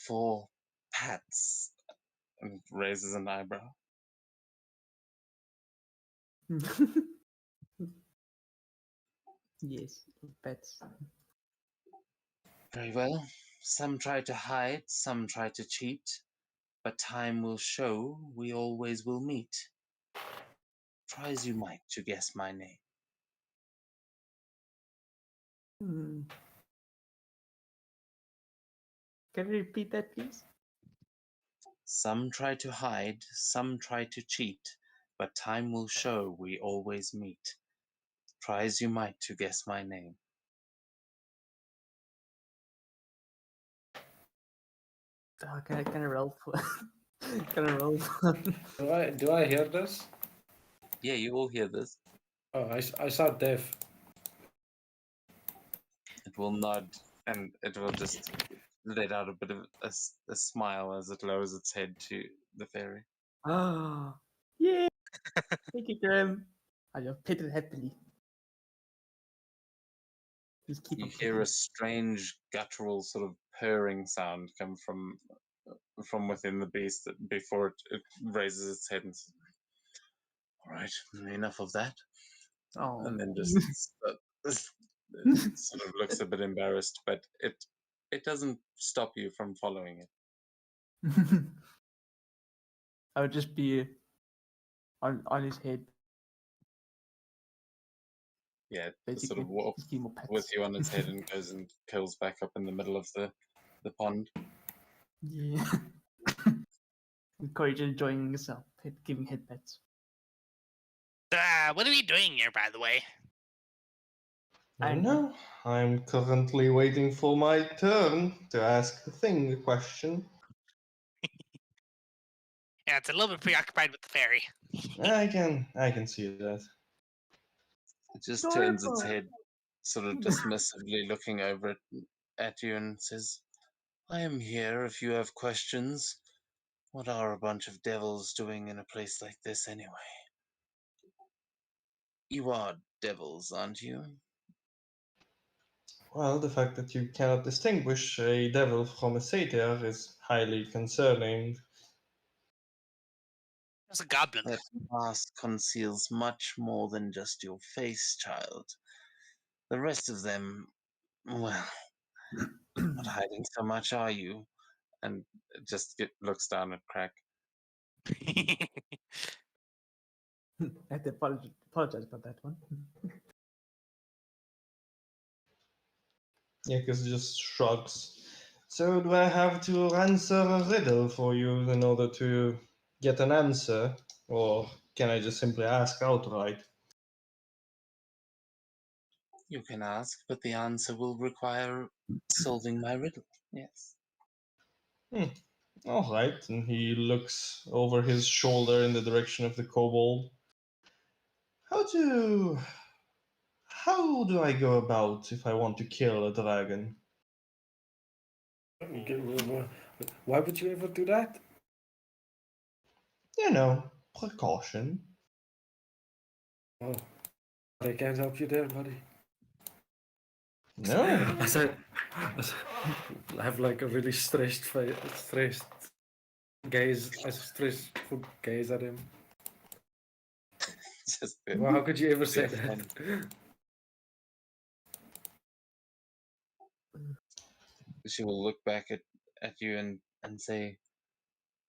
For pats, and raises an eyebrow. Yes, pets. Very well. Some try to hide, some try to cheat, but time will show we always will meet. Try as you might to guess my name. Hmm. Can you repeat that, please? Some try to hide, some try to cheat, but time will show we always meet. Try as you might to guess my name. Oh, can I roll for? Can I roll for? Do I hear this? Yeah, you all hear this. Oh, I saw deaf. It will nod and it will just let out a bit of a smile as it lowers its head to the fairy. Ah, yeah. Thank you, Graham. I just pitted happily. Just keep You on hear a pitting. strange guttural sort of purring sound come from within the beast before it raises its head and says, all right, enough of that. Oh, And then just sort of looks a bit embarrassed, but it doesn't stop you from following it. I would just be on his head. Yeah, it Basically, sort of walks just give him more pets. with you on its head and goes and curls back up in the middle of the pond. Yeah. Corey just enjoying himself, giving head pets. What are we doing here, by the way? I don't know. I'm currently waiting for my turn to ask the thing a question. Yeah, it's a little bit preoccupied with the fairy. I can see that. It just turns its head, sort of dismissively looking over at you and says, I am here if you have questions. What are a bunch of devils doing in a place like this anyway? You are devils, aren't you? Well, the fact that you cannot distinguish a devil from a satyr is highly concerning. There's a goblin. That mask conceals much more than just your face, child. The rest of them, well, not hiding so much, are you? And just looks down at Crack. I have to apologize about that one. Yakus just shrugs. So do I have to answer a riddle for you in order to get an answer? Or can I just simply ask outright? You can ask, but the answer will require solving my riddle. Yes. All right, and he looks over his shoulder in the direction of the kobold. How do I go about if I want to kill a dragon? Why would you ever do that? You know, precaution. Oh, I can't help you there, buddy. No. I said, I have like a really stressed gaze. I stressful gaze at him. Just Well, how could you ever say Yeah, that? she will look back at you and say,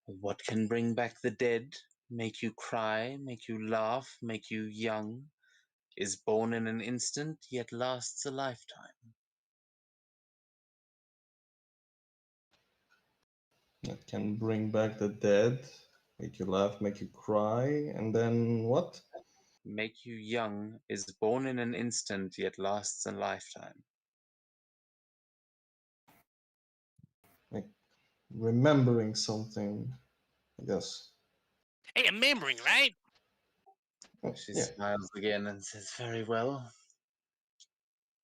what can bring back the dead, make you cry, make you laugh, make you young, is born in an instant, yet lasts a lifetime. That can bring back the dead, make you laugh, make you cry, and then what? Make you young, is born in an instant, yet lasts a lifetime. Like remembering something, I guess. Hey, I'm remembering, right? Oh, She yeah. smiles again and says, very well.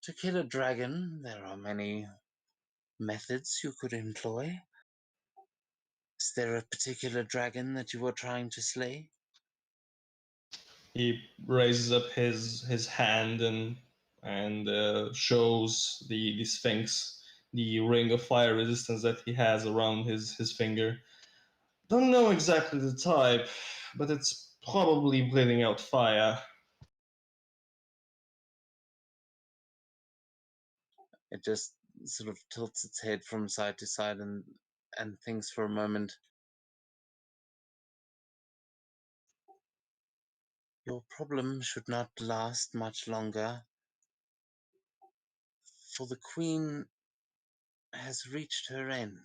To kill a dragon, there are many methods you could employ. Is there a particular dragon that you are trying to slay? He raises up his hand and shows the sphinx the ring of fire resistance that he has around his finger. Don't know exactly the type, but it's probably breathing out fire. It just sort of tilts its head from side to side and thinks for a moment. Your problem should not last much longer, for the queen has reached her end.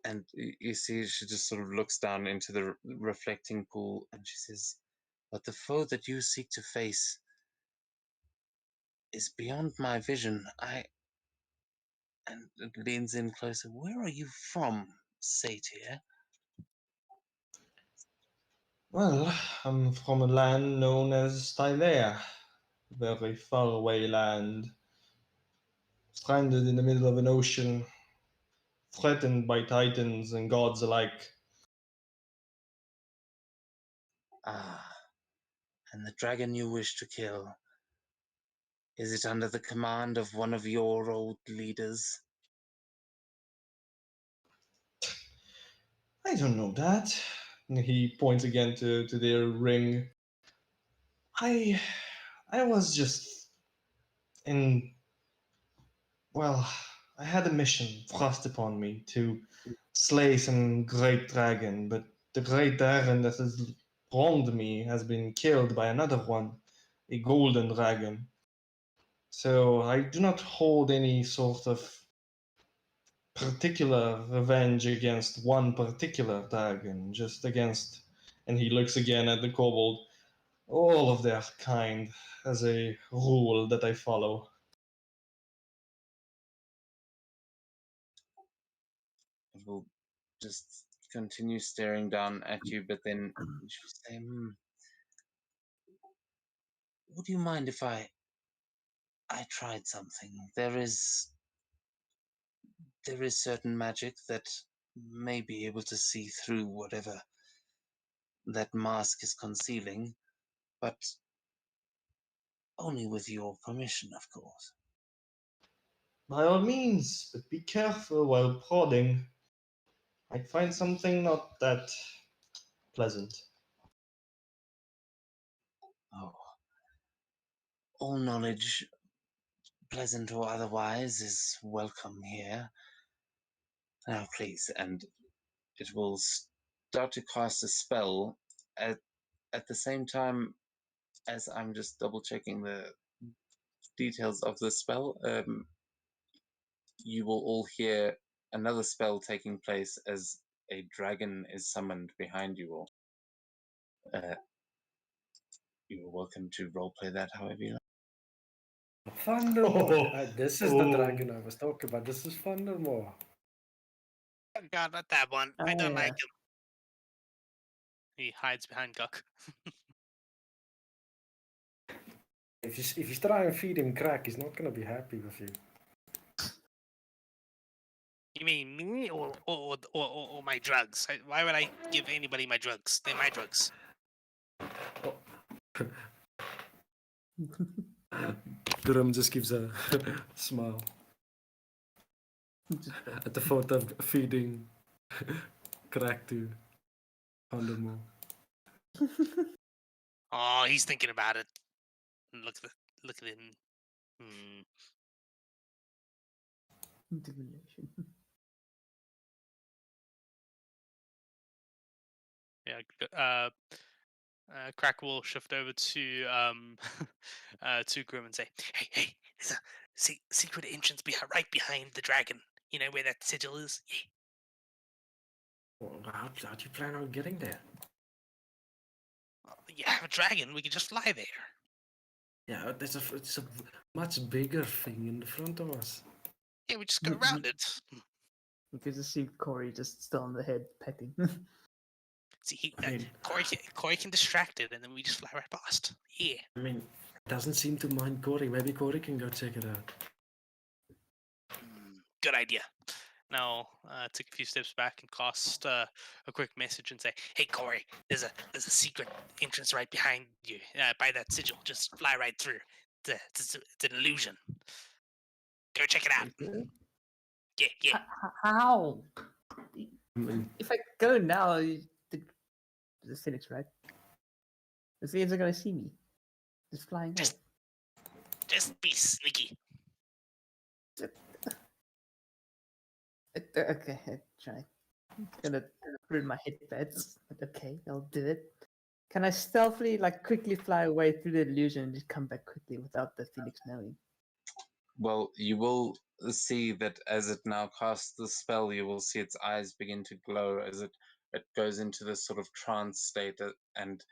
And you see, she just sort of looks down into the reflecting pool and she says, but the foe that you seek to face is beyond my vision. And it leans in closer. Where are you from, satyr? Well, I'm from a land known as Stylea, very far away land, stranded in the middle of an ocean, threatened by titans and gods alike. Ah, and the dragon you wish to kill, is it under the command of one of your old leaders? I don't know that. And he points again to their ring. I I was just in. Well, I had a mission thrust upon me to slay some great dragon, but the great dragon that has wronged me has been killed by another one, a golden dragon. So I do not hold any sort of particular revenge against one particular dragon, just against. And he looks again at the kobold. All of their kind as a rule that I follow. It will just continue staring down at you, but then she'll say, would you mind if I tried something? There is certain magic that may be able to see through whatever that mask is concealing, but only with your permission, of course. By all means, but be careful while prodding. I'd find something not that pleasant. Oh, all knowledge, pleasant or otherwise, is welcome here. Now, please, and it will start to cast a spell at the same time as I'm just double checking the details of the spell. You will all hear another spell taking place as a dragon is summoned behind you all. You are welcome to roleplay that however you like. Thundermaw. This is the Oh. dragon I was talking about. This is Thundermaw. Oh God, not that one. I Oh, don't yeah. like him. He hides behind Guk. If you try and feed him crack, he's not gonna be happy with you. You mean me or my drugs? Why would I give anybody my drugs? They're my drugs. Durham just gives a smile at the thought of feeding crack to Thundermaw. Oh, he's thinking about it. Look at him. Divination. Yeah. Crack will shift over to to Grim and say, "Hey, there's a secret entrance right behind the dragon. You know where that sigil is? Yeah. Well, how do you plan on getting there? Well, you have a dragon. We can just fly there. Yeah, it's a much bigger thing in the front of us. Yeah, we just go around it. You could just see Corey just still on the head petting. See, I mean- Corey can distract it, and then we just fly right past. Yeah. I mean, it doesn't seem to mind Corey. Maybe Corey can go check it out. Good idea. Now, take a few steps back and cast a quick message and say, "Hey, Corey, there's a secret entrance right behind you, by that sigil. Just fly right through. It's an illusion. Go check it out." Yeah. How? I mean, If I go now, the Phoenix, right? The Phoenix are gonna see me. Just flying off. Just be sneaky. Okay, I try. I'm gonna ruin my headbeds. But okay, I'll do it. Can I stealthily, quickly fly away through the illusion and just come back quickly without the Phoenix knowing? Well, you will see that as it now casts the spell, you will see its eyes begin to glow as it goes into this sort of trance state, and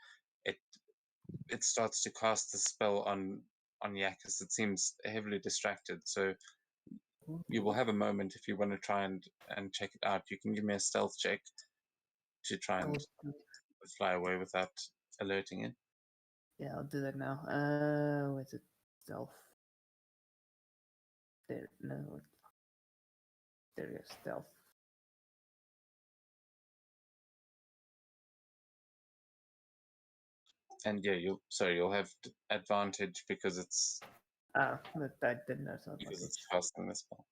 it starts to cast the spell on Yakis. It seems heavily distracted, so you will have a moment if you want to try and check it out. You can give me a stealth check to try and fly away without alerting it. Yeah, I'll do that now. Where's it? Stealth. There, no. There we go, stealth. And yeah, you'll have advantage because it's Ah, but I didn't know so much. casting the spell.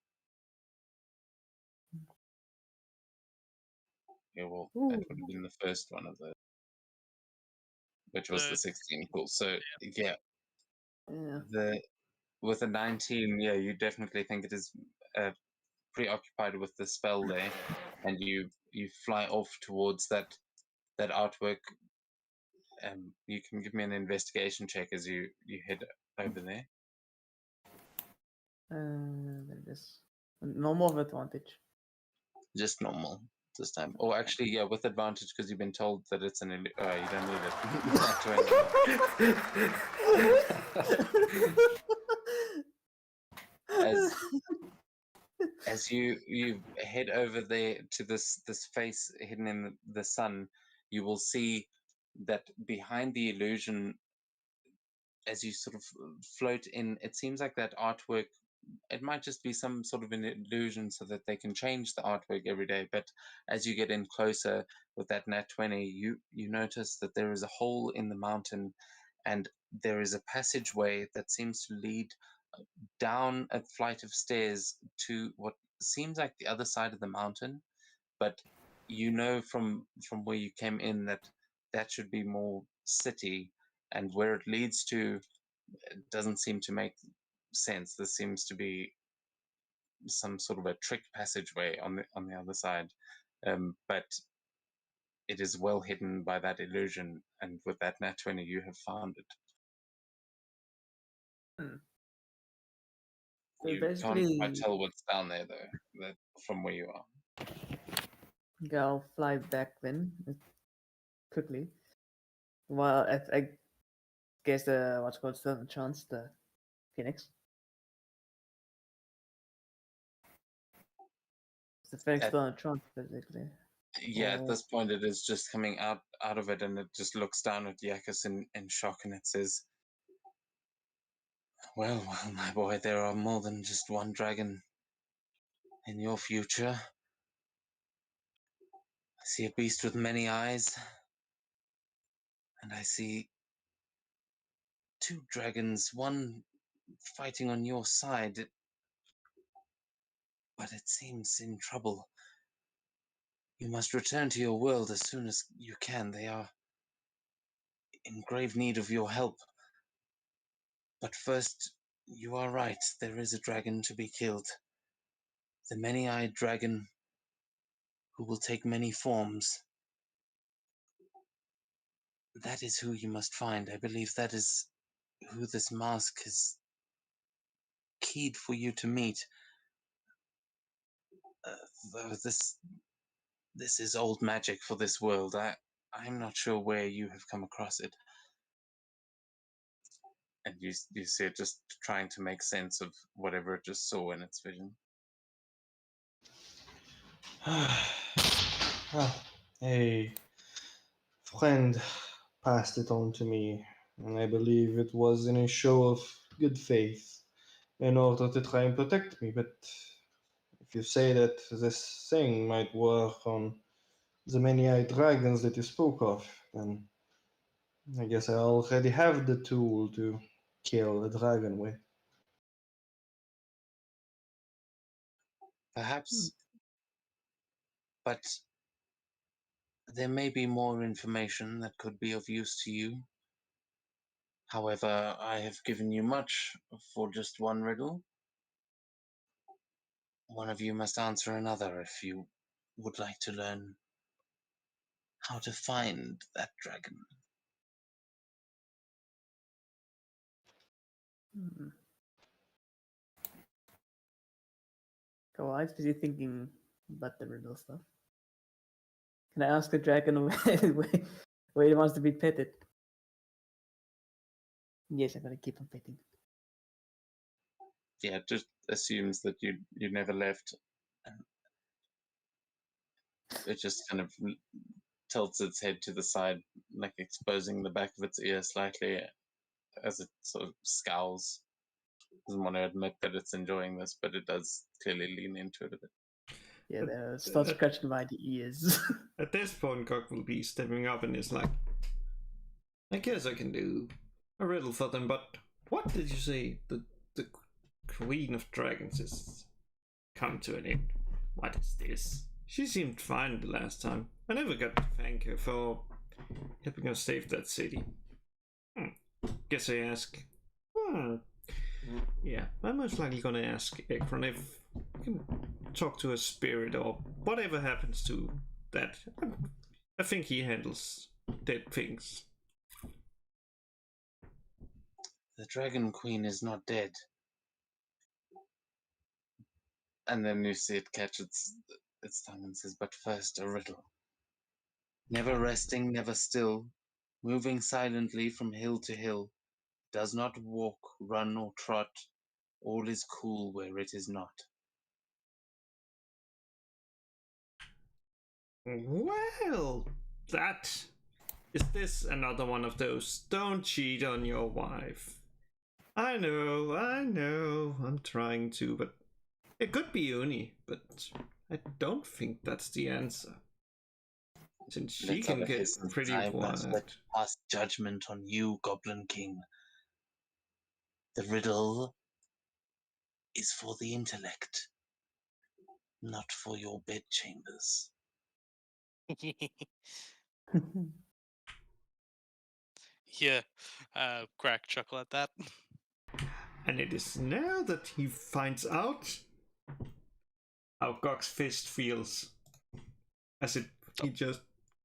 Yeah, well, that would have been the first one of those, which was the 16. Cool. So yeah, Yeah. With a 19, yeah, you definitely think it is preoccupied with the spell there, and you fly off towards that artwork. You can give me an investigation check as you head over there. There it is. Normal with advantage. Just normal this time. Or actually, yeah, with advantage because you've been told that it's an. Oh, you don't need it. As you head over there to this face hidden in the sun, you will see that behind the illusion, as you sort of float in, it seems like that artwork, it might just be some sort of an illusion so that they can change the artwork every day, but as you get in closer with that nat 20, you notice that there is a hole in the mountain, and there is a passageway that seems to lead down a flight of stairs to what seems like the other side of the mountain, but you know from where you came in that should be more city, and where it leads to, it doesn't seem to make sense. This seems to be some sort of a trick passageway on the other side, but it is well hidden by that illusion, and with that nat 20 you have found it. So You basically, can't quite tell what's down there though, from where you are. okay, I'll fly back then quickly. Well, I guess the what's called still a chance, the Phoenix. The Phoenix At- still a chance, basically. Yeah, at Oh. this point it is just coming out of it, and it just looks down at Yakis in shock, and it says, well, my boy, there are more than just one dragon in your future. I see a beast with many eyes, and I see two dragons, one fighting on your side, but it seems in trouble. You must return to your world as soon as you can. They are in grave need of your help. But first, you are right, there is a dragon to be killed. The many-eyed dragon who will take many forms. That is who you must find. I believe that is who this mask is keyed for you to meet. Though this is old magic for this world. I'm not sure where you have come across it. And you see it just trying to make sense of whatever it just saw in its vision. Well, a friend passed it on to me, and I believe it was in a show of good faith in order to try and protect me. But if you say that this thing might work on the many-eyed dragons that you spoke of, then I guess I already have the tool to kill a dragon with. Perhaps, but there may be more information that could be of use to you. However, I have given you much for just one riddle. One of you must answer another if you would like to learn how to find that dragon. Go on, busy thinking about the riddle stuff. Can I ask the dragon where he wants to be petted? Yes, I'm gonna keep on petting. Yeah, it just assumes that you never left. It just kind of tilts its head to the side, like exposing the back of its ear slightly as it sort of scowls. Doesn't want to admit that it's enjoying this, but it does clearly lean into it a bit. Yeah, they start scratching by the ears. At this point, Gok will be stepping up and is like, I guess I can do a riddle for them, but what did you say? The Queen of Dragons is come to an end. What is this? She seemed fine the last time. I never got to thank her for helping us save that city. Guess I ask, Yeah, I'm most likely gonna ask Ekron if we can talk to a spirit or whatever happens to that. I think he handles dead things. The Dragon Queen is not dead. And then you see it catch its tongue and says, but first a riddle. Never resting, never still, moving silently from hill to hill, does not walk, run, or trot, all is cool where it is not. Well, that is this another one of those don't cheat on your wife. I know, I'm trying to, but it could be Uni, but I don't think that's the answer. Since she Let's can have a get hasten pretty time, let's wild. let pass judgment on you, Goblin King. The riddle is for the intellect, not for your bedchambers. Yeah, Crack chuckle at that. And it is now that he finds out how Gog's fist feels. As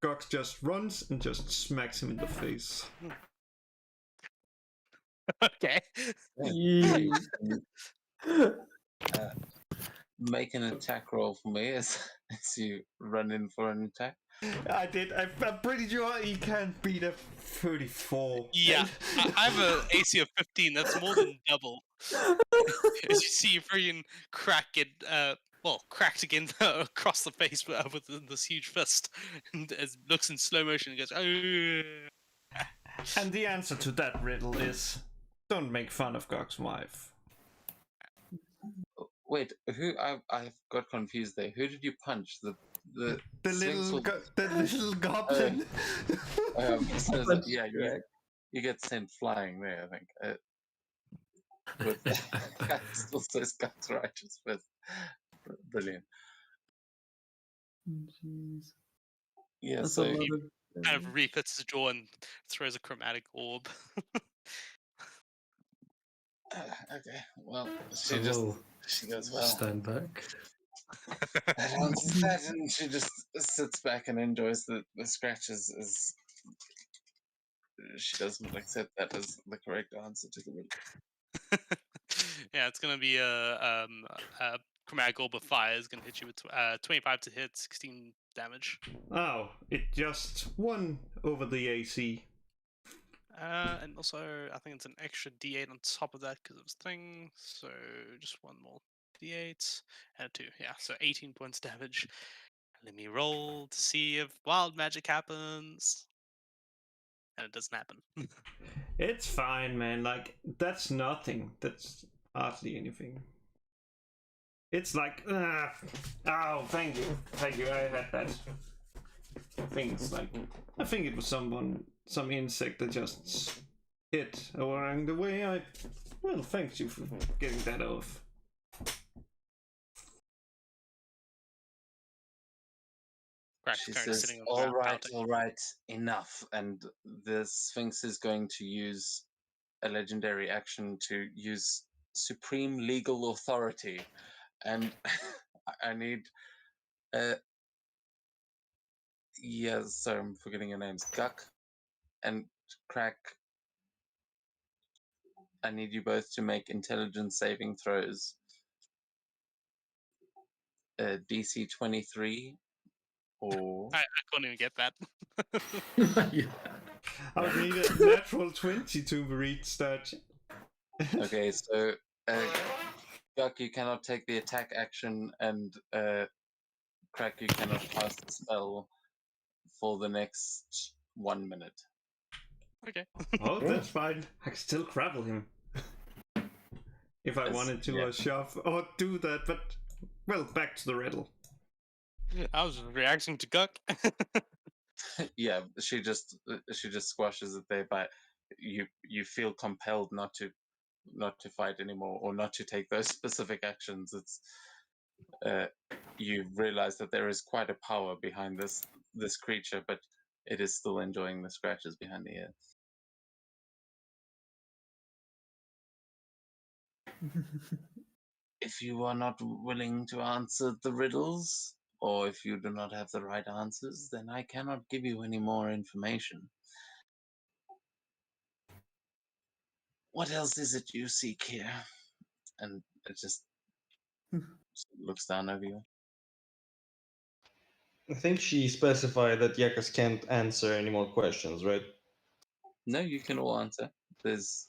Gog just runs and just smacks him in the face. Okay. Yee. Make an attack roll for me as you run in for an attack. I did. I'm pretty sure he can't beat a 34. Yeah, I have a AC of 15. That's more than double. As you see, freaking Crack get cracked again across the face with this huge fist, and as looks in slow motion and goes, "Oh." And the answer to that riddle is don't make fun of Gog's wife. Wait, I've got confused there. Who did you punch? The Sphinx little or the little goblin. yeah, you get sent flying there, I think. With still says God's righteous with brilliant. Jeez. Yeah, That's a so lot He of kind of refits his jaw and throws a chromatic orb. okay, well, I will she goes, well, stand back. that answers that, and she just sits back and enjoys the scratches as she doesn't accept that as the correct answer to the riddle. Yeah, it's gonna be a chromatic orb of fire is gonna hit you with 25 to hit, 16 damage. Oh, it just won over the AC. And also, I think it's an extra D8 on top of that because of this thing. So just one more D8 and a 2. Yeah, so 18 points damage. Let me roll to see if wild magic happens. And it doesn't happen. It's fine, man. Like, that's nothing. That's hardly anything. It's like, oh, thank you. Thank you, I had that. Things like, I think it was some insect that just hit along the way. Well, thank you for getting that off. Crack's She currently says, sitting on the ground pouting. all right, enough. And the Sphinx is going to use a legendary action to use supreme legal authority. And I need, sorry, I'm forgetting your names. Guck and Crack. I need you both to make intelligence saving throws. DC 23 or I couldn't even get that. Yeah. I would need a natural 20 to reach that. okay, so Guck, you cannot take the attack action, and Crack, you cannot cast the spell for the next 1 minute. Okay. Oh, that's fine. I can still grapple him. If I wanted to shove or do that, but well, back to the riddle. I was reacting to Guck. Yeah, she just squashes it there, but you feel compelled not to fight anymore or not to take those specific actions. It's you realize that there is quite a power behind this creature, but it is still enjoying the scratches behind the ear. If you are not willing to answer the riddles, or if you do not have the right answers, then I cannot give you any more information. What else is it you seek here? And it just looks down over you. I think she specified that Yakas can't answer any more questions, right? No, you can all answer. There's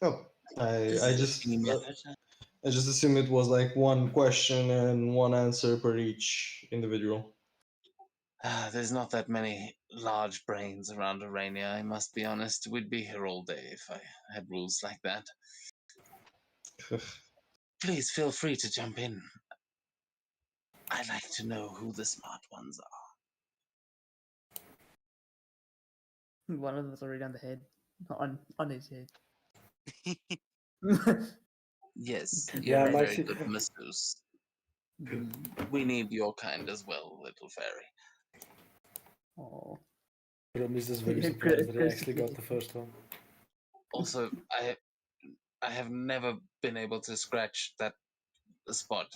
Oh, I is I it a just team effort? I just assumed it was like one question and one answer per each individual. There's not that many large brains around Arania, I must be honest. We'd be here all day if I had rules like that. Please feel free to jump in. I'd like to know who the smart ones are. One of them was already on the head. On his head. Yes, Yeah, you're a my very si- good masseuse. Mm. We need your kind as well, little fairy. Oh. Grim is just very Chris- surprised that he Chris- actually got the first one. Also, I have never been able to scratch that spot.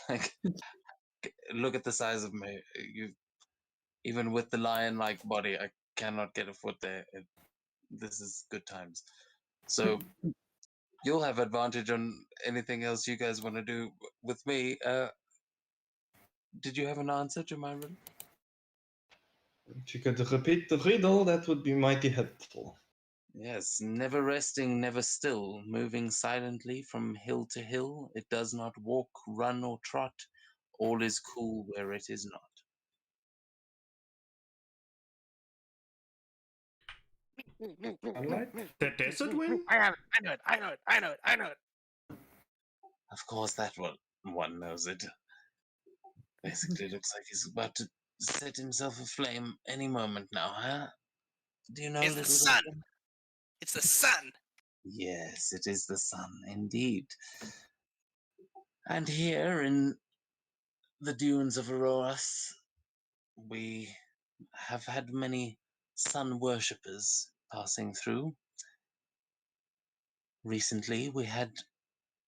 Like, look at the size of me. Even with the lion-like body, I cannot get a foot there. This is good times. So you'll have advantage on anything else you guys want to do with me. Did you have an answer to my riddle? If you could repeat the riddle, that would be mighty helpful. Yes, never resting, never still, moving silently from hill to hill. It does not walk, run, or trot. All is cool where it is not. Sunlight? The desert wind? I have it. I know it. I know it. I know it. I know it. Of course, that one knows it. Basically, looks like he's about to set himself aflame any moment now, huh? Do you know, It's the little sun. goblin? It's the sun. Yes, it is the sun, indeed. And here in the dunes of Auroras, we have had many sun worshippers passing through. Recently, we had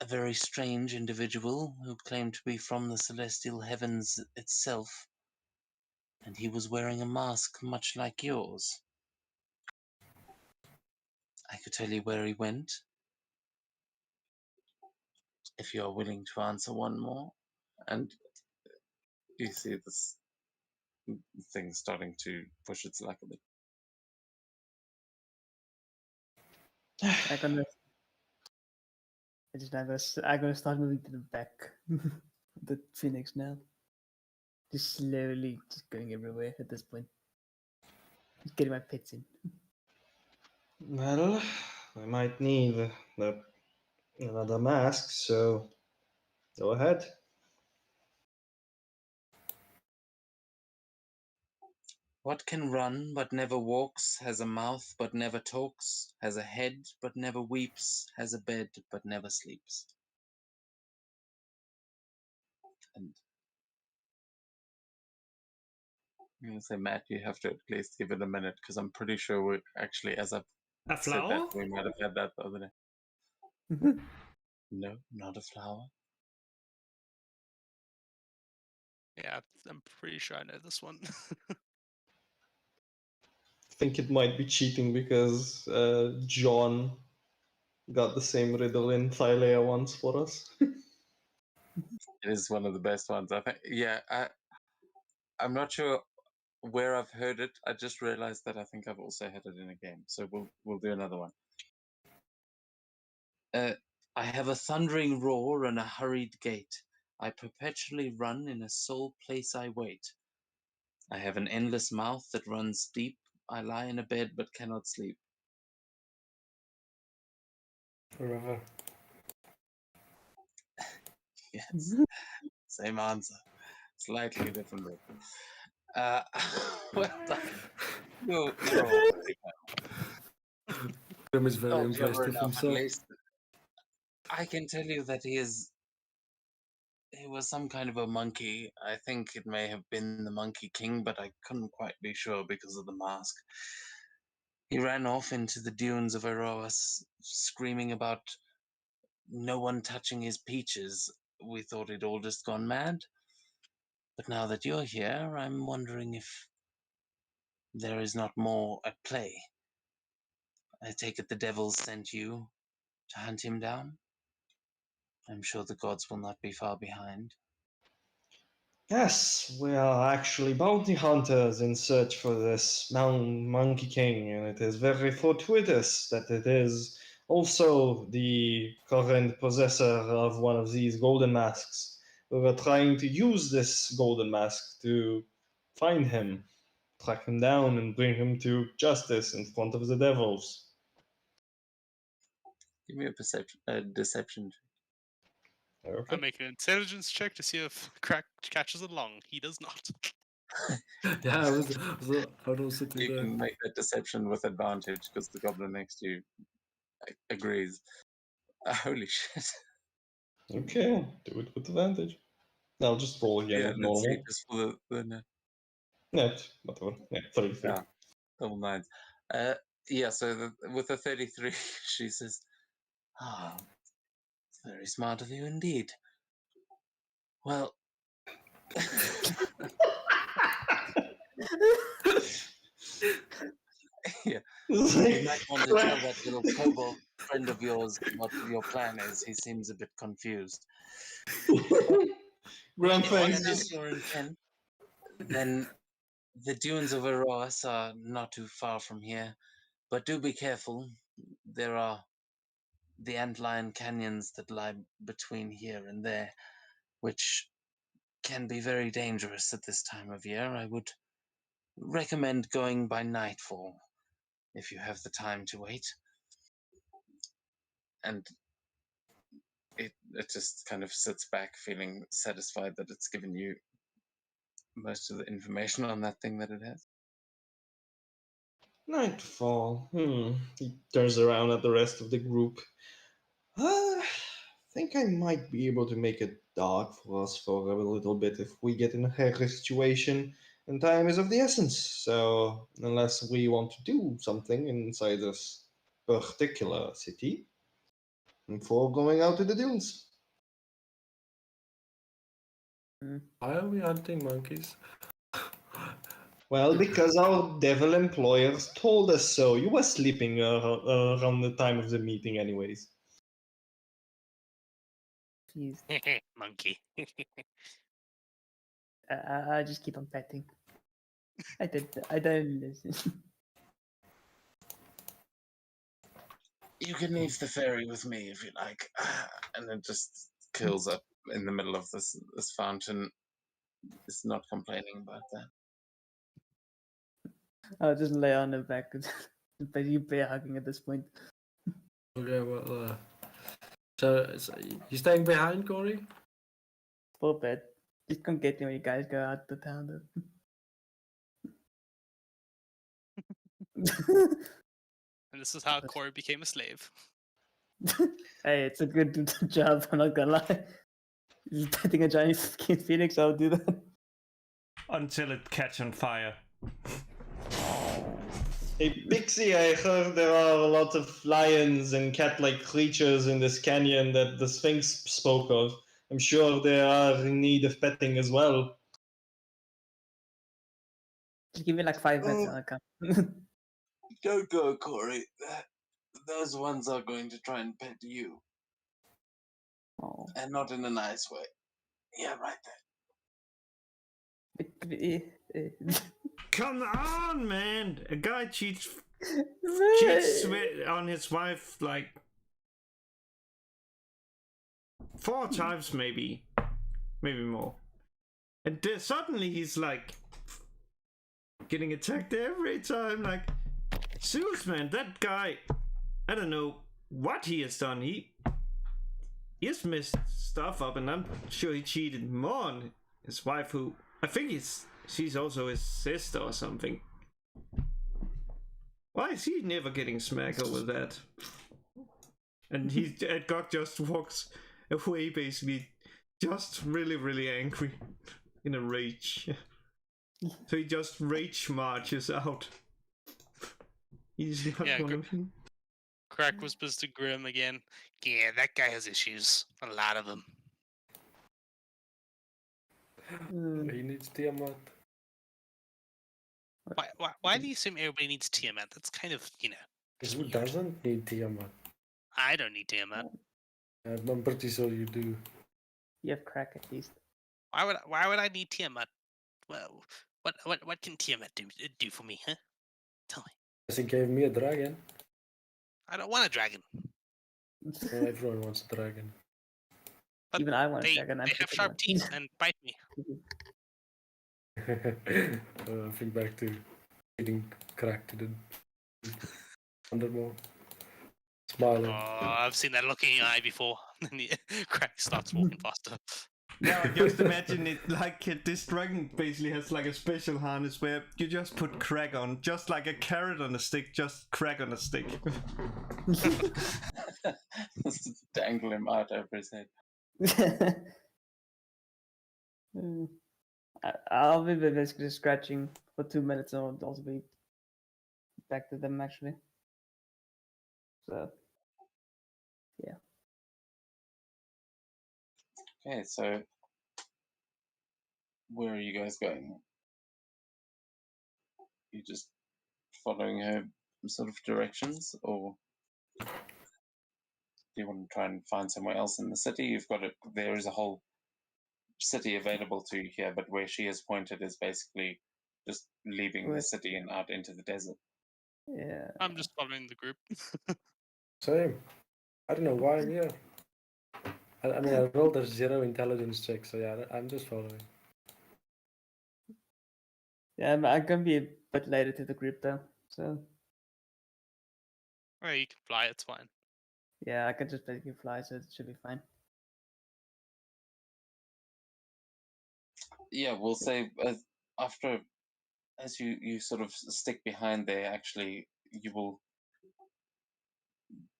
a very strange individual who claimed to be from the celestial heavens itself, and he was wearing a mask much like yours. I could tell you where he went, if you are willing to answer one more. And you see this thing starting to push its luck a bit. I'm gonna start moving to the back of the Phoenix now. Just slowly just going everywhere at this point. Just getting my pits in. Well, I might need another mask, so go ahead. What can run but never walks, has a mouth but never talks, has a head but never weeps, has a bed but never sleeps? And I'm going to say, Matt, you have to at least give it a minute because I'm pretty sure we actually, as I've A said flower? that, we might have had that the other day. No, not a flower. Yeah, I'm pretty sure I know this one. I think it might be cheating because John got the same riddle in Thylea once for us. It is one of the best ones, I think. Yeah, I'm not sure where I've heard it. I just realized that I think I've also had it in a game. So we'll do another one. I have a thundering roar and a hurried gait. I perpetually run in a sole place I wait. I have an endless mouth that runs deep. I lie in a bed but cannot sleep. Forever. Yes, same answer. Slightly different. Well done. You're all pretty well. Grim is very Oh, impressed clever with enough, at himself. least. I can tell you that he was some kind of a monkey. I think it may have been the Monkey King, but I couldn't quite be sure because of the mask. He ran off into the dunes of Eroas, screaming about no one touching his peaches, we thought he'd all just gone mad. But now that you're here, I'm wondering if there is not more at play. I take it the devils sent you to hunt him down? I'm sure the gods will not be far behind. Yes, we are actually bounty hunters in search for this Monkey King, and it is very fortuitous that it is also the current possessor of one of these golden masks. We were trying to use this golden mask to find him, track him down, and bring him to justice in front of the devils. Give me a deception. Okay. I make an intelligence check to see if Crack catches along. He does not. Yeah, I was I'd also do You that. can make that deception with advantage because the goblin next to you agrees. Holy shit. Okay, do it with advantage. I'll just roll again Yeah, with let's see, normal. just for the Net, whatever. Yeah, 33. yeah, double nines. Yeah, so with the 33, she says, "Ah, very smart of you indeed. Well, yeah, you might want to tell that little kobold friend of yours what your plan is. He seems a bit confused. Grand If that thanks. is your intent, then the dunes of Eros are not too far from here, but do be careful. There are the antlion canyons that lie between here and there, which can be very dangerous at this time of year. I would recommend going by nightfall if you have the time to wait." And it just kind of sits back feeling satisfied that it's given you most of the information on that thing that it has. Nightfall. He turns around at the rest of the group. I think I might be able to make it dark for us for a little bit if we get in a hairy situation, and time is of the essence. So, unless we want to do something inside this particular city before going out to the dunes. Why are we hunting monkeys? Well, because our devil employers told us so. You were sleeping around the time of the meeting, anyways. Jeez. Monkey. I just keep on petting. I don't listen. You can leave the fairy with me if you like. And it just curls up in the middle of this fountain. It's not complaining about that. I'll just lay on her back. Basically bear hugging at this point. Okay, well, so you staying behind, Corey? For a bit. Just come get me when you guys go out to town. And this is how Corey became a slave. Hey, it's a good job, I'm not gonna lie. Just petting a giant phoenix, I'll do that. Until it catch on fire. Hey, Pixie, I heard there are a lot of lions and cat-like creatures in this canyon that the Sphinx spoke of. I'm sure they are in need of petting as well. Just give me like 5 minutes and I'll come. Don't go, Corey. Those ones are going to try and pet you, Oh. and not in a nice way. Yeah, right there. Come on, man! A guy cheats on his wife like 4 times, maybe more. And suddenly he's like getting attacked every time. Like, Zeus, man, that guy. I don't know what he has done. He has messed stuff up, and I'm sure he cheated more on his wife, who I think she's also his sister or something. Why is he never getting smacked over that? And Edgog just walks away, basically, just really, really angry, in a rage. So he just rage marches out. He's not one of you. Crack whispers to Grim again. Yeah, that guy has issues. A lot of them. He needs Tiamat. Why do you assume everybody needs Tiamat? That's kind of, just Who weird. doesn't need Tiamat? I don't need Tiamat. I'm pretty sure you do. You have Crack at least. Why would I need Tiamat? Well, what can Tiamat do for me, huh? Tell me. Because he gave me a dragon. I don't want a dragon. Well, everyone wants a dragon. But Even I want a They dragon. have sharp teeth and bite me. Think back to feeding Crack to the Undermore. Smiling. Oh, I've seen that look in your eye before. Then Crack starts walking faster. Now I just imagine it like this dragon basically has like a special harness where you just put Crack on, just like a carrot on a stick, just Crack on a stick. Just dangle him out over his head. I'll be basically just scratching for 2 minutes and I'll also be back to them actually. So, yeah. Okay, so where are you guys going? You just following her sort of directions, or do you want to try and find somewhere else in the city? You've got it. There is a whole city available to you here, but where she has pointed is basically just leaving the city and out into the desert. Yeah. I'm just following the group. Same. I don't know why I'm here. I mean, I rolled a 0 intelligence check, so yeah, I'm just following. Yeah, I'm gonna be a bit later to the group though. So, Well, you can fly. It's fine. yeah, I can just basically fly, so it should be fine. Yeah, we'll say after, as you sort of stick behind there, actually,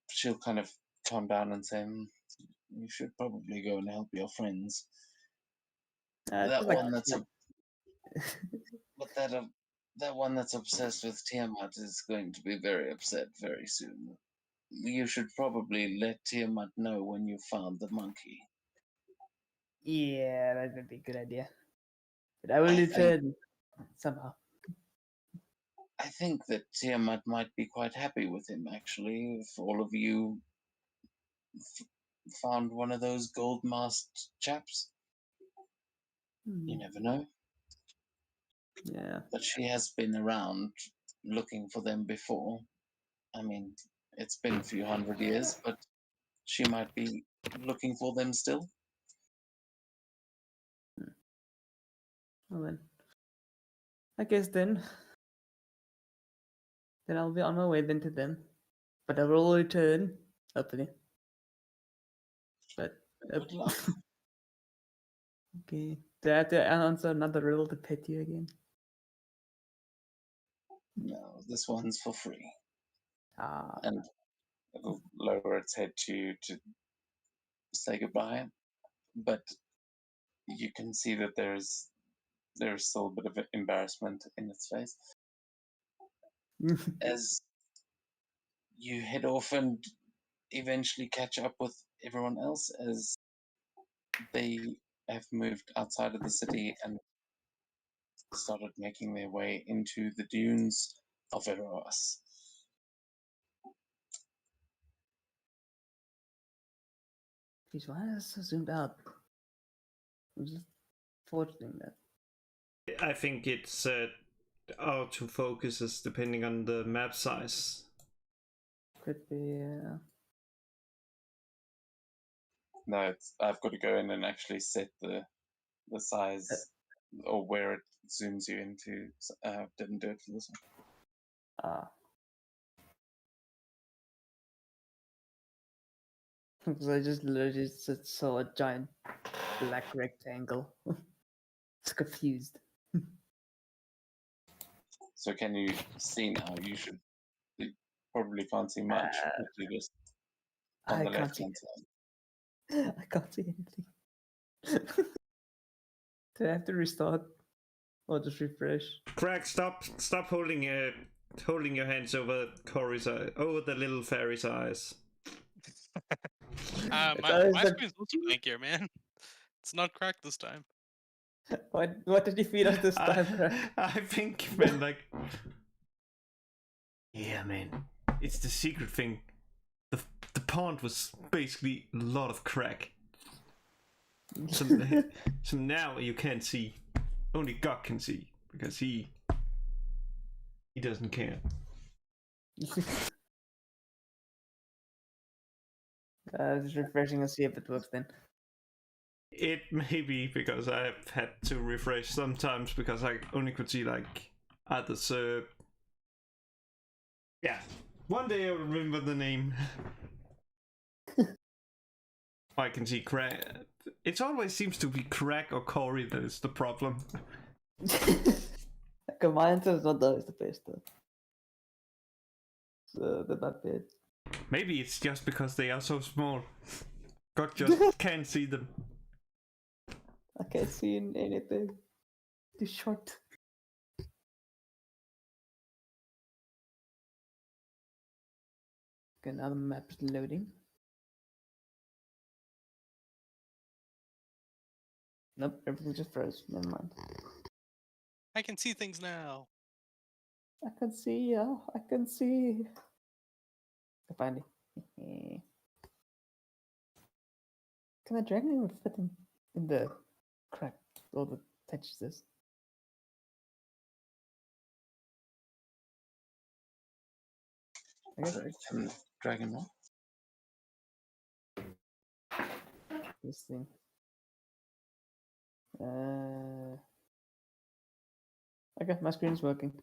she'll kind of calm down and say, you should probably go and help your friends. That one that's but that one that's obsessed with Tiamat is going to be very upset very soon. You should probably let Tiamat know when you found the monkey. Yeah, that would be a good idea. But I will I think- return somehow. I think that Tiamat might be quite happy with him, actually, if all of you found one of those gold masked chaps. You never know. Yeah. But she has been around looking for them before. I mean, it's been a few hundred years, but she might be looking for them still. Well then, I guess then I'll be on my way then to them. But I will return, hopefully. But Good luck. okay. Do I have to answer another riddle to pet you again? No, this one's for free. Ah, And it'll lower its head to you to say goodbye. But you can see that there's still a bit of embarrassment in its face. As you head off and eventually catch up with everyone else as they have moved outside of the city and started making their way into the dunes of Eros. jeez, why is this so zoomed out? I'm just fortunate that. I think it's autofocuses depending on the map size. Could be, No, I've got to go in and actually set the size or where it zooms you into. Didn't do it for this one. Because I just literally saw a giant black rectangle. It's confused. So can you see now? You probably can't see much. But you just on I the can't left see hand side. I can't see anything. Do I have to restart? Or just refresh? Crack, stop holding holding your hands over Corey's eye, over the little fairy's eyes. My always the- screen's also blank here, man. It's not cracked this time. What did you feed us this time, Craig? I think, man, like, yeah, man, it's the secret thing. The pond was basically a lot of crack. So now you can't see. Only God can see because he doesn't care. Just refreshing and see if it works then. It may be because I've had to refresh sometimes because I only could see like others. Yeah, one day I'll remember the name. I can see crack. It always seems to be Crack or Corey that is the problem. Command is not always the best though. So they're not bad. Maybe it's just because they are so small. God just can't see them. I can't see anything. Too short. Okay, now the map is loading. Nope, everything just froze. Never mind. I can see things now. I can see, yeah, I can see. Finally. Can the dragon even fit in the crack or the textures? I guess Dragon what? this thing. Okay, my screen's working.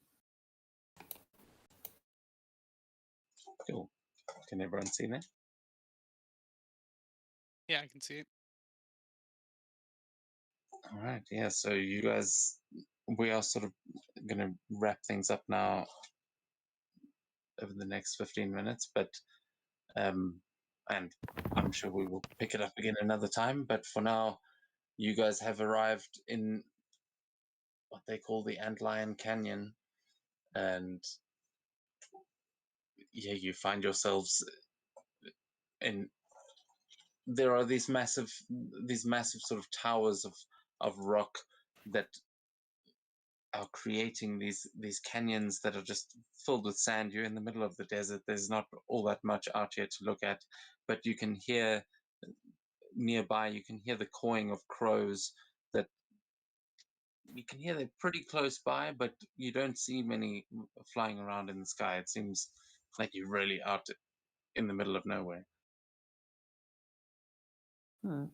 Cool. Can everyone see that? Yeah, I can see it. All right. Yeah. So you guys, we are sort of going to wrap things up now over the next 15 minutes, but and I'm sure we will pick it up again another time. But for now, you guys have arrived in what they call the Antlion Canyon, and yeah, you find yourselves in. There are these massive sort of towers of rock that are creating these canyons that are just filled with sand. You're in the middle of the desert. There's not all that much out here to look at, but you can hear nearby. You can hear the cawing of crows. That you can hear they're pretty close by, but you don't see many flying around in the sky. It seems like you're really out in the middle of nowhere. Hmm.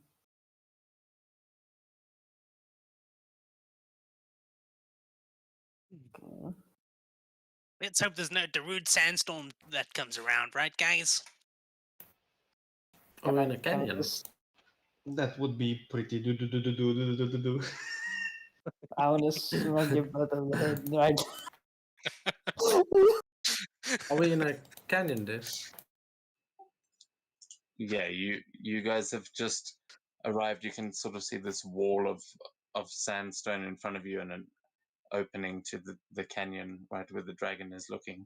Okay. Let's hope there's no Darude sandstorm that comes around, right, guys? Oh, Can in I- a can I canyon. just- That would be pretty do. I want to smack your butt on the head right. Are we in a canyon there? Yeah, you guys have just arrived. You can sort of see this wall of sandstone in front of you and an opening to the canyon right where the dragon is looking.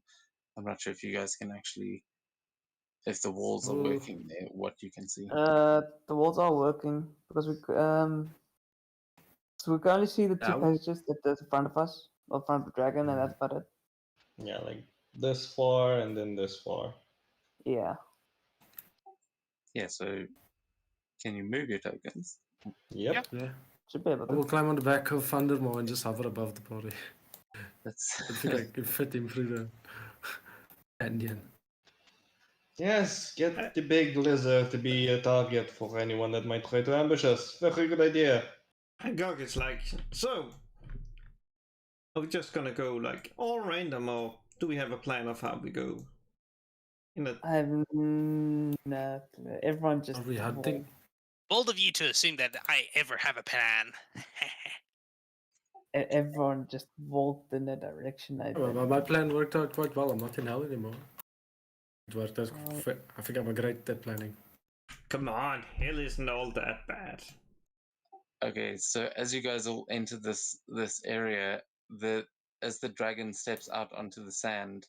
I'm not sure if you guys can actually, if the walls are Ooh. working there, what you can see. The walls are working because so we can only see the two Yeah. passages that are in front of us, or in front of the dragon, and that's about it. Yeah, like this far and then this far. Yeah. Yeah, so can you move your tokens? Yep. Yeah. Should be able I will to. climb on the back of Vandermo and just hover above the body. That's I think I can fit him through the canyon. Yes, get the big lizard to be a target for anyone that might try to ambush us. Very good idea. And Gog is like, so, are we just gonna go like all random, or do we have a plan of how we go? I have no clue. Everyone just. Are we hunting? Bold of you to assume that I ever have a plan. Everyone just walked in the direction I Oh, did. well, my plan worked out quite well. I'm not in hell anymore. It worked out. Oh. I think I'm great at planning. Come on, hell isn't all that bad. okay. So as you guys all enter this area, the dragon steps out onto the sand,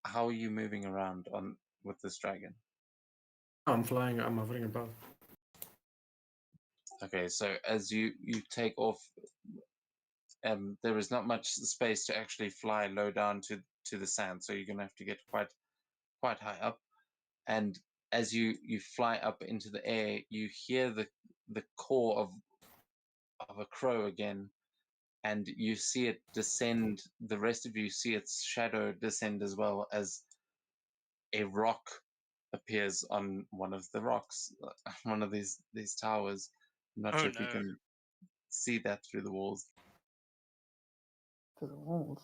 how are you moving around with this dragon? I'm flying. I'm hovering about. Okay, so as you take off, there is not much space to actually fly low down to the sand, so you're gonna have to get quite high up. And as you fly up into the air, you hear the caw of a crow again, and you see it descend. The rest of you see its shadow descend as well, as a rock appears on one of the rocks, one of these towers. I'm not Oh, sure if you no. can see that through the walls. To the walls.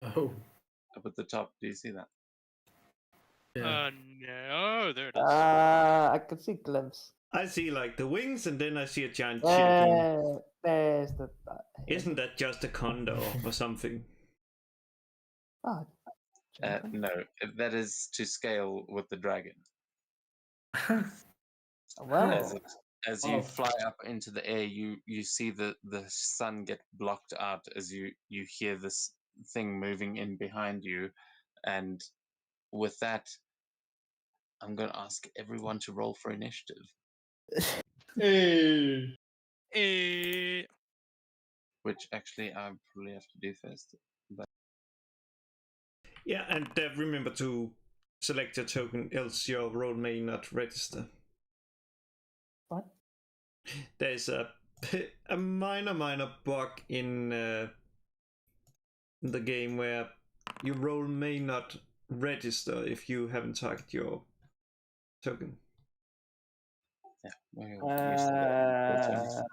Oh, Up at the top, do you see that? yeah. No, there it is. I can see glimpse. I see like the wings, and then I see a giant chicken. There's the. Isn't that just a condor or something? Oh, No, that is to scale with the dragon. well. As you Oh. fly up into the air, you see the sun get blocked out as you hear this thing moving in behind you, and with that, I'm going to ask everyone to roll for initiative, Hey. Eh, which actually I probably have to do first. But Yeah, and remember to select your token, else your roll may not register. What? There's a minor bug in the game where your roll may not register if you haven't targeted your token. yeah, we'll use that.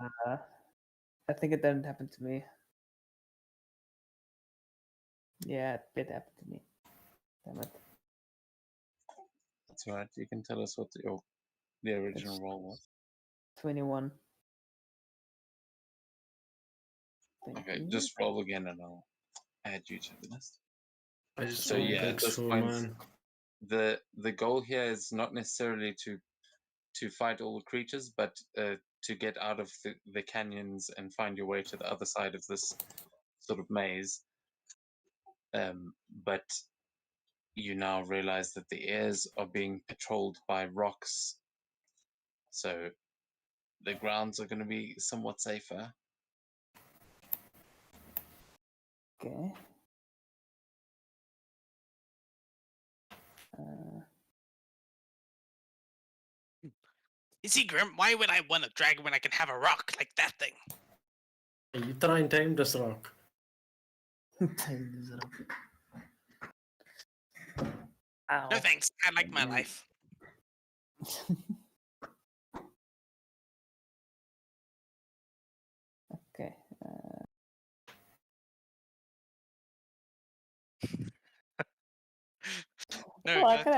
I think it didn't happen to me. Yeah, it did happen to me. Damn it. That's all right. You can tell us what the original It's roll was. 21. Thank Okay, you. just roll again, and I'll add you to the list. I just So saw yeah, at pics this for point, man. the goal here is not necessarily to fight all the creatures, but to get out of the canyons and find your way to the other side of this sort of maze. But you now realize that the airs are being patrolled by rocks, so the grounds are going to be somewhat safer. Okay. Uh, you see, Grim, why would I want a dragon when I can have a rock like that thing? You try and tame this rock. time is up. Ow. No thanks. I like my life. Okay. No, Oh, I Jack, can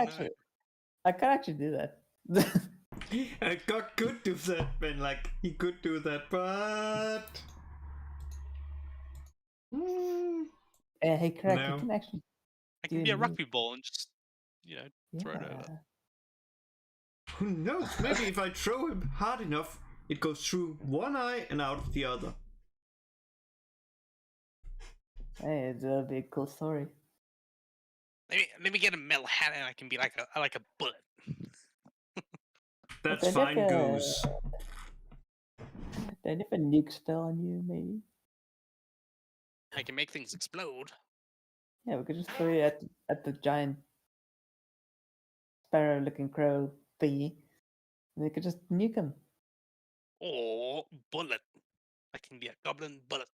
no. actually do that. God could do that, man. Like, he could do that, but... Hey, Craig, No. you can actually. I can do be a me. rugby ball and just, throw it over. Yeah. Who knows? Maybe if I throw him hard enough, it goes through one eye and out of the other. Hey, it'll be a cool story. Let me get a metal hat and I can be like a bullet. That's Then fine, like Goose. Then if a nuke spell on you, maybe. I can make things explode. Yeah, we could just throw you at the giant sparrow-looking crow thingy, and we could just nuke him. Or bullet. I can be a goblin bullet.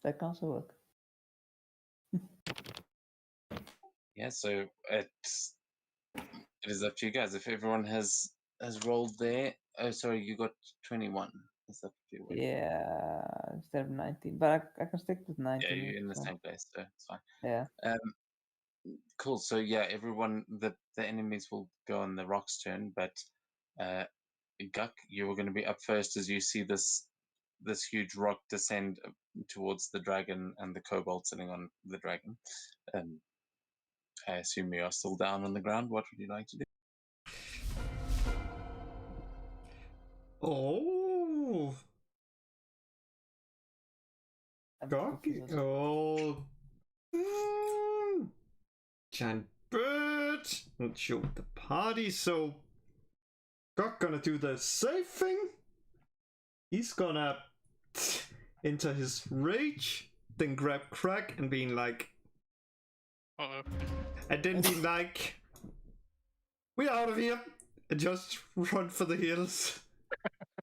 That can also work. Yeah, so it is up to you guys. If everyone has rolled there, oh sorry, you got 21. Is that what you were? Yeah, instead of 19, but I can stick with 19. Yeah, you're in the so- same place, so it's fine. Yeah. Cool. So yeah, everyone, the enemies will go on the rock's turn, but Guck, you were going to be up first as you see this huge rock descend towards the dragon and the kobold sitting on the dragon. I assume you are still down on the ground. What would you like to do? Oh. Gok. Oh. Giant bird. Not show the party, so Gok gonna do the safe thing. He's gonna enter his rage, then grab Crack and being like, Uh-oh. and then being like, we're out of here, and just run for the hills.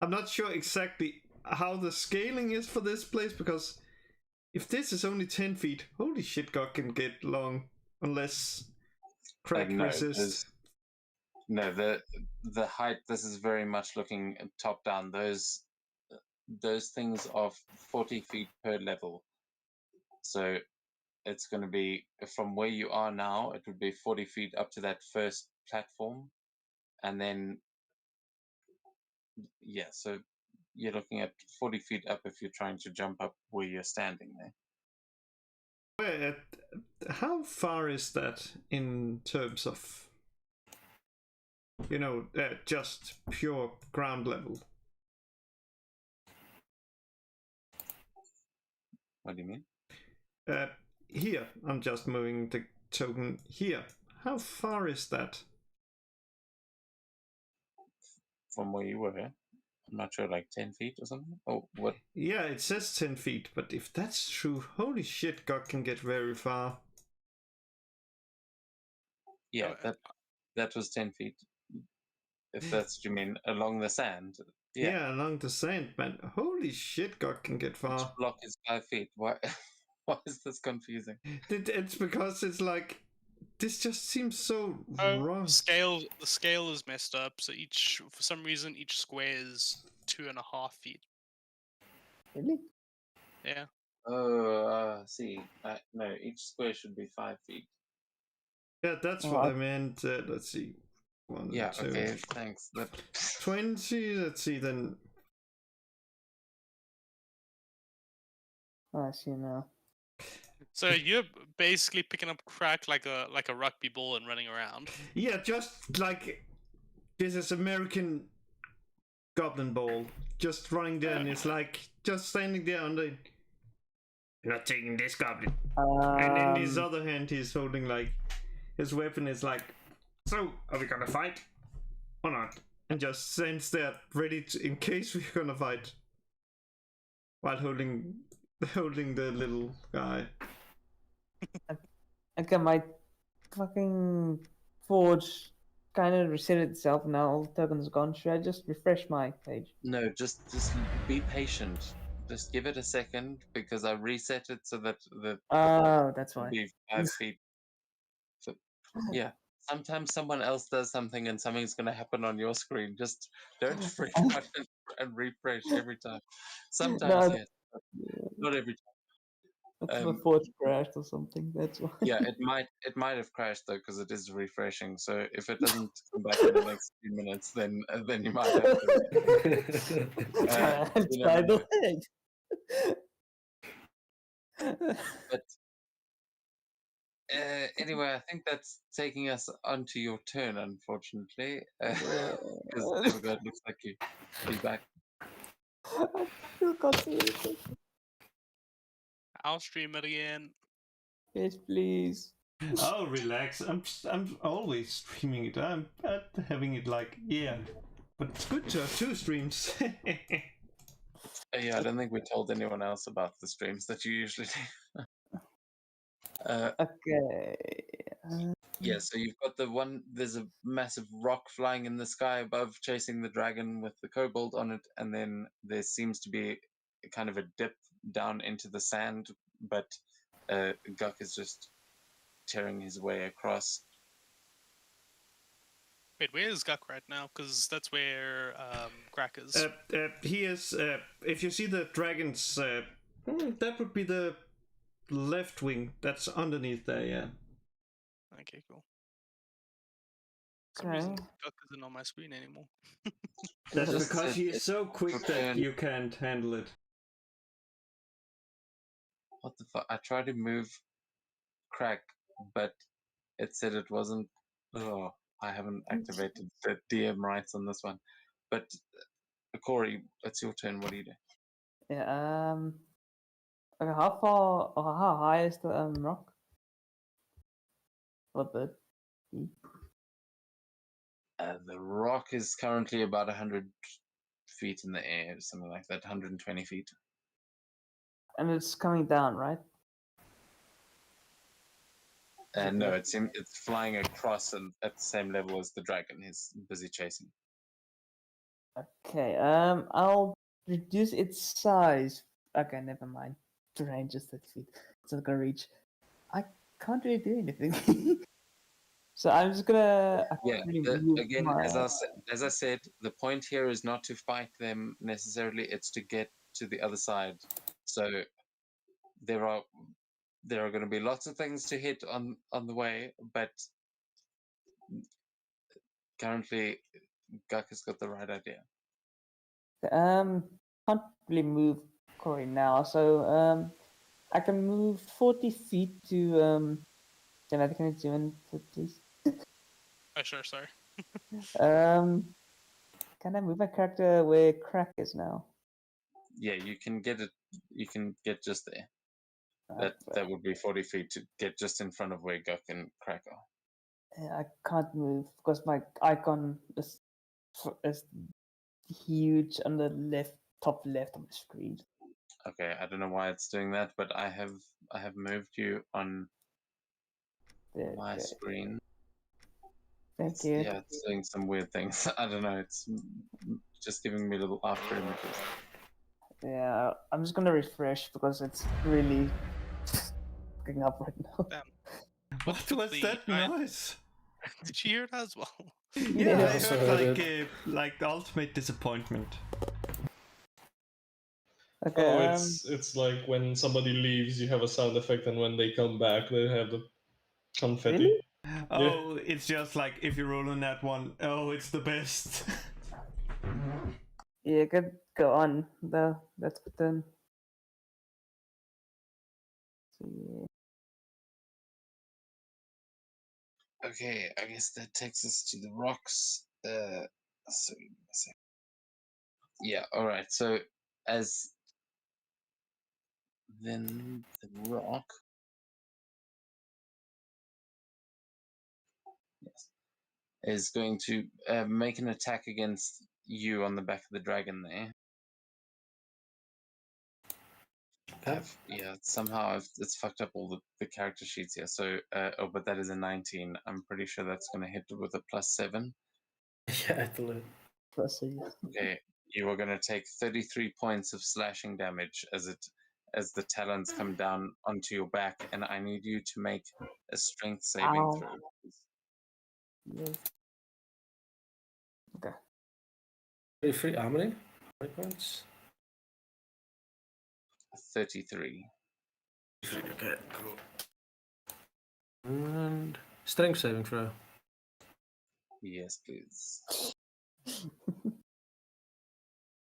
I'm not sure exactly how the scaling is for this place, because if this is only 10 feet, holy shit, God can get long, unless Crack no, resists. No, the height. This is very much looking top down. Those things are 40 feet per level. So it's going to be from where you are now. It would be 40 feet up to that first platform, and then yeah. So you're looking at 40 feet up if you're trying to jump up where you're standing there. How far is that in terms of, just pure ground level? What do you mean? Here, I'm just moving the token here. How far is that? From where you were? I'm not sure, like 10 feet or something? Oh, what? Yeah, it says 10 feet, but if that's true, holy shit, God can get very far. Yeah, that was 10 feet. If that's what you mean, along the sand. Yeah, along the sand, man. Holy shit, God can get Each far. block is 5 feet. Why? Why is this confusing? It's because it's like, this just seems so wrong. The scale is messed up, so for some reason each square is 2.5 feet. Really? Yeah. Oh, see. No, each square should be 5 feet. Yeah, that's what I meant. Let's see. 1, Yeah, 2, okay, thanks. 20. Let's see then. I see now. So you're basically picking up Crack like a rugby ball and running around. Yeah, just like this is American Goblin Ball. Just running there, and it's like just standing there and you're not taking this goblin. And in his other hand, he's holding like his weapon is like, so are we gonna fight or not? And just stands there ready to, in case we're gonna fight, while holding the little guy. Okay, my fucking forge kind of reset itself now. All the tokens gone. Should I just refresh my page? No, just be patient. Just give it a second because I reset it so that Oh, that's it'll why. be 5 feet. So, yeah. Sometimes someone else does something and something's going to happen on your screen. Just don't freak out and refresh every time. Sometimes, No, yes, but not every time. it's my forge crashed or something. That's why. Yeah, it might have crashed though because it is refreshing. So if it doesn't come back in the next few minutes, then you might have to. It's You by never the know. way. But anyway, I think that's taking us onto your turn, unfortunately, because Evergard looks like you be back. I still can't see anything. I'll stream it again. Yes, please. Oh, relax. I'm always streaming it. I'm having it like, yeah. But it's good to have 2 streams. Yeah, I don't think we told anyone else about the streams that you usually do. Okay. Yeah, so you've got the one. There's a massive rock flying in the sky above, chasing the dragon with the kobold on it, and then there seems to be kind of a dip down into the sand, but Guk is just tearing his way across. Wait, where is Guk right now? Because that's where Crack is. He is. If you see the dragons, that would be the left wing. That's underneath there. Yeah. Okay, cool. For some reason, Okay. Guk isn't on my screen anymore. That's Just because said he is it's so quick that turn. you can't handle it. What the fuck? I tried to move Crack, but it said it wasn't. Oh, I haven't activated the DM rights on this one. But Corey, it's your turn. What do you do? Yeah. Okay, how far or how high is the rock? Or the The rock is currently about 100 feet in the air, something like that, 120 feet. and it's coming down, right? No, it's flying across and at the same level as the dragon. He's busy chasing. Okay, I'll reduce its size. Okay, never mind. The range is 30 feet. It's not gonna reach. I can't really do anything. So I'm just gonna Yeah, actually move again, my. as I said, the point here is not to fight them necessarily. It's to get to the other side. So there are going to be lots of things to hit on the way, but currently, Guk has got the right idea. Can't really move Corey now, so I can move 40 feet to Janet, can you zoom in, please? Oh, sure, sorry. Can I move my character where Crack is now? Yeah, you can get it. You can get just there. That Okay. would be 40 feet to get just in front of where Guk and Crack are. Yeah, I can't move because my icon is huge on the top left of the screen. Okay, I don't know why it's doing that, but I have moved you on There, my okay. screen. Thank you. Yeah, it's doing some weird things. I don't know. It's just giving me little after images. Yeah, I'm just gonna refresh because it's really fucking up right now. Damn. What with was the that I- noise? Did you hear that as well? Yeah, Yeah. I Also heard heard like the ultimate disappointment. Okay. Oh, it's like when somebody leaves, you have a sound effect, and when they come back, they have the confetti. Really? Oh, it's just like if you roll on that one. Oh, it's the best. Yeah, good. Go on. Though that's good then. So, yeah. Okay, I guess that takes us to the rocks. So give me a sec. Yeah, all right. So as then the rock, yes, is going to make an attack against you on the back of the dragon there. Okay. Somehow it's fucked up all the character sheets here. So, but that is a 19. I'm pretty sure that's going to hit with a +7. Yeah, absolutely. Plus, so, yeah. Okay, you are going to take 33 points of slashing damage as the talons come down onto your back, and I need you to make a strength saving Ow. throw. Yes. Okay. 33, how many? How many points? 33. Okay, cool. And strength saving throw. Yes, please.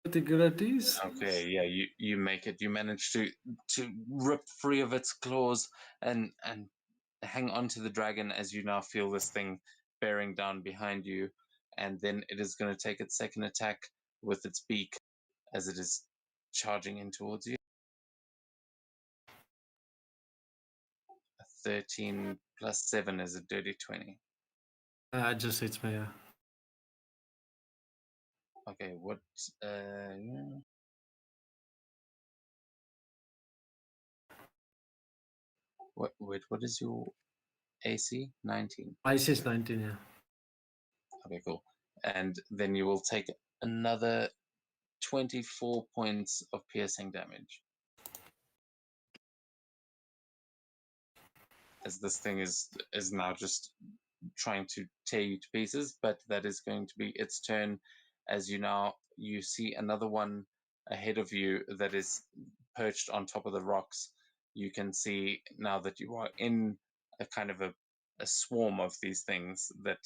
Pretty good at these. Okay, yeah, you make it. You manage to rip free of its claws and hang on to the dragon as you now feel this thing bearing down behind you, and then it is going to take its second attack with its beak as it is charging in towards you. A 13 plus 7 is a dirty 20. It just hits me, yeah. Okay, what yeah. What is your AC? 19. Ice is 19, yeah. Okay, cool. And then you will take another 24 points of piercing damage. As this thing is now just trying to tear you to pieces, but that is going to be its turn as you see another one ahead of you that is perched on top of the rocks. You can see now that you are in a kind of a swarm of these things, that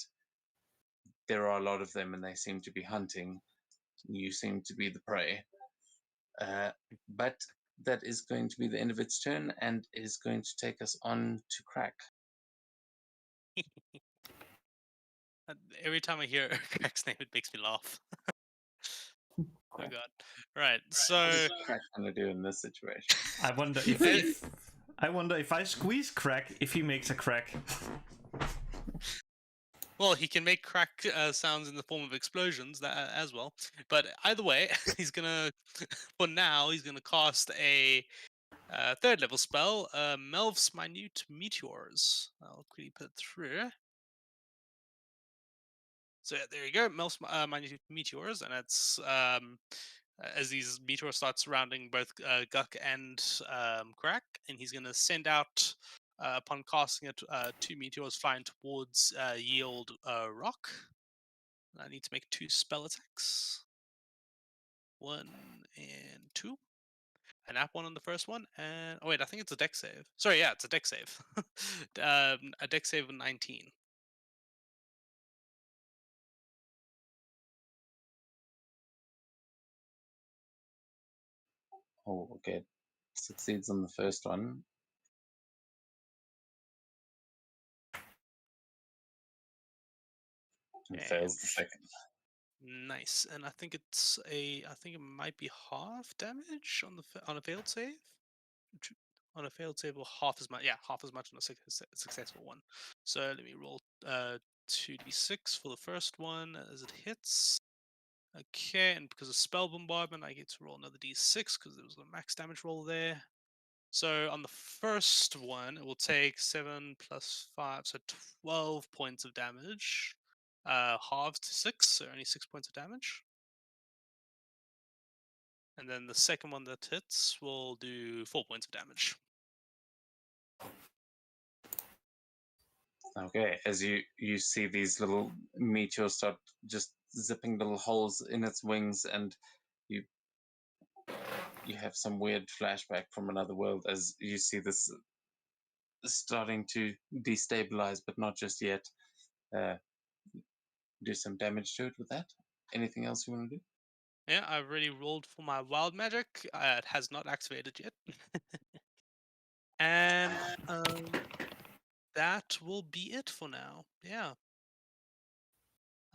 there are a lot of them and they seem to be hunting. You seem to be the prey. But that is going to be the end of its turn and is going to take us on to Crack. Every time I hear Crack's name, it makes me laugh. Oh god. Right. What So is Crack gonna do in this situation? I wonder if I squeeze Crack, if he makes a crack. well, he can make crack sounds in the form of explosions as well. But either way, he's gonna for now he's gonna cast a third level spell, Melv's Minute Meteors. I'll quickly put it through. So yeah, there you go, Melv's Minute Meteors, and it's as these meteors start surrounding both Guck and Crack, and he's going to send out, upon casting it, 2 meteors flying towards Yield Rock. I need to make 2 spell attacks. 1 and 2. A nap 1 on the first one, and oh wait, I think it's a deck save. Sorry, yeah, it's a deck save. A deck save of 19. Oh, okay. Succeeds on the first one. And fails the second. Nice, and I think I think it might be half damage on on a failed save. On a failed save, or half as much. Yeah, half as much on a successful one. So let me roll 2d6 for the first one as it hits. Okay, and because of spell bombardment, I get to roll another d6 because there was a max damage roll there. So on the first one, it will take 7 plus 5, so 12 points of damage. Halved to 6, so only 6 points of damage. And then the second one that hits will do 4 points of damage. Okay, as you see these little meteors start just zipping little holes in its wings, and you have some weird flashback from another world as you see this starting to destabilize, but not just yet. Do some damage to it with that. Anything else you want to do? Yeah, I've already rolled for my wild magic. It has not activated yet. And that will be it for now. Yeah.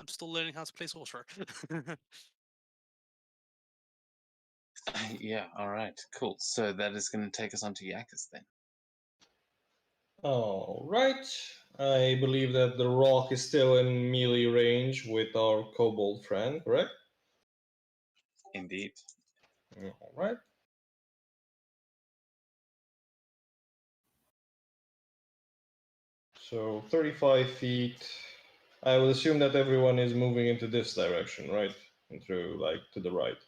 I'm still learning how to play sorcerer. Yeah, all right, cool. So that is going to take us on to Yakus then. All right. I believe that the rock is still in melee range with our kobold friend, correct? Indeed. All right. So 35 feet. I would assume that everyone is moving into this direction, right? And through, like, to the right.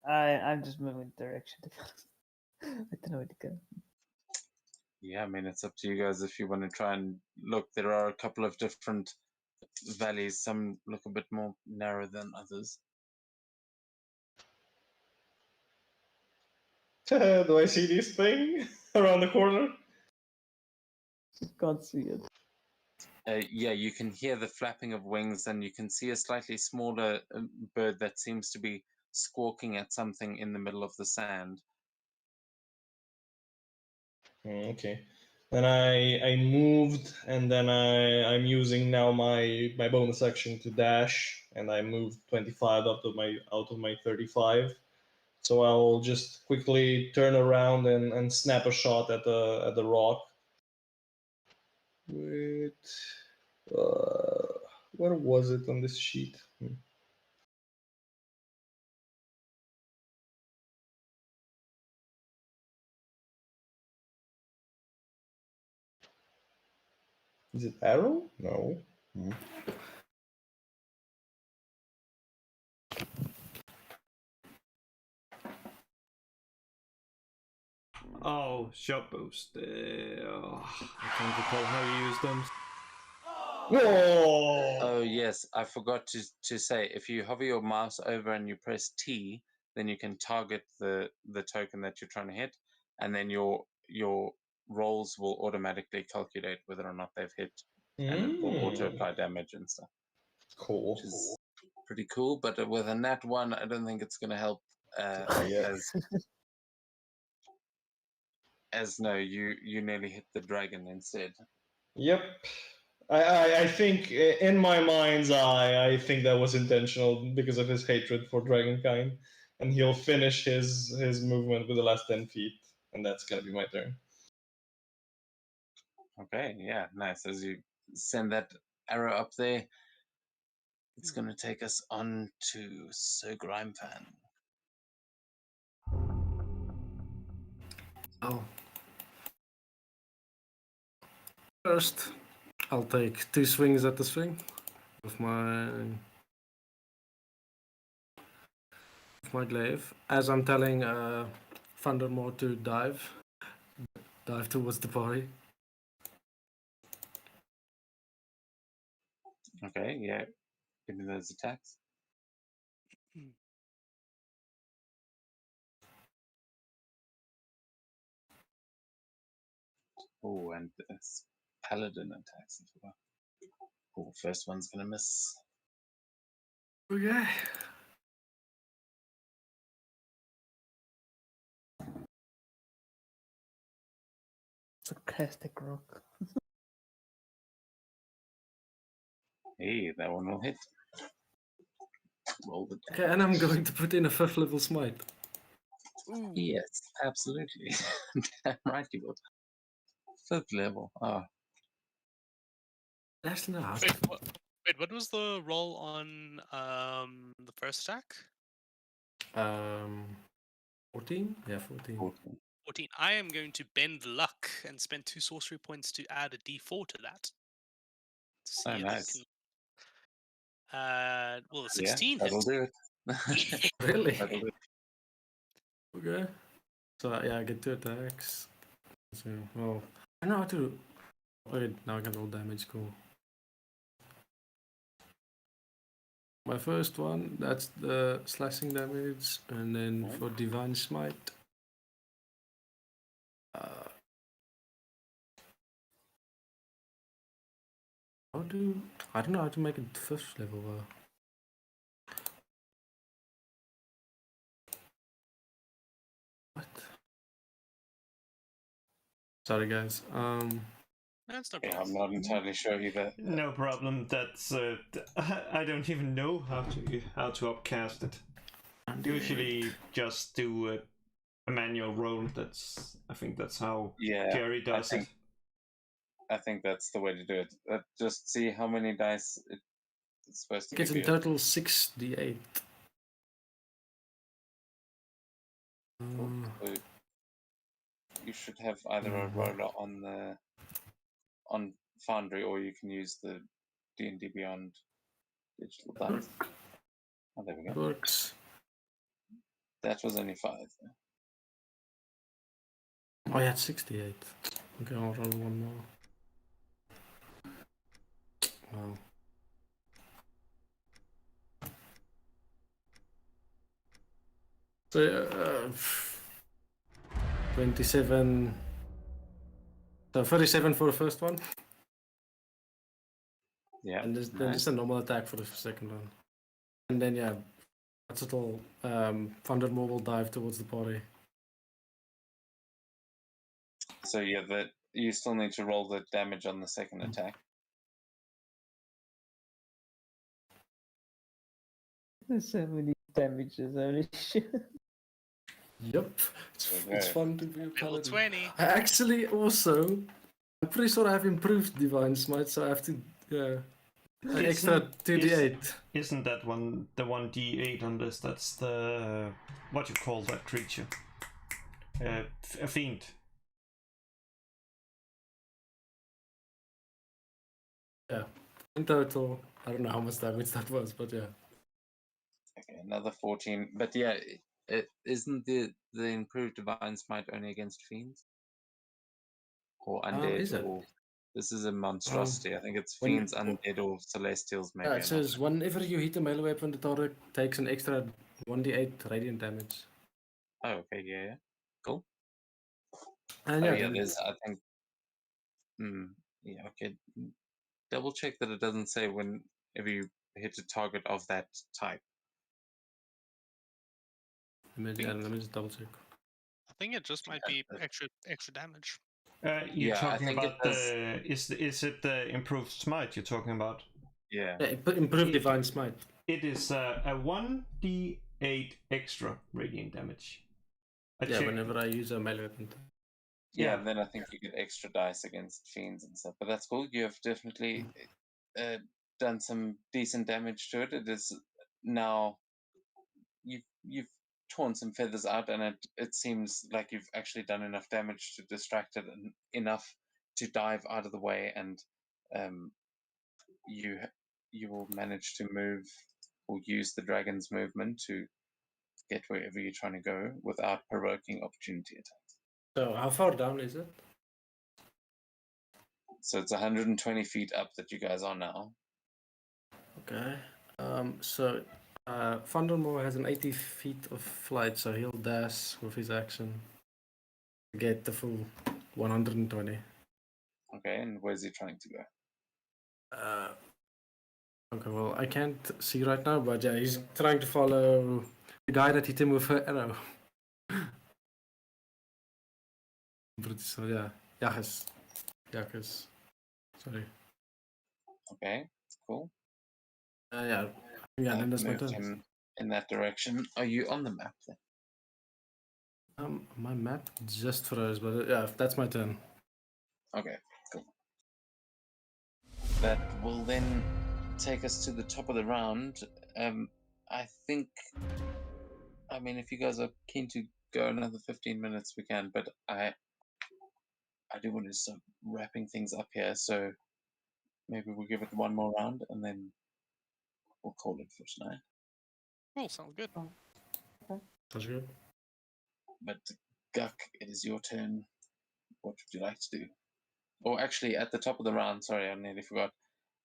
I'm just moving direction to be honest. I don't know where to go. Yeah, I mean, it's up to you guys if you want to try and look. There are a couple of different valleys. Some look a bit more narrow than others. Do I see this thing around the corner? Can't see it. Yeah, you can hear the flapping of wings, and you can see a slightly smaller bird that seems to be squawking at something in the middle of the sand. Okay. Then I moved, and then I'm using now my bonus action to dash, and I moved 25 out of my 35. So I'll just quickly turn around and snap a shot at the rock. Wait, where was it on this sheet? Is it arrow? No. Oh, shot boost. I can't recall how you use them. Whoa! Oh yes, I forgot to say, if you hover your mouse over and you press T, then you can target the token that you're trying to hit, and then your rolls will automatically calculate whether or not they've hit, and it will auto apply damage and stuff. Cool. Which is pretty cool, but with a nat 1, I don't think it's going to help. Yeah. As no, you nearly hit the dragon instead. Yep. I think in my mind's eye, I think that was intentional because of his hatred for Dragonkind, and he'll finish his movement with the last 10 feet, and that's gonna be my turn. Okay, yeah, nice. As you send that arrow up there, it's going to take us on to Sir Grimefan. Oh. First, I'll take 2 swings at the swing with my glaive. As I'm telling Thundermore to dive towards the party. Okay, yeah. Give me those attacks. Oh, and this paladin attacks as well. Oh, first one's gonna miss. Okay. Sarcastic rock. Hey, that one will hit. Roll the Okay, and I'm going to put in a 5th level smite. Ooh. Yes, absolutely. Damn right you will. 5th level. Oh, That's not. Wait, what was the roll on the first attack? 14? Yeah, 14. 14. 14. I am going to bend luck and spend 2 sorcery points to add a d4 to that. To see Oh, if nice. you can. Well, the Yeah, 16 that'll hit. do it. Really? That'll do it. Okay. So yeah, I get 2 attacks. So, well, I know how to. Wait, now I can roll damage. Cool. My first one, that's the slashing damage, and then for divine smite. I don't know how to make it 5th level. What? Sorry, guys. That's no Yeah, problem. I'm not entirely sure either. No problem. That's I don't even know how to upcast it. Usually just do a manual roll. I think that's how Yeah, Jerry does it. I think that's the way to do it. Just see how many dice it's supposed to It's give in you. total 6d8. So you should have either a roller on Foundry, or you can use the D&D Beyond digital dice. Oh, there we go. Works. That was only 5. Oh yeah, it's 68. Okay, I'll roll one more. Wow. So 27. So 37 for the first one, Yeah. and then just a normal attack for the second one, and then yeah, that's it all. Thundermore will dive towards the party. So yeah, you still need to roll the damage on the second attack. There's so many damages, holy shit. Yep, it's Okay. fun to be a Level paladin. 20. I actually also, I'm pretty sure I have improved divine smite, so I have to an extra 2d8. Isn't that the 1d8 on this? That's the what you call that creature? A fiend. Yeah, in total, I don't know how much damage that was, but yeah. Okay, another 14. But yeah, isn't the improved divine smite only against fiends or undead? Is it? Or this is a monstrosity. I think it's when- fiends, undead, or celestials. Maybe. Yeah, I'm it not says whenever you hit a melee weapon, the target takes an extra 1d8 radiant damage. Oh, okay, yeah. Cool. And Oh, yeah, yeah, then- there's, I think, yeah, okay. Double check that it doesn't say whenever you hit a target of that type. let me just double check. I think it just might be extra damage. You're Yeah, I talking think it about does. is it the improved smite you're talking about? Yeah. Improve divine smite. It is a 1d8 extra radiant damage. Yeah, whenever I use a melee weapon. Yeah, and then I think you get extra dice against fiends and stuff. But that's cool. You have definitely done some decent damage to it. It is now you've torn some feathers out, and it seems like you've actually done enough damage to distract it enough to dive out of the way, and you will manage to move or use the dragon's movement to get wherever you're trying to go without provoking opportunity attacks. So how far down is it? So it's 120 feet up that you guys are now. Okay. So Vandermoor has an 80 feet of flight, so he'll dash with his action to get the full 120. Okay, and where's he trying to go? Okay, well, I can't see right now, but yeah, he's trying to follow the guy that hit him with an arrow. So yeah, Jages. Sorry. Okay, cool. Yeah, then that's my Moved turn. him in that direction. Are you on the map then? My map just froze, but yeah, that's my turn. Okay, cool. That will then take us to the top of the round. I think, I mean, if you guys are keen to go another 15 minutes, we can, but I do want to start wrapping things up here, so maybe we'll give it one more round and then we'll call it for tonight. Cool, sounds good. Sounds good. But Guk, it is your turn. What would you like to do? Or actually, at the top of the round, sorry, I nearly forgot.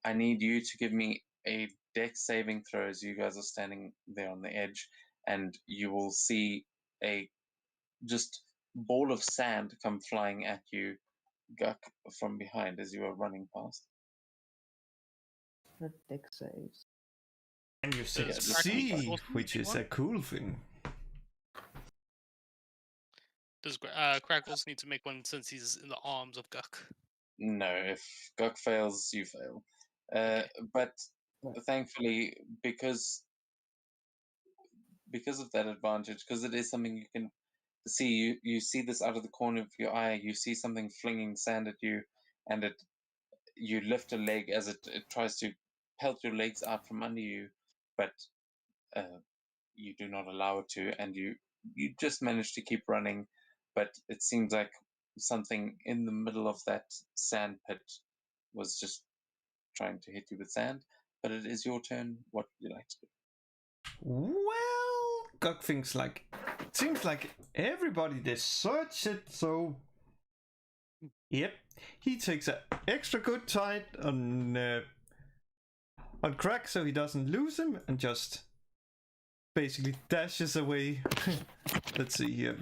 I need you to give me a dex saving throw as you guys are standing there on the edge, and you will see a just ball of sand come flying at you, Guk, from behind as you are running past. The dex saves. And you Does succeed, Kraken which is a cool thing. Does Crackles need to make one since he's in the arms of Guk? No, if Guk fails, you fail. But thankfully, because of that advantage, because it is something you can see, you see this out of the corner of your eye, you see something flinging sand at you, and you lift a leg as it tries to pelt your legs out from under you, but you do not allow it to, and you just manage to keep running, but it seems like something in the middle of that sand pit was just trying to hit you with sand. But it is your turn. What would you like to do? Well, Guk thinks like, it seems like everybody did search it, so yep, he takes an extra good tight on Crack so he doesn't lose him and just basically dashes away. Let's see here,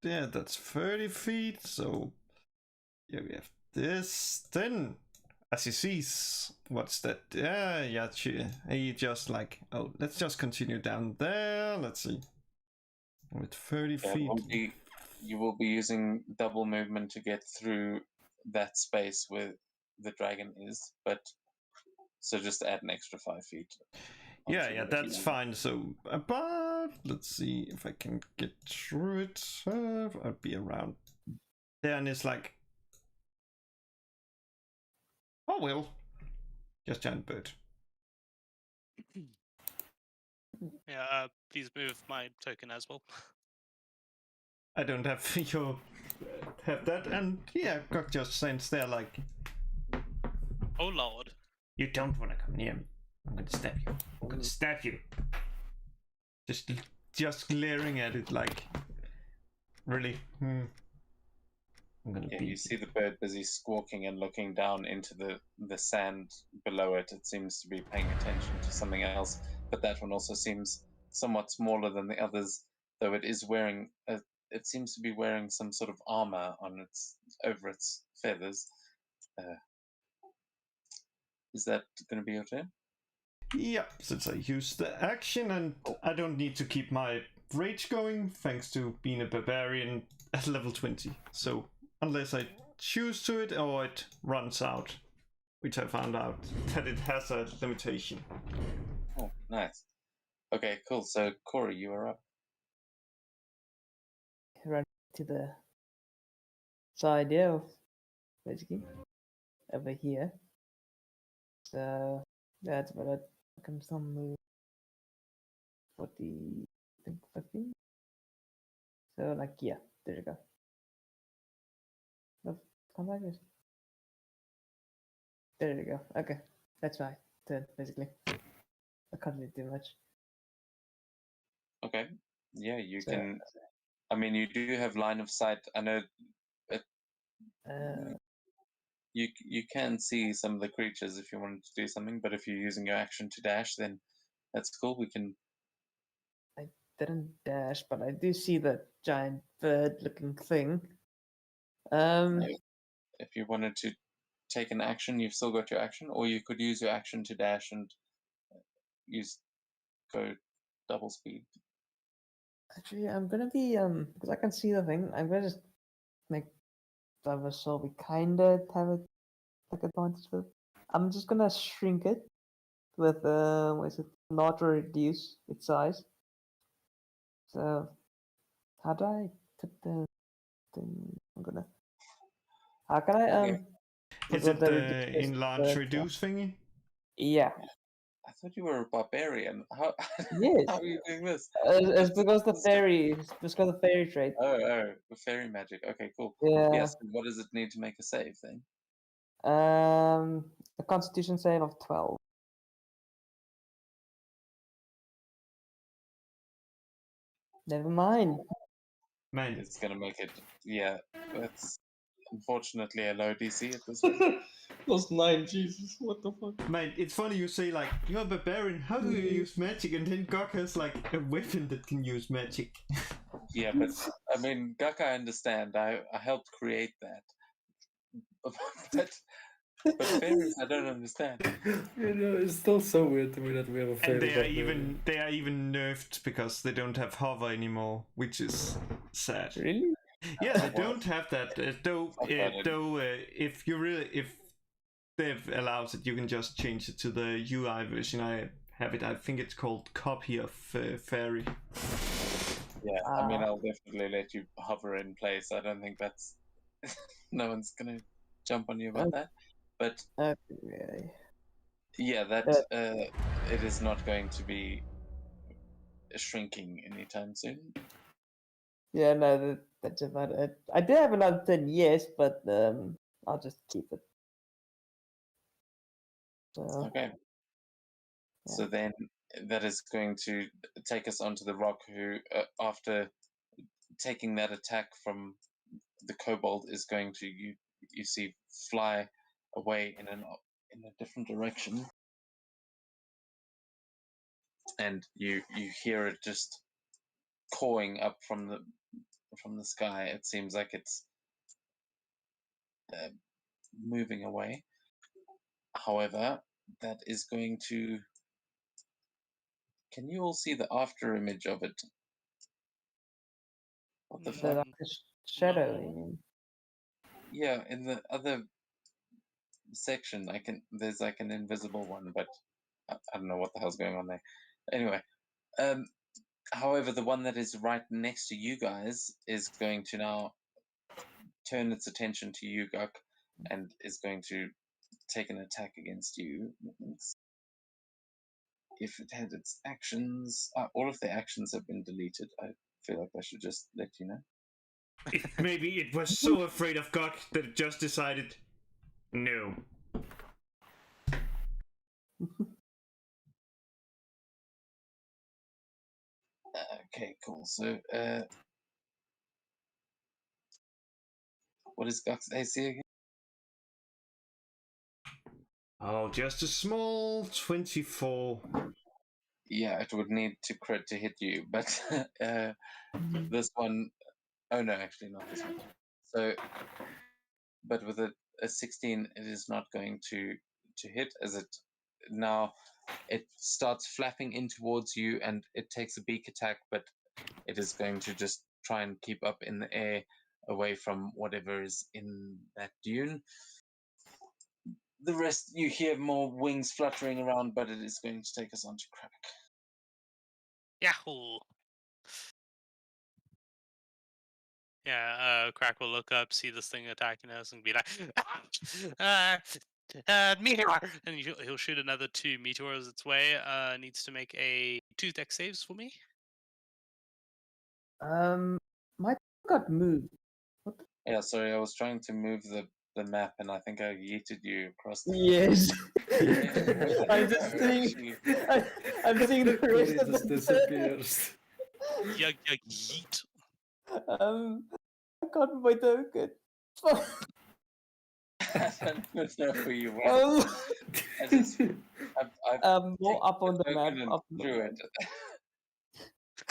that's 30 feet, so yeah, we have this. Then, as he sees, what's that? Yeah, he just like, oh, let's just continue down there. Let's see. With 30 feet. You will be using double movement to get through that space where the dragon is, but so just add an extra 5 feet. Yeah, that's fine. So, but let's see if I can get through it. I'll be around there, and it's like, oh well, just giant bird. Yeah, please move my token as well. I don't have have that, and yeah, Gok just stands there like, Oh lord. you don't want to come near me. I'm gonna stab you. I'm gonna stab you. Just glaring at it like, really? I'm gonna beat you see the bird busy squawking and looking down into the sand below it. It seems to be paying attention to something else, but that one also seems somewhat smaller than the others, though it is wearing it seems to be wearing some sort of armor on over its feathers. Is that going to be your turn? Yeah, since I used the action and I don't need to keep my rage going thanks to being a barbarian at level 20. So unless I shoes to it or it runs out, which I found out that it has a limitation. Oh, nice. Okay, cool. So Corey, you are up. Run to the side, yeah, basically over here. So that's about it. I can still move 40, I think 50. So like yeah, there you go. No, come like this. There you go. Okay, that's my turn basically. I can't do too much. Okay. Yeah, you So, can. I mean, you do have line of sight. I know Uh, you can see some of the creatures if you wanted to do something, but if you're using your action to dash, then that's cool. We can. I didn't dash, but I do see that giant bird-looking thing. If you wanted to take an action, you've still got your action, or you could use your action to dash and use go double speed. Actually, I'm gonna be because I can see the thing. I'm gonna just make the so we kinda have it like advantage with. I'm just gonna shrink it with what is it? Not to reduce its size. So how do I put the thing? I'm gonna. How can I Okay. Is what it the the ridiculous enlarge bird reduce thingy? Yeah. I thought you were a barbarian. How Yes. how are you doing this? It's because the fairy. It's because the fairy trait. Oh, fairy magic. Okay, cool. Yeah. Yes. What does it need to make a save then? A Constitution save of 12. Never mind. Man, It's gonna make it. Yeah, that's unfortunately a low DC at this rate. +9, Jesus, what the fuck? man, it's funny you say like you're a barbarian. How do you use magic? And then Gok has like a weapon that can use magic. Yeah, but I mean, Guk, I understand. I helped create that, but fairies, I don't understand. You know, it's still so weird to me that we have a And fairy they are barbarian. even nerfed because they don't have hover anymore, which is sad. Really? Yeah, they Well, don't have that. Okay, If you really if Dev allows it, you can just change it to the UI version. I have it. I think it's called Copy of Fairy. yeah, I mean, I'll definitely let you hover in place. I don't think that's no one's gonna jump on you about that. But Okay. yeah, that Uh, it is not going to be shrinking anytime soon. Yeah, no, that's about it. I do have another 10 years, but I'll just keep it. So, Okay. So then that is going to take us onto the rock, who, after taking that attack from the kobold, is going to you see fly away in a different direction, and you hear it just cawing up from the sky. It seems like it's uh, moving away. However, that is going to. Can you all see the after image of it? What the the fuck? like the shadow. No. You mean? Yeah, in the other section, there's like an invisible one, but I don't know what the hell's going on there. Anyway, um, however, the one that is right next to you guys is going to now turn its attention to you, Guk, and is going to take an attack against you. If it had its actions, all of the actions have been deleted. I feel like I should just let you know. Maybe it was so afraid of Gok that it just decided, no. Okay, cool. So, what is Guk's AC again? Oh, just a small 24. Yeah, it would need to crit to hit you, but this one, oh no, actually not this one. So, but with a 16, it is not going to hit, as it starts flapping in towards you, and it takes a beak attack, but it is going to just try and keep up in the air away from whatever is in that dune. The rest, you hear more wings fluttering around, but it is going to take us on to Crack. Yahoo! Yeah, Crack will look up, see this thing attacking us, and be like, meteor! And he'll shoot another 2 meteors its way. Needs to make a 2 dex saves for me. My thing got moved. Yeah, sorry, I was trying to move the map, and I think I yeeted you across the Yes. Yeah, I'm just seeing. actually. I'm seeing the Corey rest of just the disappears. Yeet. I can't wait to good. I don't even know who you went. I just, I've More up on the map. taken and Up on the threw map.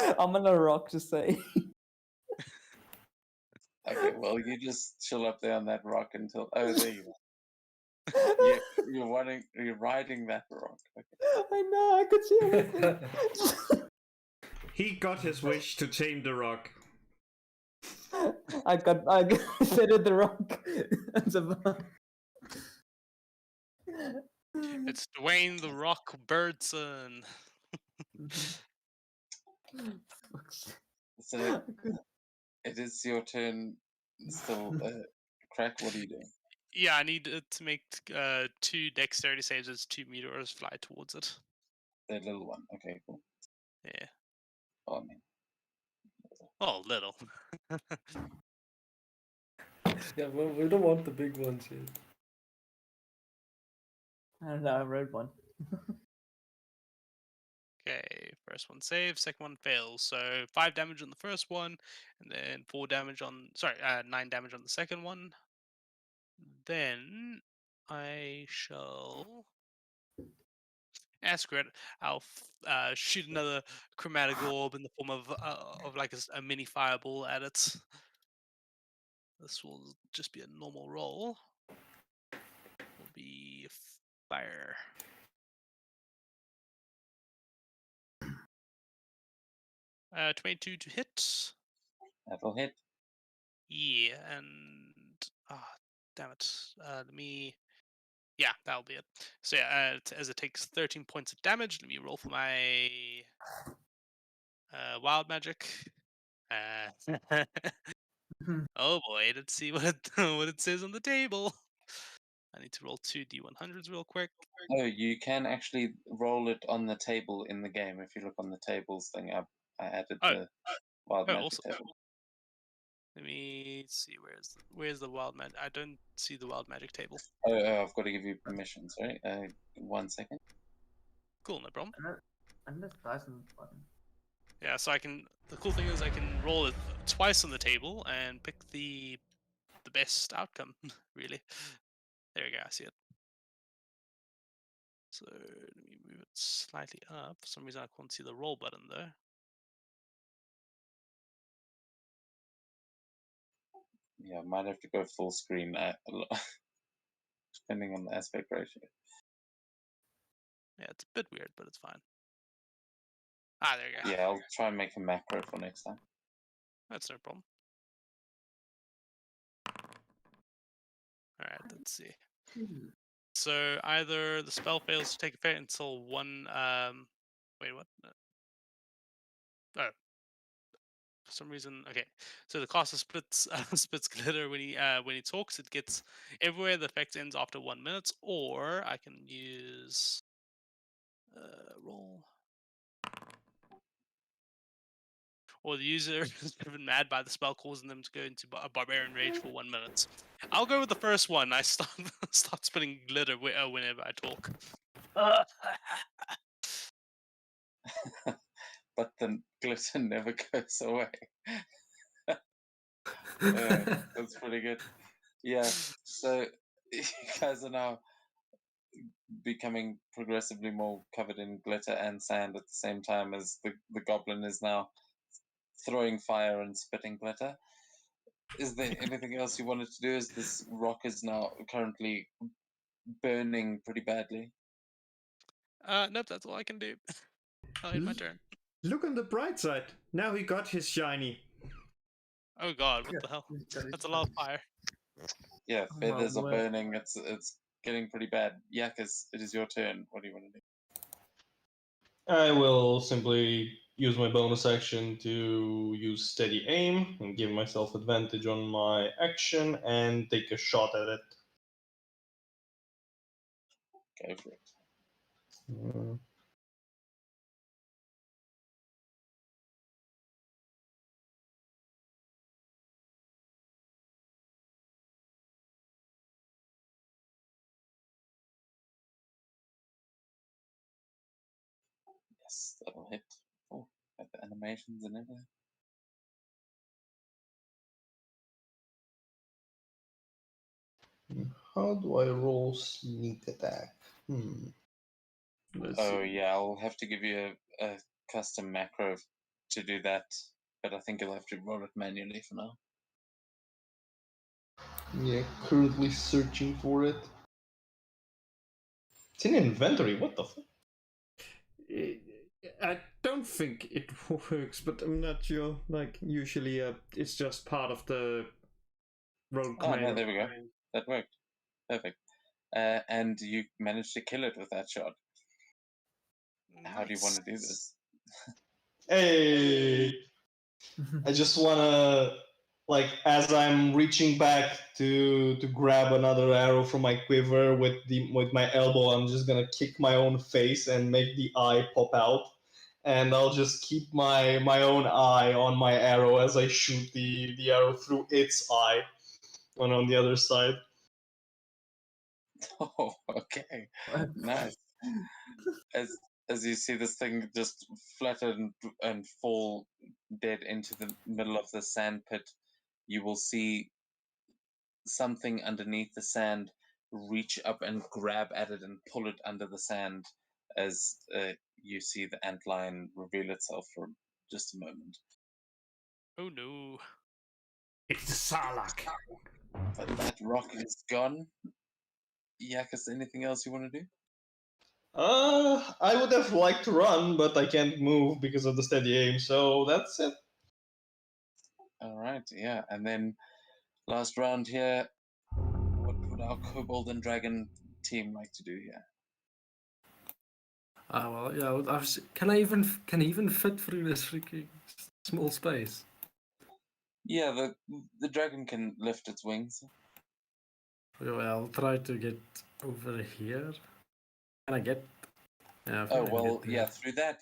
it. I'm on a rock to say. Okay, well, you just chill up there on that rock until. Oh, there you are. You're riding that rock. Okay. I know. I could see everything. He got his wish to tame the rock. I said it the rock. It's Dwayne the Rock Birdson. So it is your turn. Still, Crack. What are you doing? Yeah, I need it to make 2 dexterity saves as 2 meteors fly towards it. The little one. Okay, cool. Yeah. Oh, I mean, Oh, little. Yeah, well, we don't want the big ones yet. I don't know. I wrote one. Okay, first one saves, second one fails. So 5 damage on the first one, and then 4 damage on. Sorry, 9 damage on the second one. Then I shall. Screw it. I'll shoot another chromatic orb in the form of like a mini fireball at it. This will just be a normal roll. Will be fire. Uh, 22 to hit. that'll hit. Yeah, and damn it. Let me. Yeah, that'll be it. So yeah, as it takes 13 points of damage, let me roll for my wild magic. Oh boy, let's see what what it says on the table. I need to roll 2 d100s real quick. Oh, you can actually roll it on the table in the game. If you look on the tables thing, I added Oh, the wild magic awesome. table. Let me see where's the wild magic. I don't see the wild magic table. Oh, I've got to give you permission. Sorry, 1 second. Cool, no problem. Unless Dyson's button. Yeah, so I can. The cool thing is I can roll it twice on the table and pick the best outcome. Really. There we go. I see it. So let me move it slightly up. For some reason I can't see the roll button though. Yeah, I might have to go full screen, depending on the aspect ratio. Yeah, it's a bit weird, but it's fine. Ah, there you go. Yeah, I'll try and make a macro for next time. That's no problem. Alright, let's see. So either the spell fails to take effect until one wait, what? Oh. For some reason, okay. So the caster splits splits glitter when he talks. It gets everywhere. The effect ends after 1 minute, or I can use roll. Or the user is driven mad by the spell, causing them to go into a barbarian rage for 1 minute. I'll go with the first one. I start spitting glitter whenever I talk. But the glitter never goes away. That's pretty good. Yeah, so you guys are now becoming progressively more covered in glitter and sand at the same time as the goblin is now throwing fire and spitting glitter. Is there anything else you wanted to do as this rock is now currently burning pretty badly? Nope, that's all I can do. I'll end my turn. Look on the bright side. Now he got his shiny. Oh god, what Yeah, the hell? he's got his That's a lot of fangs. fire. Yeah, Oh, feathers are well. burning. It's getting pretty bad. Yakas, it is your turn. What do you want to do? I will simply use my bonus action to use steady aim and give myself advantage on my action and take a shot at it. Go for it. Uh, Yes, that'll hit. Oh, got the animations and everything. How do I roll sneak attack? Let's Oh see. yeah, I'll have to give you a custom macro to do that, but I think you'll have to roll it manually for now. Yeah, currently searching for it. It's in inventory. What the fuck? I don't think it works, but I'm not sure. Like usually, it's just part of the roll Oh no, command. there we go. That worked. Perfect. And you managed to kill it with that shot. How do you want to do this? Hey! I just wanna, like, as I'm reaching back to grab another arrow from my quiver with my elbow, I'm just gonna kick my own face and make the eye pop out, and I'll just keep my own eye on my arrow as I shoot the arrow through its eye, on the other side. Oh, okay. Nice. As you see this thing just flutter and fall dead into the middle of the sand pit, you will see something underneath the sand reach up and grab at it and pull it under the sand as you see the antlion reveal itself for just a moment. Oh no. It's the Sarlacc. But that rock is gone. Yakas, anything else you want to do? I would have liked to run, but I can't move because of the steady aim, so that's it. All right, yeah. And then last round here, what would our kobold and dragon team like to do here? Well, yeah. Can I even fit through this freaking small space? Yeah, the dragon can lift its wings. Well, I'll try to get over here. Can I get? Yeah, I think Oh I can well, get there. yeah. Through that,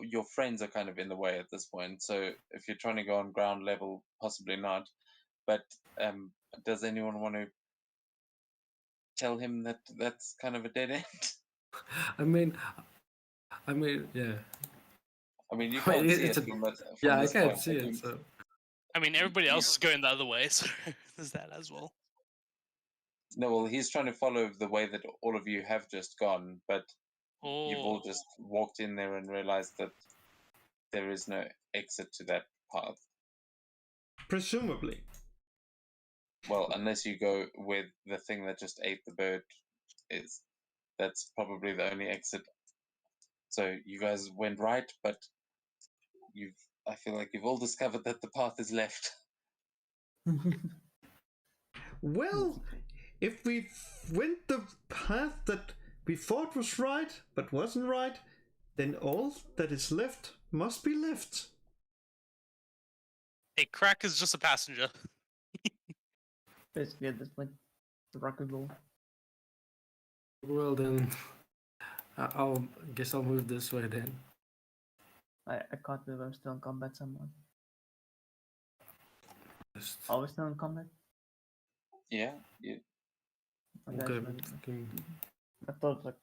your friends are kind of in the way at this point. So if you're trying to go on ground level, possibly not. But does anyone want to tell him that that's kind of a dead end? I mean, yeah. I mean, you Wait, can't see it's it a from yeah. I this can't point. see but it. So I mean, everybody you- else is going the other way, so there's that as well. No, well, he's trying to follow the way that all of you have just gone, but you've all Oh, just walked in there and realized that there is no exit to that path. Presumably. Well, unless you go with the thing that just ate the bird is. That's probably the only exit. So you guys went right, but I feel like you've all discovered that the path is left. Well, if we went the path that we thought was right but wasn't right, then all that is left must be left. hey, Crack is just a passenger. Basically, at this point, the rock and roll. well then, I'll guess I'll move this way then. I can't move. I'm still in combat. Someone. Just Always still in combat. Yeah, Okay, okay. maybe. Fucking, I thought like.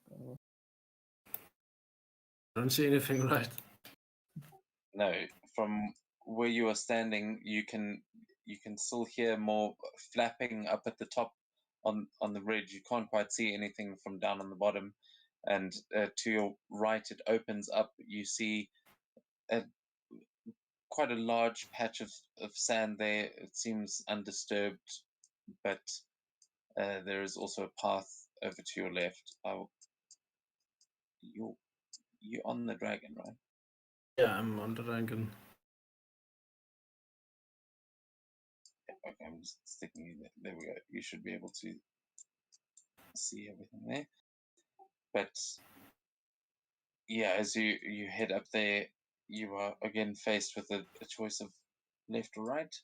I don't see anything right. no. From where you are standing, you can still hear more flapping up at the top on the ridge. You can't quite see anything from down on the bottom, and to your right, it opens up. You see a quite a large patch of sand there. It seems undisturbed, but there is also a path over to your left. You're on the dragon, right? Yeah, I'm on the dragon. Okay, I'm just sticking you there. There we go. You should be able to see everything there. But yeah, as you head up there, you are again faced with a choice of left or right.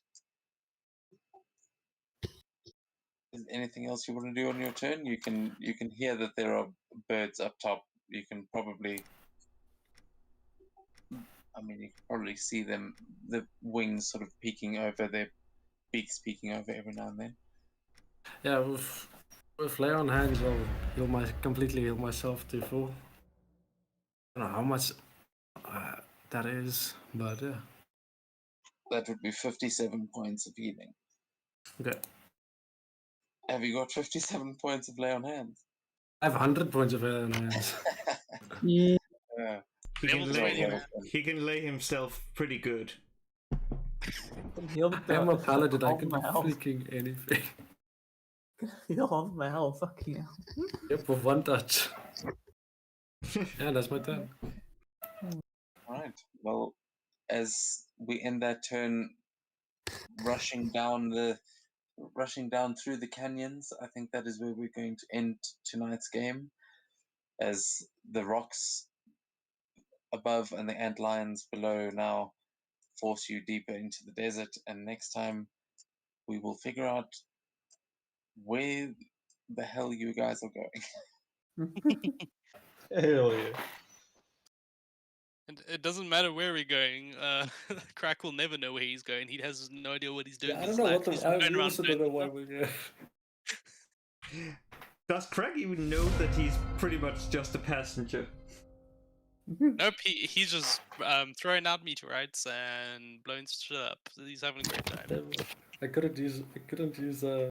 Is there anything else you want to do on your turn? You can hear that there are birds up top. You can probably, I mean, you can probably see them, the wings sort of peeking over, their beaks peeking over every now and then. Yeah, with lay on hands, I'll completely heal myself to full. I don't know how much that is, but yeah. That would be 57 points of healing. Okay. Have you got 57 points of lay on hands? I have 100 points of lay on hands. Yeah. He Level can, 20, lay, man. he can lay himself pretty good. Heal I'm a paladin, I half can do my health. freaking anything. Heal half my health. Fucking hell. Yep, with one touch. Yeah, that's my turn. Right. Well, as we end that turn, rushing down through the canyons, I think that is where we're going to end tonight's game. As the rocks above and the antlions below now force you deeper into the desert, and next time we will figure out where the hell you guys are going. Hell yeah. And it doesn't matter where we're going. Crack will never know where he's going. He has no idea what he's doing. Yeah, I with don't his know life. what He's the. going I around also doing don't know why stuff. we're here. Does Craig even know that he's pretty much just a passenger? Nope, he's just throwing out meteorites and blowing shit up. He's having a great time. I couldn't use